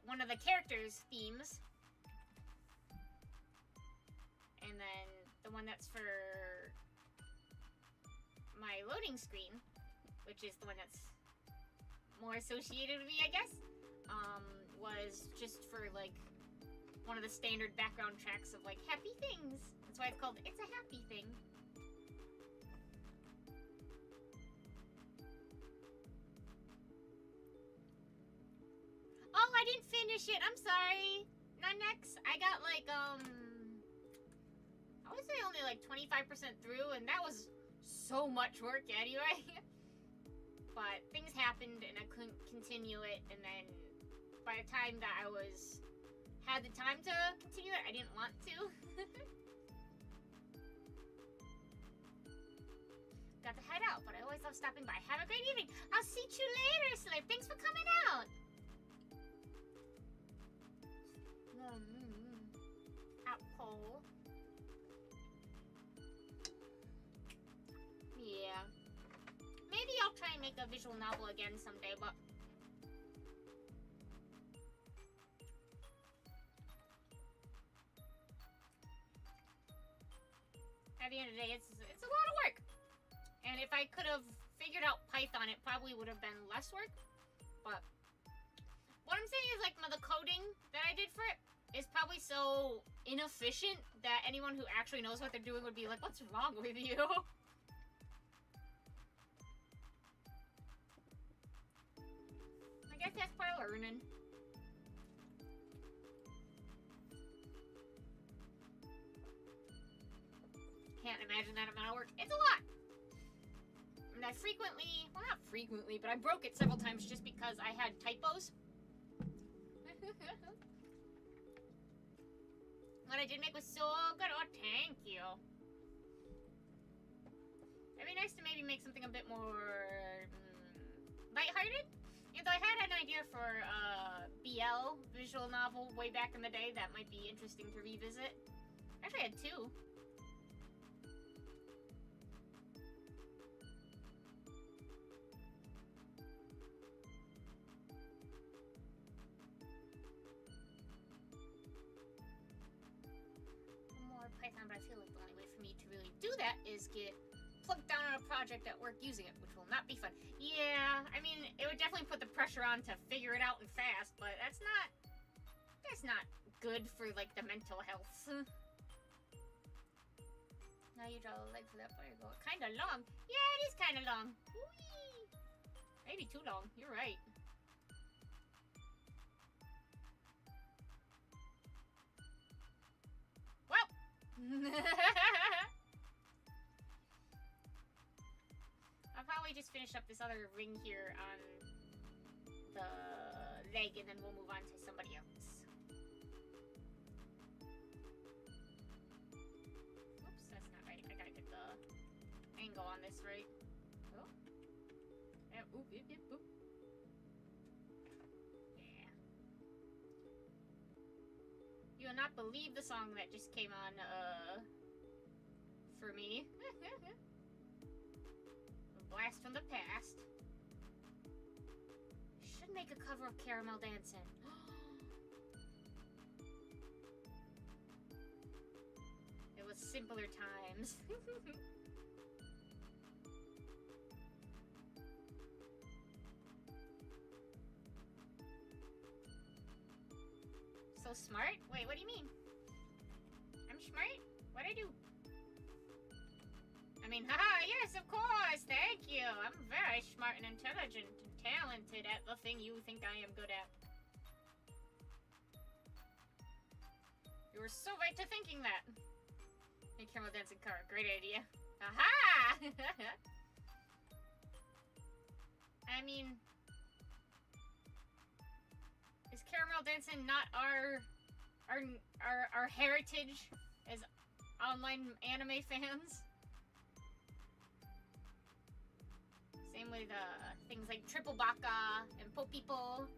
[SPEAKER 1] one of the characters' themes. And then the one that's for my loading screen, which is the one that's more associated with me, I guess, was just for, like, one of the standard background tracks of, like, happy things. That's why it's called It's a Happy Thing. Oh, I didn't finish it. I'm sorry. Not next. I got, like, I would say only, like, 25% through, and that was so much work anyway. But things happened, and I couldn't continue it, and then by the time that I had the time to continue it, I didn't want to. Got to head out, but I always love stopping by. Have a great evening. I'll see you later, Slave. Thanks for coming out. Apple. Yeah. Maybe I'll try and make a visual novel again someday, but at the end of the day, it's a lot of work. And if I could have figured out Python, it probably would have been less work. But what I'm saying is, like, the coding that I did for it is probably so inefficient that anyone who actually knows what they're doing would be like, what's wrong with you? I guess that's part of learning. Can't imagine that amount of work. It's a lot! And I frequently, well, not frequently, but I broke it several times just because I had typos. What I did make was so good. Oh, thank you. It'd be nice to maybe make something a bit more lighthearted. You know, I had an idea for a BL visual novel way back in the day that might be interesting to revisit. Actually, I had two. Python, but I feel like the only way for me to really do that is get plugged down on a project at work using it, which will not be fun. Yeah, I mean, it would definitely put the pressure on to figure it out and fast, but that's not good for, like, the mental health. Now you draw the leg for that player go. Kinda long. Yeah, it is kinda long. Whee! Maybe too long. You're right. Well. I'll probably just finish up this other ring here on the leg, and then we'll move on to somebody else. Oops, that's not right. I gotta get the angle on this right. Oh. Oop, yip, yip, boop. Yeah. You'll not believe the song that just came on, for me. A blast from the past. Should make a cover of Caramel Dancing. It was simpler times. So smart? Wait, what do you mean? I'm smart? What'd I do? I mean, haha, yes, of course, thank you. I'm very smart and intelligent and talented at the thing you think I am good at. You were so right to thinking that. Make Caramel Dancing car, great idea. Aha! I mean, is Caramel Dancing not our heritage as online anime fans? Same with things like Triple Baka and Popipo.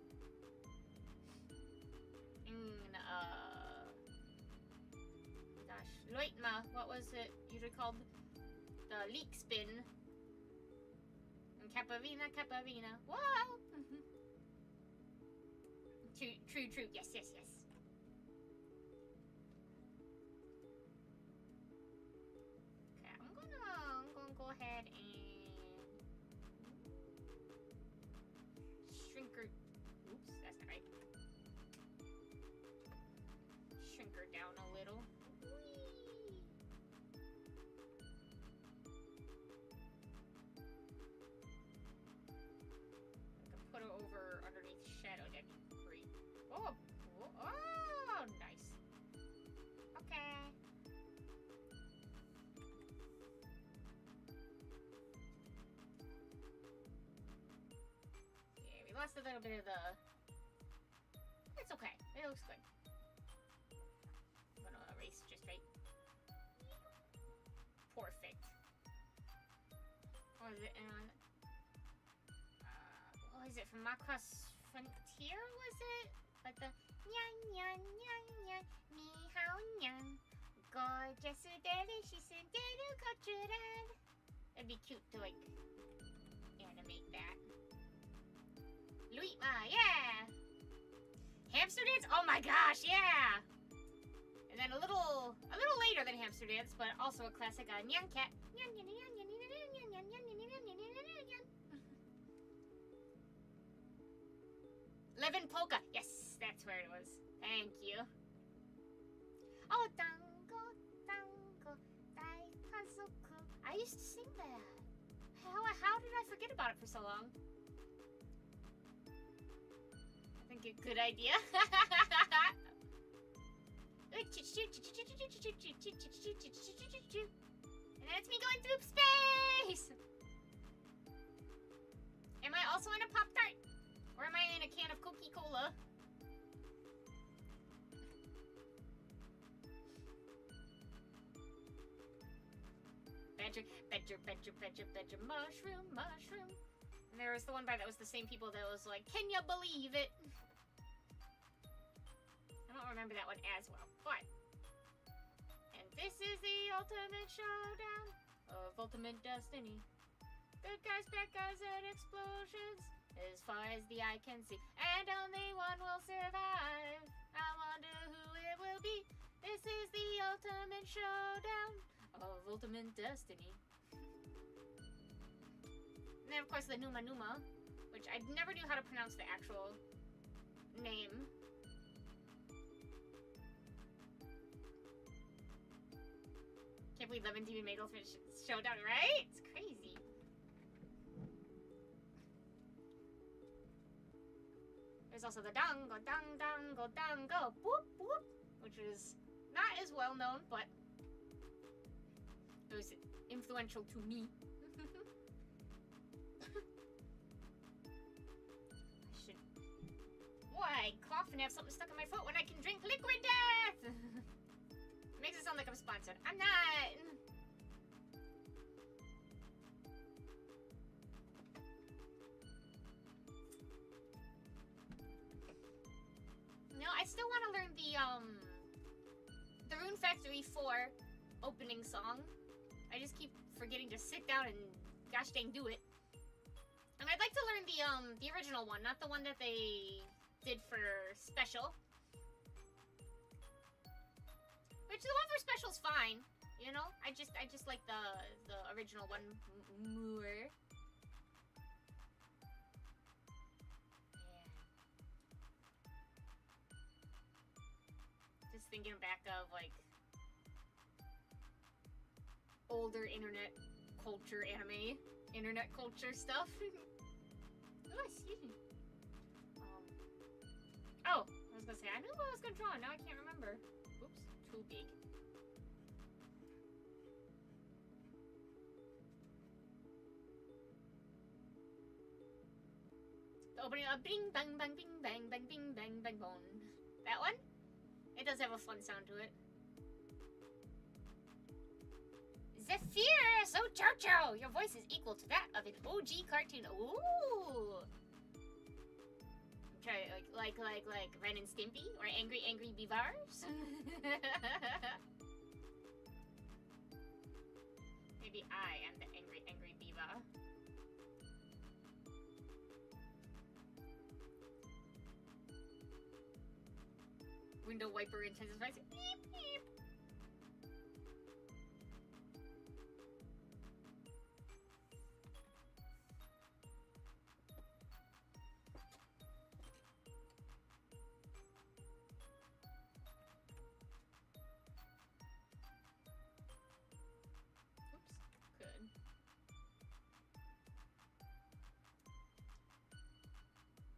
[SPEAKER 1] And gosh, Loitma, what was it usually called? The leak spin. And Caparina. Whoa! True. Yes. Okay, I'm gonna go ahead and shrink her. Oops, that's not right. Shrink her down a little. Whee! I can put her over underneath shadow. That'd be great. Oh, nice. Okay. Yeah, we lost a little bit of the... It's okay. It looks good. I'm gonna erase just right. Perfect. What was it? What was it from Macross Frontier, was it? Like the nyan, me how nyan. Gorgeous, delicious, cultural. It'd be cute to, like, animate that. Luitma, yeah! Hamster Dance? Oh my gosh, yeah! And then a little later than Hamster Dance, but also a classic, Nyan Cat. Levin Polka. Yes, that's where it was. Thank you. Oh, tango, dai pazuku. I used to sing that. How did I forget about it for so long? I think a good idea. And that's me going through space! Am I also in a Pop-Tart? Or am I in a can of Coca-Cola? Badger, mushroom. And there was the one that was the same people that was like, can you believe it? I don't remember that one as well, but... And this is the ultimate showdown of ultimate destiny. Good guys, bad guys, and explosions. As far as the eye can see, and only one will survive. I wonder who it will be. This is the ultimate showdown of ultimate destiny. And then, of course, the Numa, which I never knew how to pronounce the actual name. Can't believe Lemon TV made Ultimate Showdown, right? It's crazy. There's also the dango, boop, boop, which is not as well known, but it was influential to me. I cough and have something stuck in my foot when I can drink liquid death! It makes it sound like I'm sponsored. I'm not! I still want to learn the Rune Factory 4 opening song. I just keep forgetting to sit down and gosh dang do it. And I'd like to learn the original one, not the one that they did for special. Which the one for special's fine, you know? I just like the original one more. Yeah. Just thinking back of like older internet culture anime, internet culture stuff. Oh, excuse me. Oh, I was gonna say, I knew what I was gonna draw, now I can't remember. Oops, too big. The opening of bing bang bang bing bang bang bing bang bang bone. That one? It does have a fun sound to it. Zephyrus Uchuchuu! Your voice is equal to that of an OG cartoon. Ooh! Try like Ren and Stimpy or Angry Beavers. Maybe I am the Angry Beaver. Window wiper intensifies. Beep beep.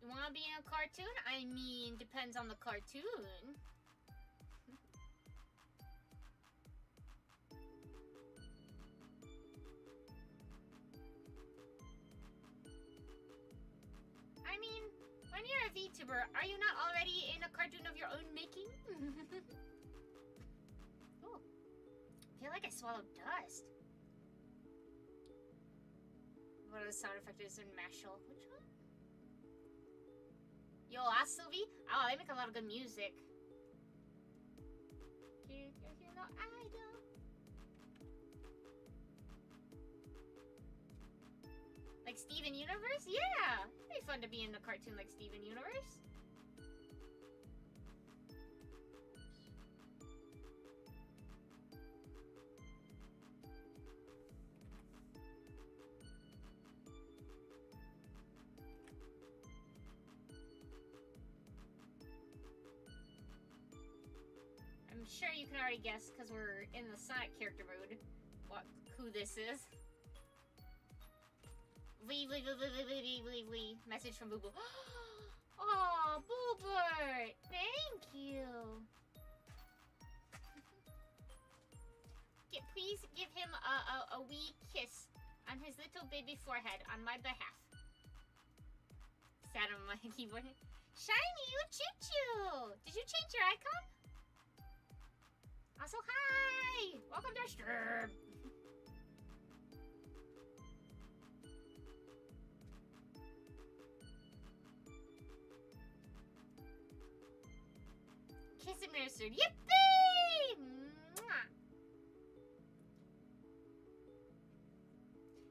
[SPEAKER 1] Wanna be in a cartoon? I mean, depends on the cartoon. I mean, when you're a VTuber, are you not already in a cartoon of your own making? Oh, I feel like I swallowed dust. What are the sound effects in Mashal? Which one? Yo, ask Sylvie? Oh, they make a lot of good music. You know, idol. Like Steven Universe? Yeah! It'd be fun to be in a cartoon like Steven Universe. I'm sure you can already guess, because we're in the Sonic character mode, who this is. Message from Boo Boo. Oh, Boobert! Thank you! Please give him a wee kiss on his little baby forehead on my behalf. Sat on my keyboard. Shiny Uchuchuu! Did you change your icon? Also, hi! Welcome to stream! Kiss administered. Yippee! Mwah.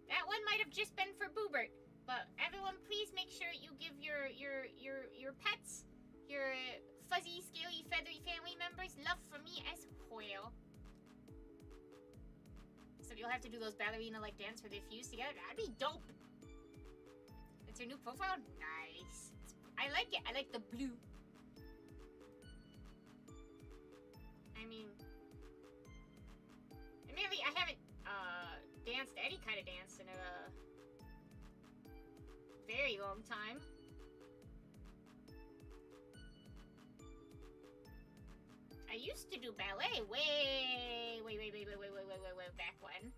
[SPEAKER 1] That one might have just been for Boobert, but everyone, please make sure you give your pets, your fuzzy, scaly, feathery family members love from me as well. So you'll have to do those ballerina-like dance where they fuse together. That'd be dope. That's your new profile? Nice. I like it. I like the blue. I mean, admittedly, I haven't danced any kind of dance in a very long time. I used to do ballet way back when.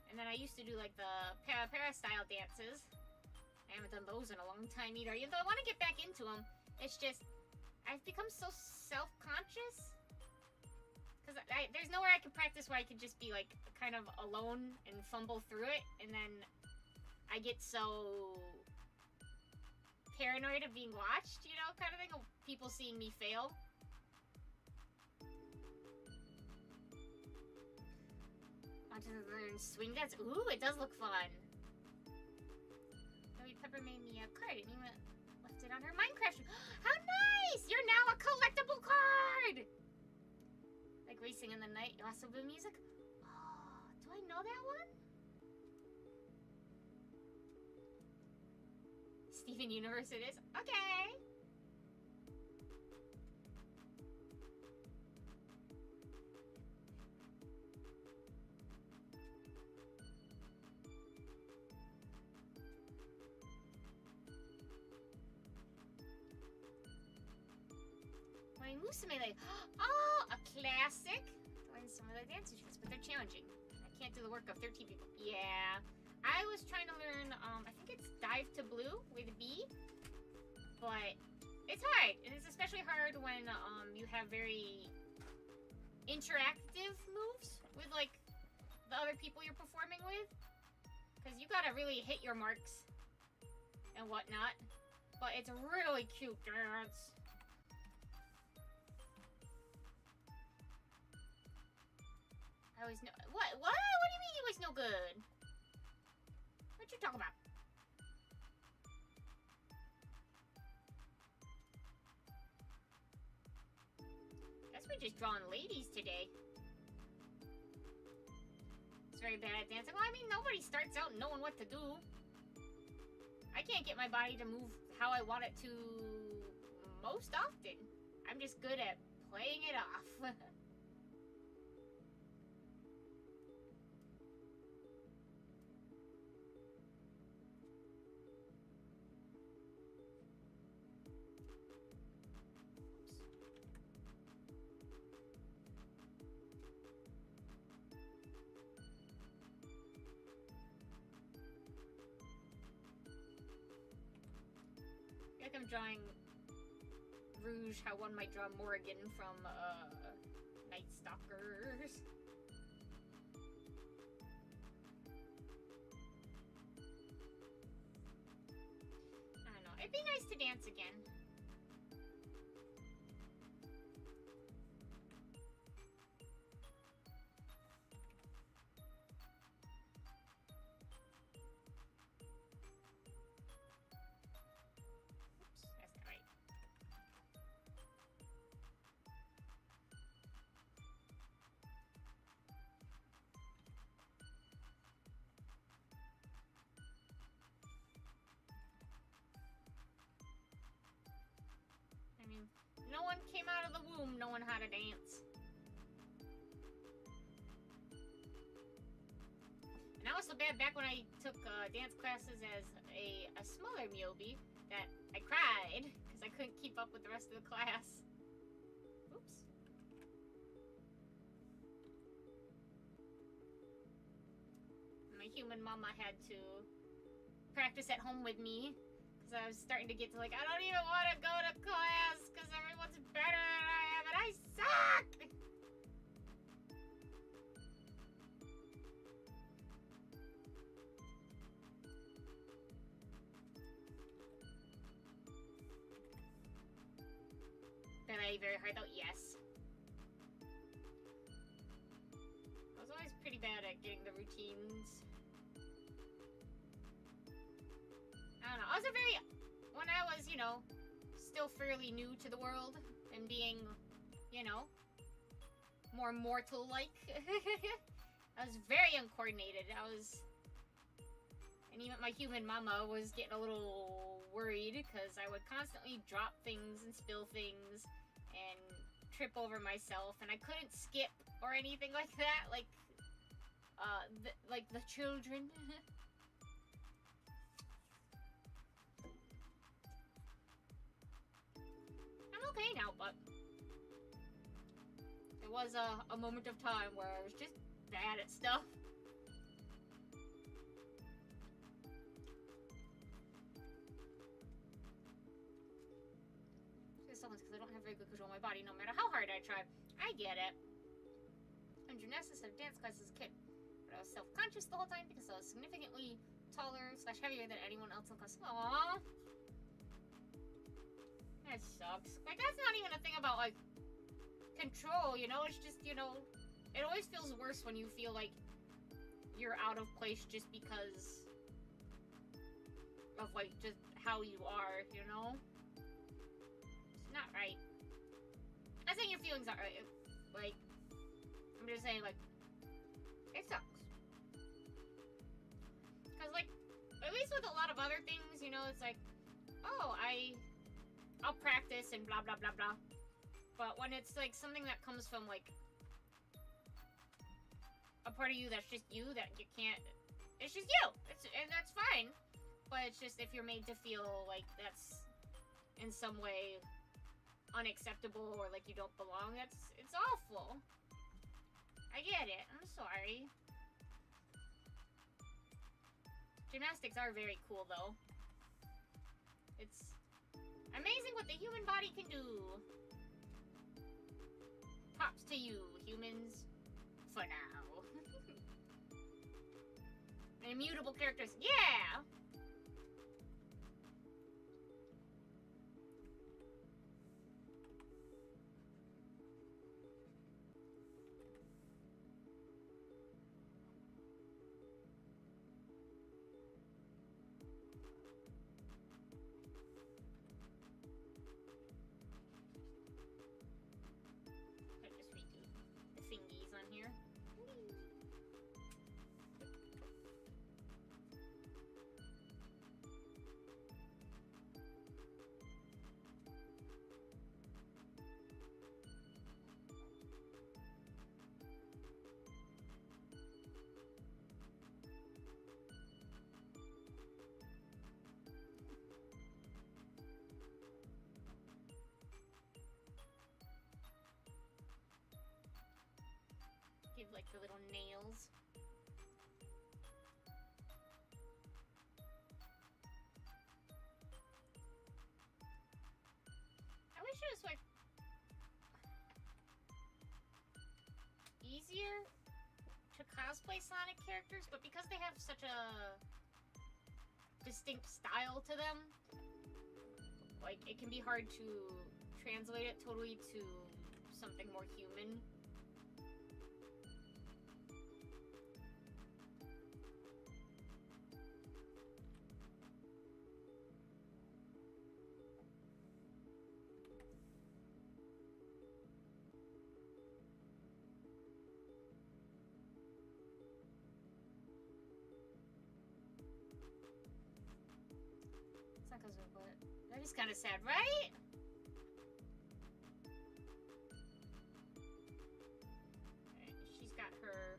[SPEAKER 1] And then I used to do like the para style dances. I haven't done those in a long time either. Even though I want to get back into them, it's just I've become so self-conscious. Because there's nowhere I can practice where I could just be like kind of alone and fumble through it, and then I get so paranoid of being watched, you know, kind of thing, of people seeing me fail. Want to learn swing dance? Ooh, it does look fun. Louis Pepper made me a card and even left it on her Minecraft. How nice! You're now a collectible card! Like Racing in the Night, Yasobu music? Oh, do I know that one? Steven Universe it is? Okay! My Musume, like, oh, a classic! Doing some of the dance tricks, but they're challenging. I can't do the work of 13 people. Yeah. I was trying to learn, I think it's Dive to Blue with V, but it's hard. And it's especially hard when you have very interactive moves with, like, the other people you're performing with. Because you gotta really hit your marks and whatnot. But it's a really cute dance. I always know. What? What? What do you mean you always no good? What you talking about? Guess we're just drawing ladies today. It's very bad at dancing. Well, I mean, nobody starts out knowing what to do. I can't get my body to move how I want it to most often. I'm just good at playing it off. I'm drawing Rouge, how one might draw Morrigan from Night Stalkers. I don't know. It'd be nice to dance again. No one came out of the womb knowing how to dance. And I was so bad back when I took dance classes as a smaller Myobi that I cried because I couldn't keep up with the rest of the class. Oops. My human mama had to practice at home with me. I was starting to get to, like, I don't even want to go to class because everyone's better than I am and I suck! Did I very hard though? Yes. I was always pretty bad at getting the routines. I don't know. I was when I was, you know, still fairly new to the world and being, you know, more mortal-like. I was very uncoordinated. And even my human mama was getting a little worried because I would constantly drop things and spill things and trip over myself, and I couldn't skip or anything like that, like the children. Okay now, but it was a moment of time where I was just bad at stuff. Just because I don't have very good control of my body no matter how hard I try. I get it. I'm gymnastics at dance class as a kid, but I was self-conscious the whole time because I was significantly taller / heavier than anyone else in class. Aww. kind of sucks. Like, that's not even a thing about, like, control, you know? It's just, you know, it always feels worse when you feel like you're out of place just because of, like, just how you are, you know? It's not right. I'm saying your feelings aren't right. Like, I'm just saying, like, it sucks. Because, like, at least with a lot of other things, you know, it's like, oh, I'll practice and blah, blah, blah, blah. But when it's, like, something that comes from, like, a part of you that's just you, that you can't, it's just you, and that's fine. But it's just if you're made to feel like that's in some way unacceptable or like you don't belong, it's awful. I get it. I'm sorry. Gymnastics are very cool, though. It's amazing what the human body can do. Props to you, humans. For now. Immutable characters. Yeah! I'll just redo the thingies on here. Give like the little nails. I wish it was like easier to cosplay Sonic characters, but because they have such a distinct style to them, like it can be hard to translate it totally to something more human. That is kind of sad, right? Right, she's got her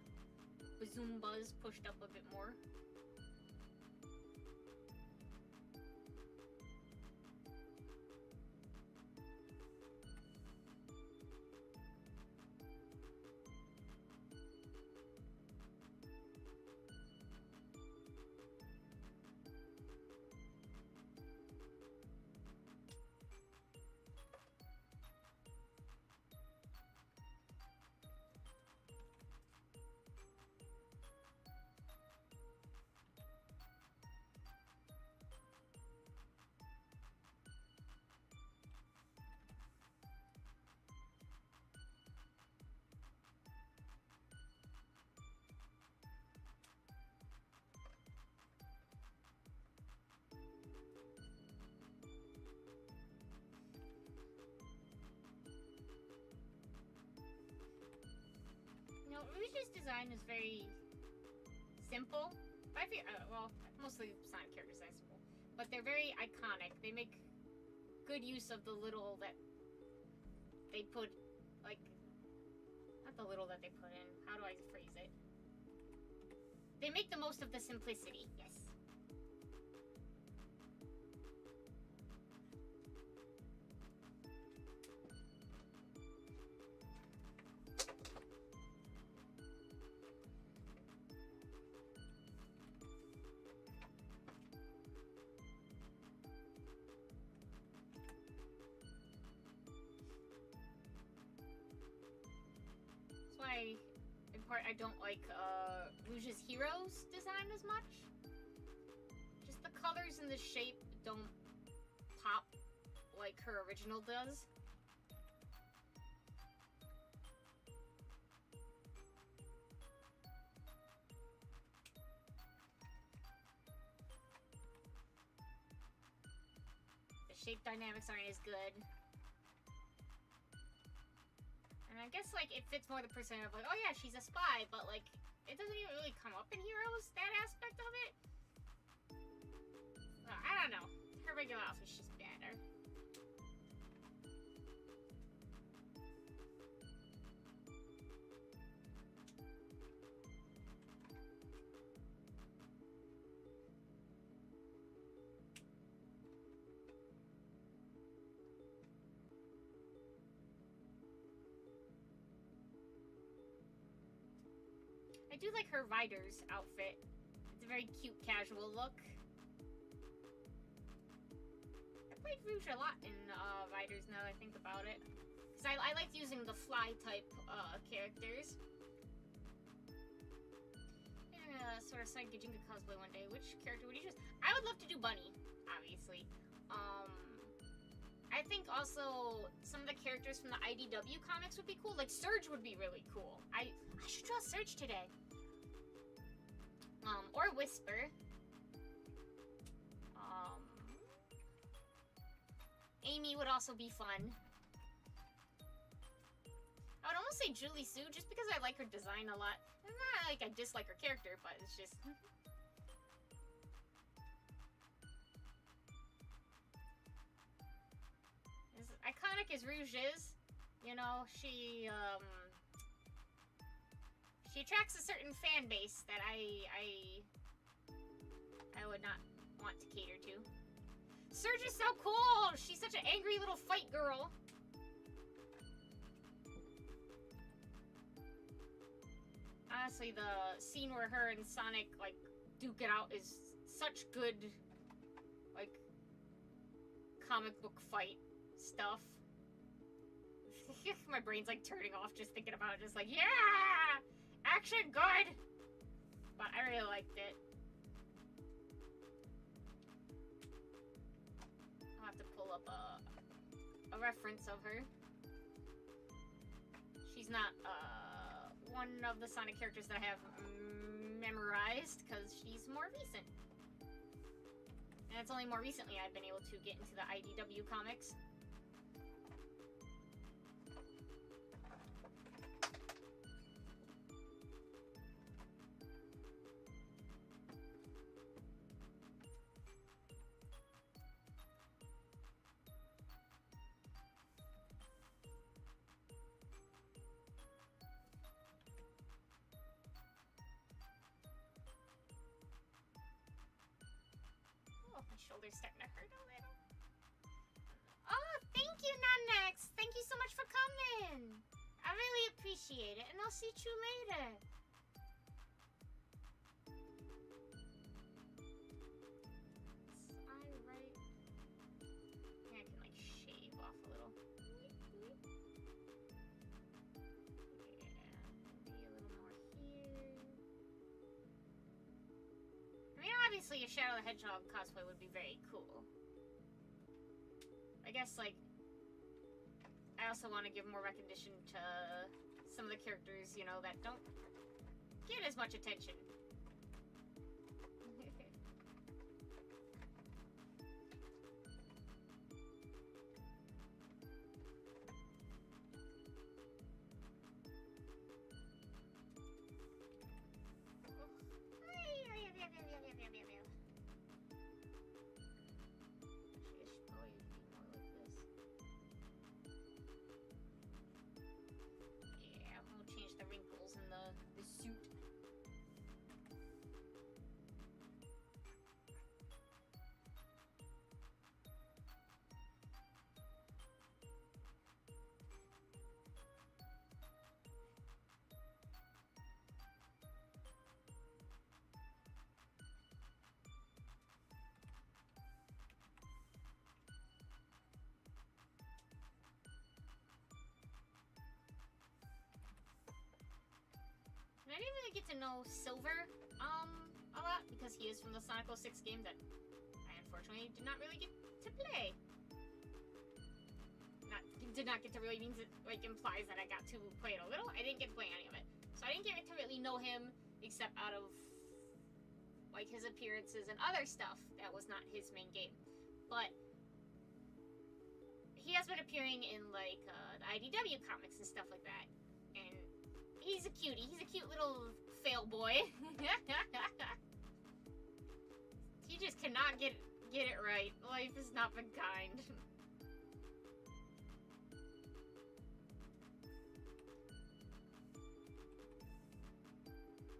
[SPEAKER 1] bazoombas pushed up a bit more. No, Uchuchoo's design is very simple. I feel, well, mostly Sonic characters are simple, but they're very iconic. They make good use of the little that they put, like, not the little that they put in. How do I phrase it? They make the most of the simplicity. Yes. In part, I don't like Rouge's Heroes design as much. Just the colors and the shape don't pop like her original does. The shape dynamics aren't as good. And I guess, like, it fits more the persona of, like, oh yeah, she's a spy, but, like, it doesn't even really come up in Heroes, that aspect of it. Well, I don't know. Her regular outfit's just better. I do like her Rider's outfit. It's a very cute, casual look. I played Rouge a lot in Riders now that I think about it. Because I liked using the fly type characters. Yeah, sort of side Gajinka cosplay one day. Which character would you choose? I would love to do Bunny, obviously. I think also some of the characters from the IDW comics would be cool. Like Surge would be really cool. I should draw Surge today. Or Whisper. Amy would also be fun. I would almost say Julie Sue, just because I like her design a lot. It's not like I dislike her character, but it's just... As iconic as Rouge is, you know, she attracts a certain fan base that I would not want to cater to. Surge is so cool! She's such an angry little fight girl. Honestly, the scene where her and Sonic, like, duke it out is such good, like, comic book fight stuff. My brain's, like, turning off just thinking about it. Just like, yeah! Action good! But I really liked it. I'll have to pull up a reference of her. She's not, one of the Sonic characters that I have memorized, because she's more recent. And it's only more recently I've been able to get into the IDW comics. My shoulder's starting to hurt a little. Oh, thank you, Nanex! Thank you so much for coming! I really appreciate it, and I'll see you later. Alright. I can, like, shave off a little. Yeah, maybe a little more here. I mean, obviously a Shadow the Hedgehog cosplay would be very cool. I guess, like, I also want to give more recognition to some of the characters, you know, that don't get as much attention. I didn't really get to know Silver a lot because he is from the Sonic 06 game that I unfortunately did not really get to play. did not get to really means it like implies that I got to play it a little. I didn't get to play any of it, so I didn't get to really know him except out of like his appearances and other stuff that was not his main game. But he has been appearing in like the IDW comics and stuff like that, and he's a cutie. He's a cute little fail boy. He just cannot get it right. Life has not been kind.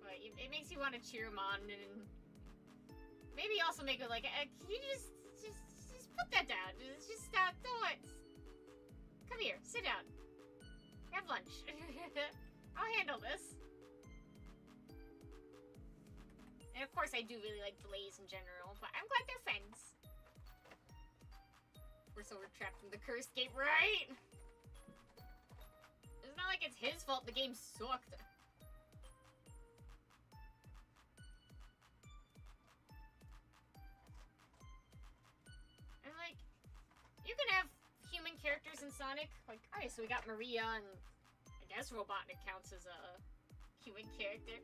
[SPEAKER 1] But it makes you want to cheer him on, and maybe also make it like, can you just put that down. Just stop. Don't. Come here. Sit down. Have lunch. I'll handle this. And of course, I do really like Blaze in general, but I'm glad they're friends. We're so trapped in the cursed game, right? It's not like it's his fault the game sucked. And like, you can have human characters in Sonic. Like, alright, so we got Maria, and I guess Robotnik counts as a human character,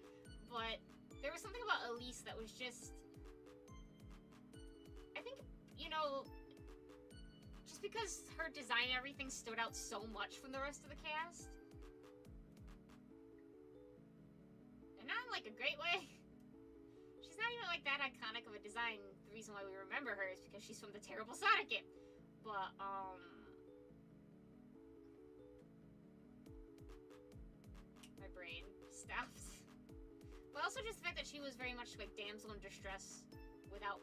[SPEAKER 1] but there was something about Elise that was just, I think, you know, just because her design and everything stood out so much from the rest of the cast. And not in like a great way. She's not even like that iconic of a design. The reason why we remember her is because she's from the terrible Sonic game. But, my brain stopped. But also just the fact that she was very much like damsel in distress without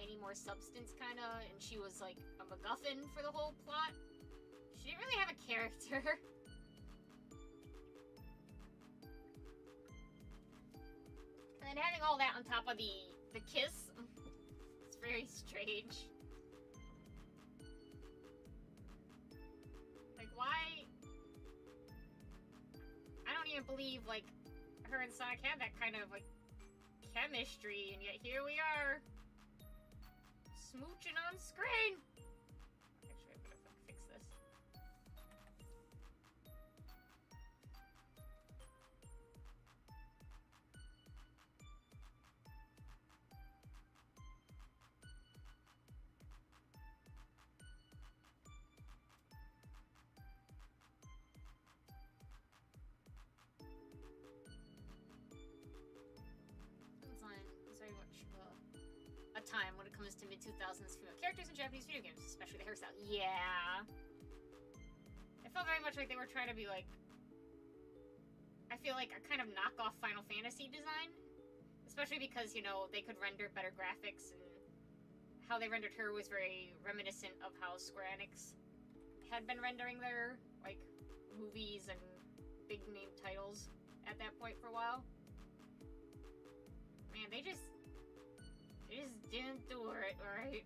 [SPEAKER 1] any more substance, kinda, and she was like a MacGuffin for the whole plot. She didn't really have a character. And then having all that on top of the kiss, it's very strange. Like, why? I don't even believe, like, her and Sonic had that kind of like chemistry, and yet here we are smooching on screen. Actually, I'm gonna fix this. Very much a time when it comes to mid-2000s female characters in Japanese video games, especially the hairstyle. Yeah. It felt very much like they were trying to be like, I feel like a kind of knockoff Final Fantasy design. Especially because, you know, they could render better graphics, and how they rendered her was very reminiscent of how Square Enix had been rendering their, like, movies and big name titles at that point for a while. Man, they just didn't do it right.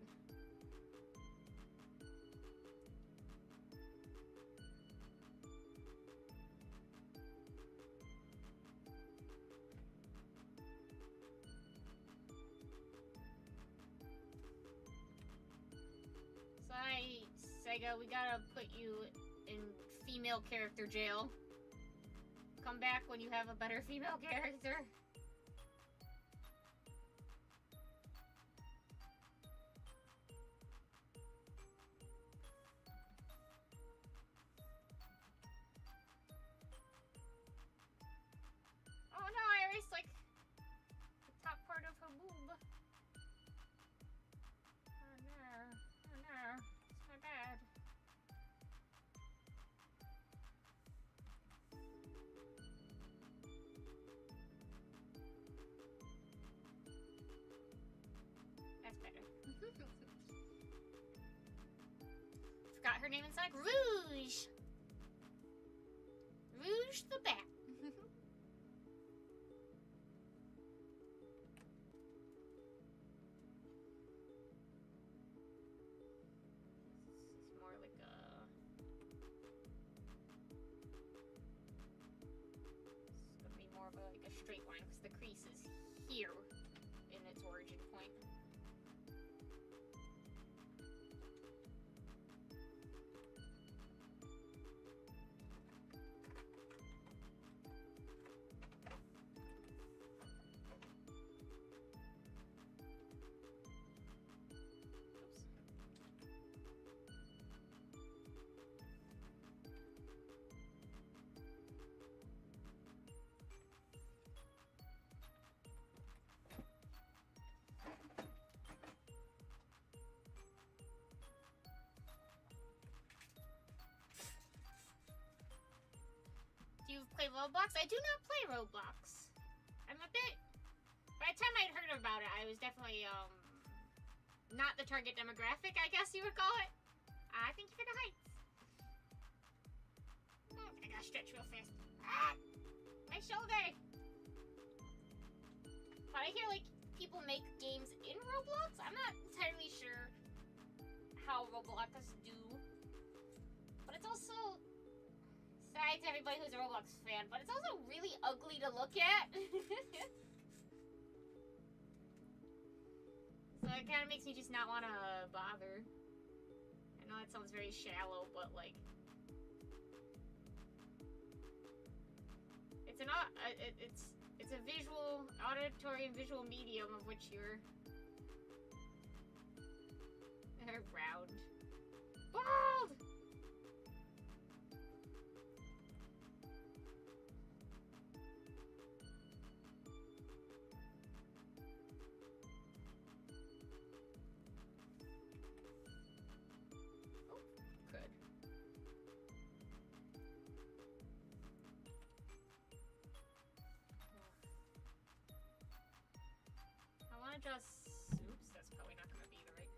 [SPEAKER 1] Sorry, Sega, we gotta put you in female character jail. Come back when you have a better female character. Forgot her name inside. Rouge! Rouge the Bat. It's more like a... It's gonna be more of a, like a straight line because the crease is here in its origin point. play Roblox. I do not play Roblox. I'm a bit... By the time I'd heard about it, I was definitely, not the target demographic, I guess you would call it. Thank you for the heights. I gotta stretch real fast. My shoulder! But I hear, like, people make games in Roblox. I'm not entirely sure how Roblox do. But it's also... Sorry to everybody who's a Roblox fan, but it's also really ugly to look at. So it kind of makes me just not want to bother. I know that sounds very shallow, but like... It's a visual, auditory and visual medium of which you're... round. Bald! Just... Oops, that's probably not gonna be the right...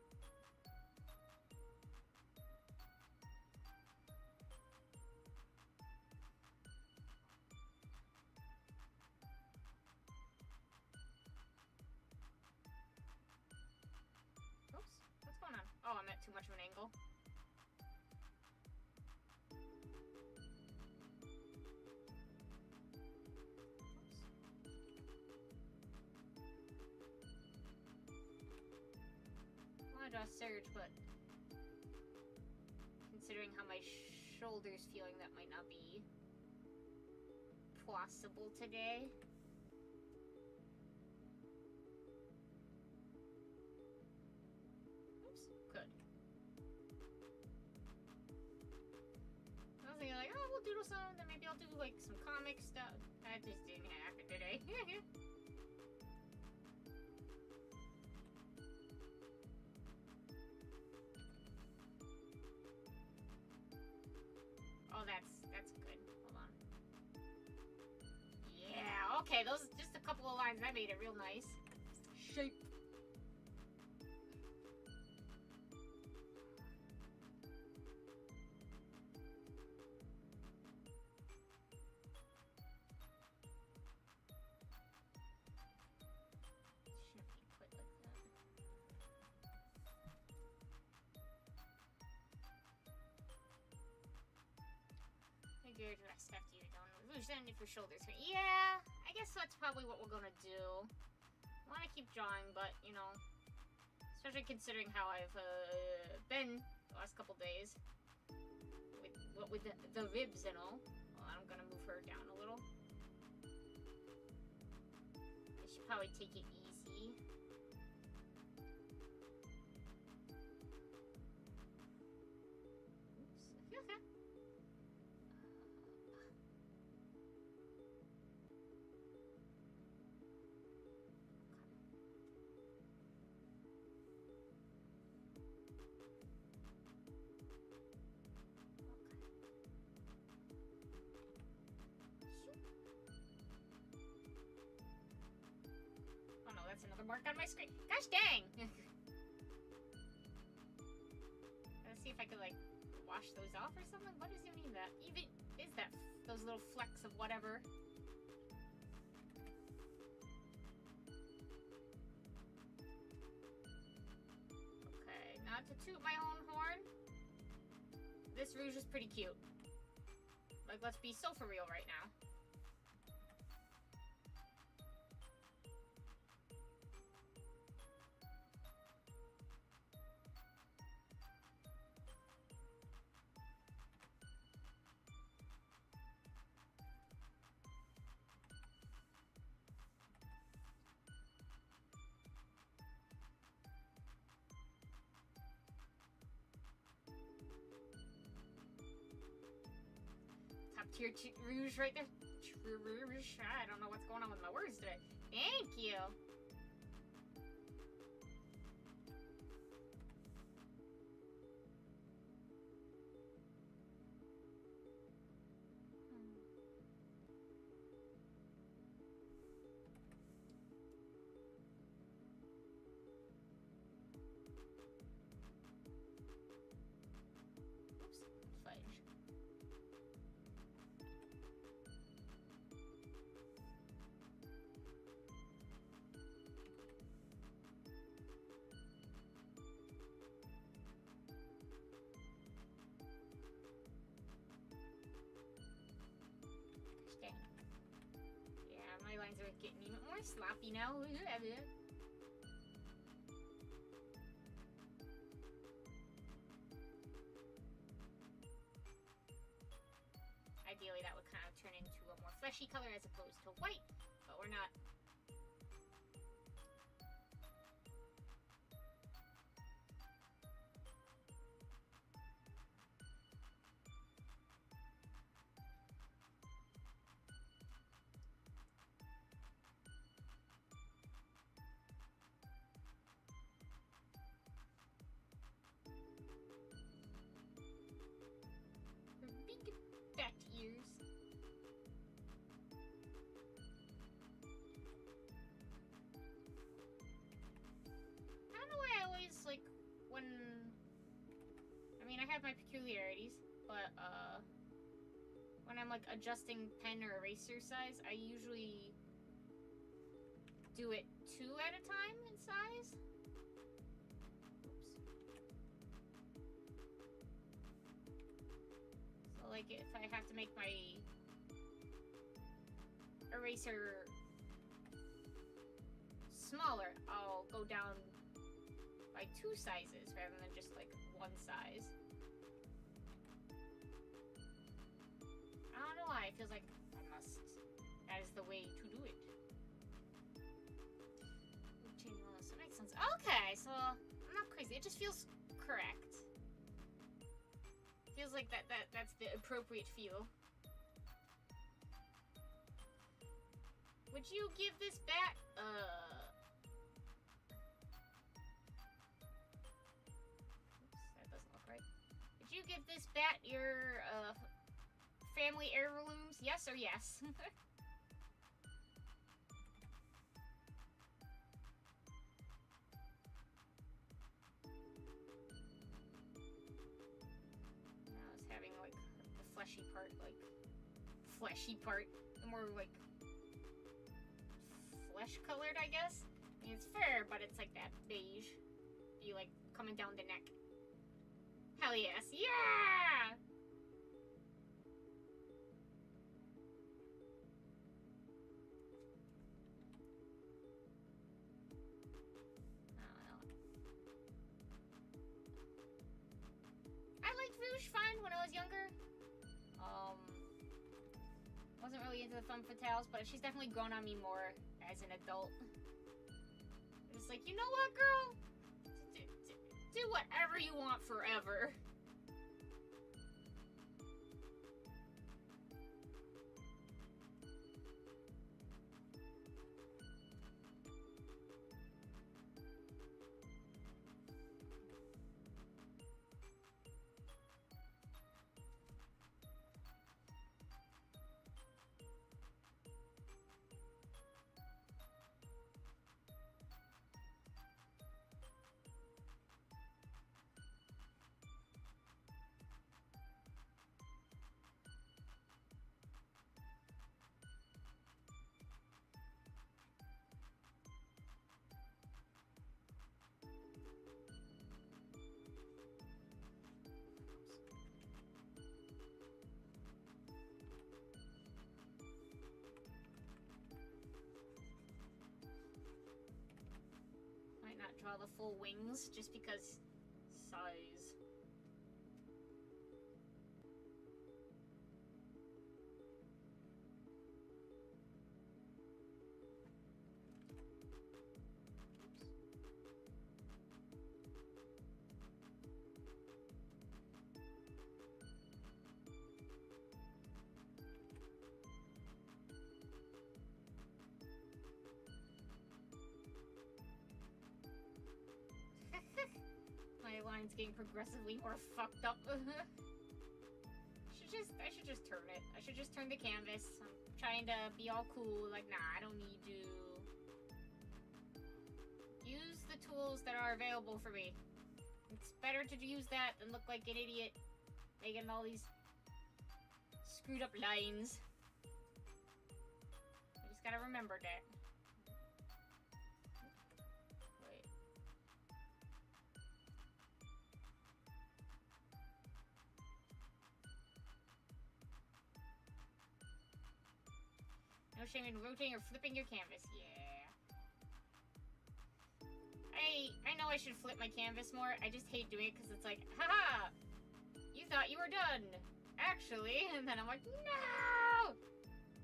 [SPEAKER 1] Oops, what's going on? Oh, I'm at too much of an angle. Draw a surge, but considering how my shoulder's feeling, that might not be possible today. Oops, good. I was thinking like, oh, we'll doodle some, then maybe I'll do like some comic stuff. That just didn't happen today. Oh, that's good. Hold on. Yeah, okay, those just a couple of lines, that made it real nice. Shape. Geared rest after you're done with rouge, then if your shoulders hurt. Yeah, I guess that's probably what we're gonna do. I want to keep drawing, but you know, especially considering how I've been the last couple days with the ribs and all. Well, I'm gonna move her down a little. I should probably take it easy. Oops. Okay. That's another mark on my screen. Gosh dang! Let's see if I could like wash those off or something. What does it mean that? Even is that those little flecks of whatever? Okay, not to toot my own horn. This rouge is pretty cute. Like, let's be so for real right now. Top tier rouge right there. Rouge. I don't know what's going on with my words today. Thank you. lines are getting even more sloppy now. Ideally, that would kind of turn into a more fleshy color as opposed to white, but we're not. Big fat ears. I don't know why I always, like, when... I mean, I have my peculiarities, but, when I'm, like, adjusting pen or eraser size, I usually do it 2 at a time in size. Like, if I have to make my eraser smaller, I'll go down by 2 sizes rather than just like 1 size. I don't know why, it feels like that is the way to do it. Changing all this, that makes sense. Okay, so I'm not crazy, it just feels correct. Feels like that's the appropriate feel. Would you give this bat oops, that doesn't look right. Would you give this bat your family heirlooms? Yes or yes? Fleshy part, the more like flesh colored, I guess. I mean, it's fair, but it's like that beige, be like coming down the neck. Hell yes, yeah! I liked Rouge fine when I was younger. Wasn't really into the femme fatales, but she's definitely grown on me more as an adult. It's like, you know what, girl? Do whatever you want forever. Not draw the full wings just because size. My line's getting progressively more fucked up. I should just turn it. I should just turn the canvas. I'm trying to be all cool, like, nah, I don't need to. Use the tools that are available for me. It's better to use that than look like an idiot making all these screwed up lines. I just gotta remember that. shame in rotating or flipping your canvas. Yeah. I know I should flip my canvas more. I just hate doing it because it's like, haha! You thought you were done. Actually. And then I'm like, no!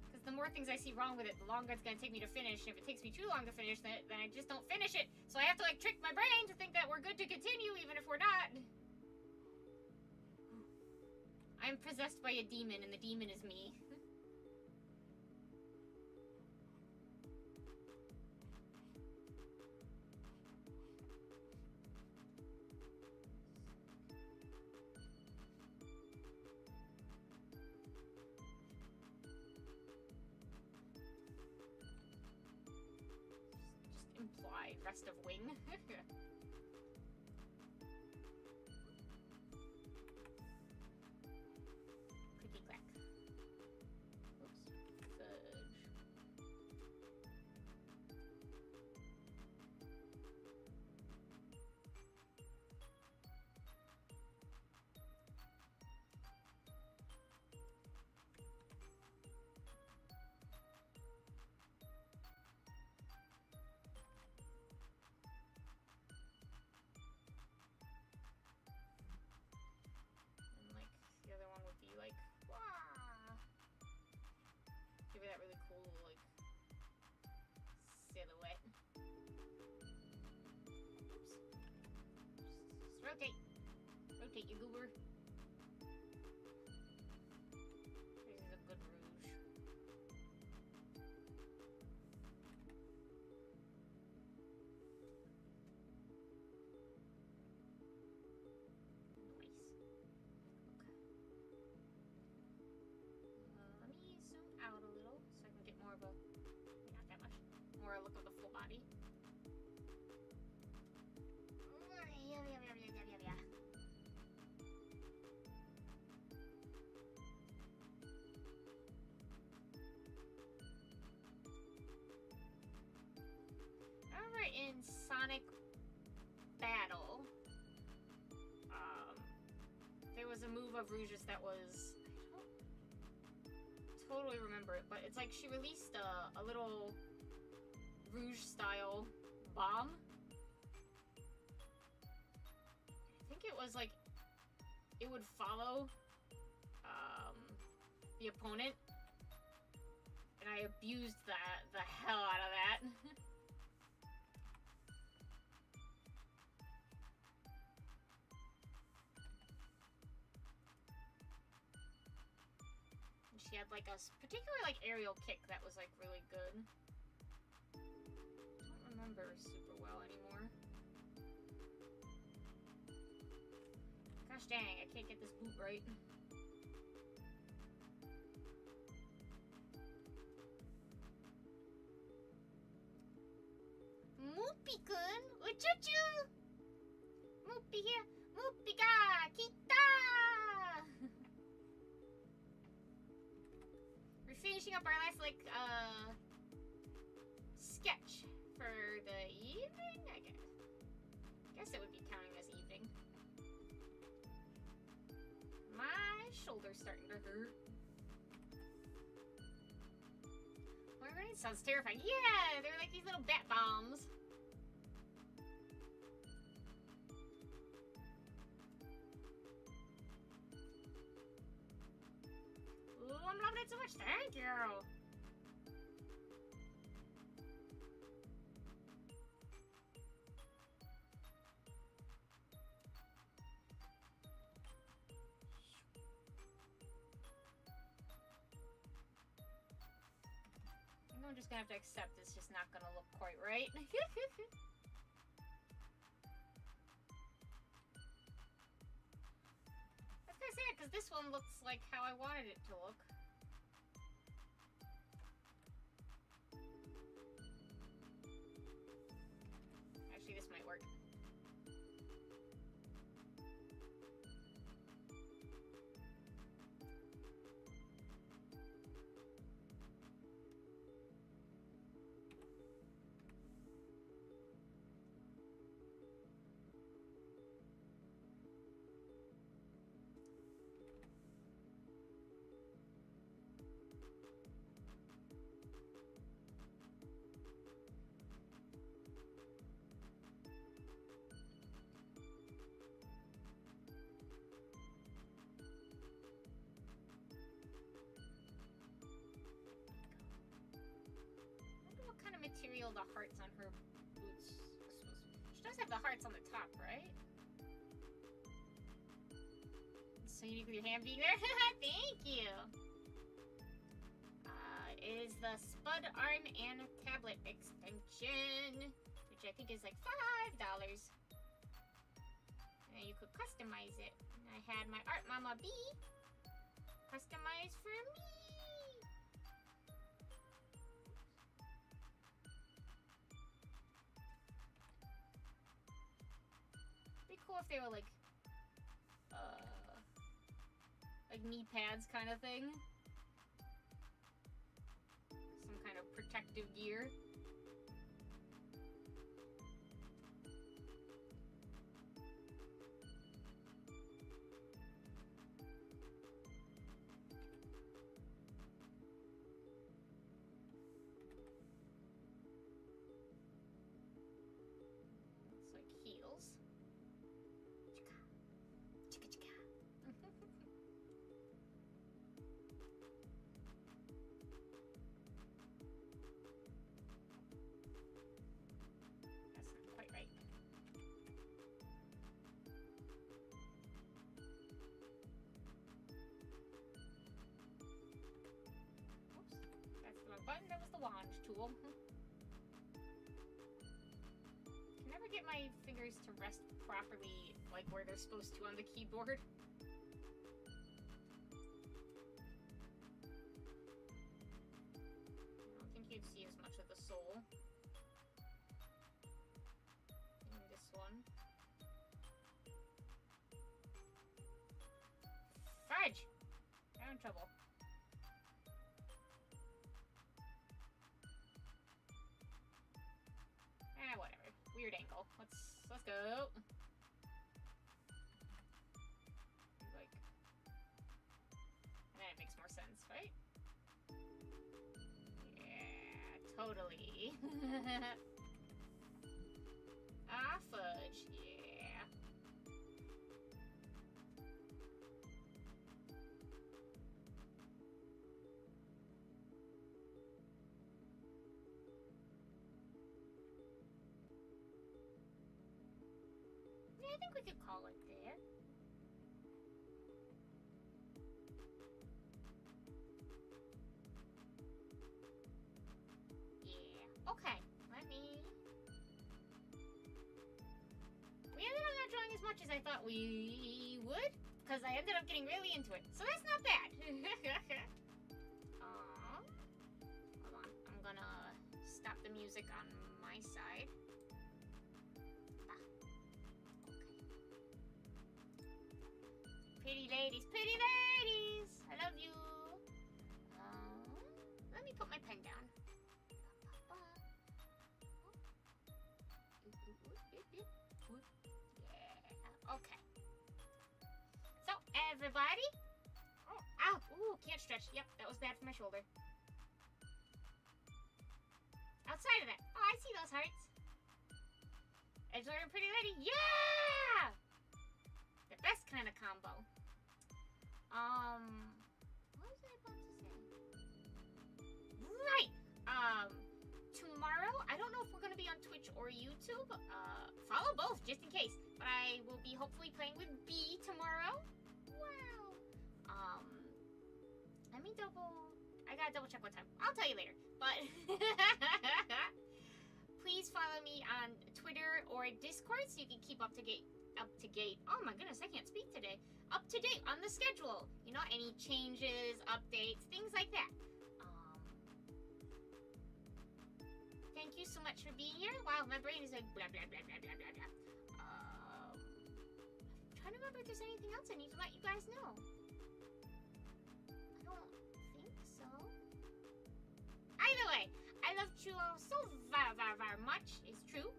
[SPEAKER 1] Because the more things I see wrong with it, the longer it's going to take me to finish. If it takes me too long to finish, then I just don't finish it. So I have to, like, trick my brain to think that we're good to continue, even if we're not. I'm possessed by a demon, and the demon is me. Just imply rest of wing. That really cool, like, silhouette. Oops. Just rotate. Rotate, you goober. This is a good rouge. Nice. Okay. Let me zoom out a little. More of a, not that much, more a look of the full body. Yeah. Remember in Sonic Battle, there was a move of Rouge's that was, totally remember it, but it's like she released a little Rouge style bomb. I think it was like it would follow the opponent, and I abused the hell out of that. She had like a particular like aerial kick that was like really good. I don't remember super well anymore. Gosh dang, I can't get this boot right. Moopy-kun! Uchuchuu! Moopy here! Moopy-ga! Kita! We're finishing up our last, like, sketch for the evening, I guess. Guess it would be counting as evening. My shoulder's starting to hurt. My brain sounds terrifying. Yeah, they're like these little bat bombs. Ooh, I'm loving it so much. Thank you. I'm just gonna have to accept it's just not gonna look quite right. That's kind of sad because this one looks like how I wanted it to look. Actually, this might work. what kind of material the hearts on her boots are supposed to be. She does have the hearts on the top, right? So unique with your hand being there. Thank you. Is the Spud Arm and Tablet extension, which I think is like $5. And you could customize it. And I had my Art Mama B customized for me. Be cool if they were like knee pads kind of thing. Some kind of protective gear. Looks like heels. Chicka chicka. Button, that was the wand tool. Can never get my fingers to rest properly, like where they're supposed to on the keyboard. I don't think you'd see as much of the soul in this one. Fudge! I'm in trouble. Whatever. Weird angle. Let's go. Like, and then it makes more sense, right? Yeah, totally. Ah, fudge. Yeah. I think we could call it there. Yeah. Okay. Let me. We ended up not drawing as much as I thought we would, because I ended up getting really into it. So that's not bad. Hold on. I'm gonna stop the music on my side. Pretty ladies, I love you. Let me put my pen down. Yeah, okay. So, everybody. Oh, ow, ooh, can't stretch. Yep, that was bad for my shoulder. Outside of that, oh, I see those hearts. Edgelord and Pretty Lady, yeah! The best kind of combo. What was I about to say? Right. Tomorrow, I don't know if we're going to be on Twitch or YouTube. Follow both, just in case. But I will be hopefully playing with B tomorrow. Wow. Let me I gotta double check what time. I'll tell you later. But please follow me on Twitter or Discord so you can keep up to date. Oh my goodness, I can't speak today. Up to date on the schedule. You know, any changes, updates, things like that. Thank you so much for being here. Wow, my brain is like blah blah blah blah blah blah blah. I'm trying to remember if there's anything else I need to let you guys know. I don't think so. Either way, I love you all so very, very, very much. It's true.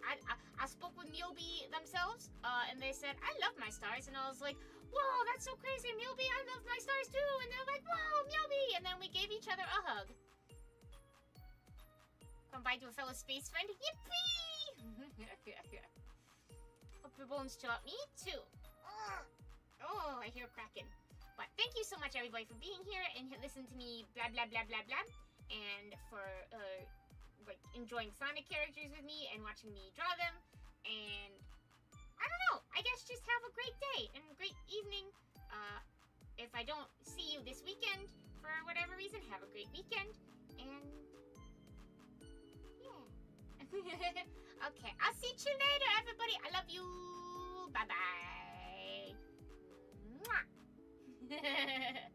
[SPEAKER 1] I spoke with Myobitan themselves, and they said, I love my stars. And I was like, whoa, that's so crazy, Myobitan, I love my stars too. And they're like, whoa, Myobitan. And then we gave each other a hug. Combined to a fellow space friend. Yippee! Hope your bones chill out. Me too. Oh, I hear cracking. But thank you so much, everybody, for being here and listening to me blah, blah, blah, blah, blah. And for like enjoying Sonic characters with me and watching me draw them. And I don't know. I guess just have a great day and a great evening. If I don't see you this weekend for whatever reason, have a great weekend. And yeah. Okay, I'll see you later, everybody. I love you. Bye bye. Mwah.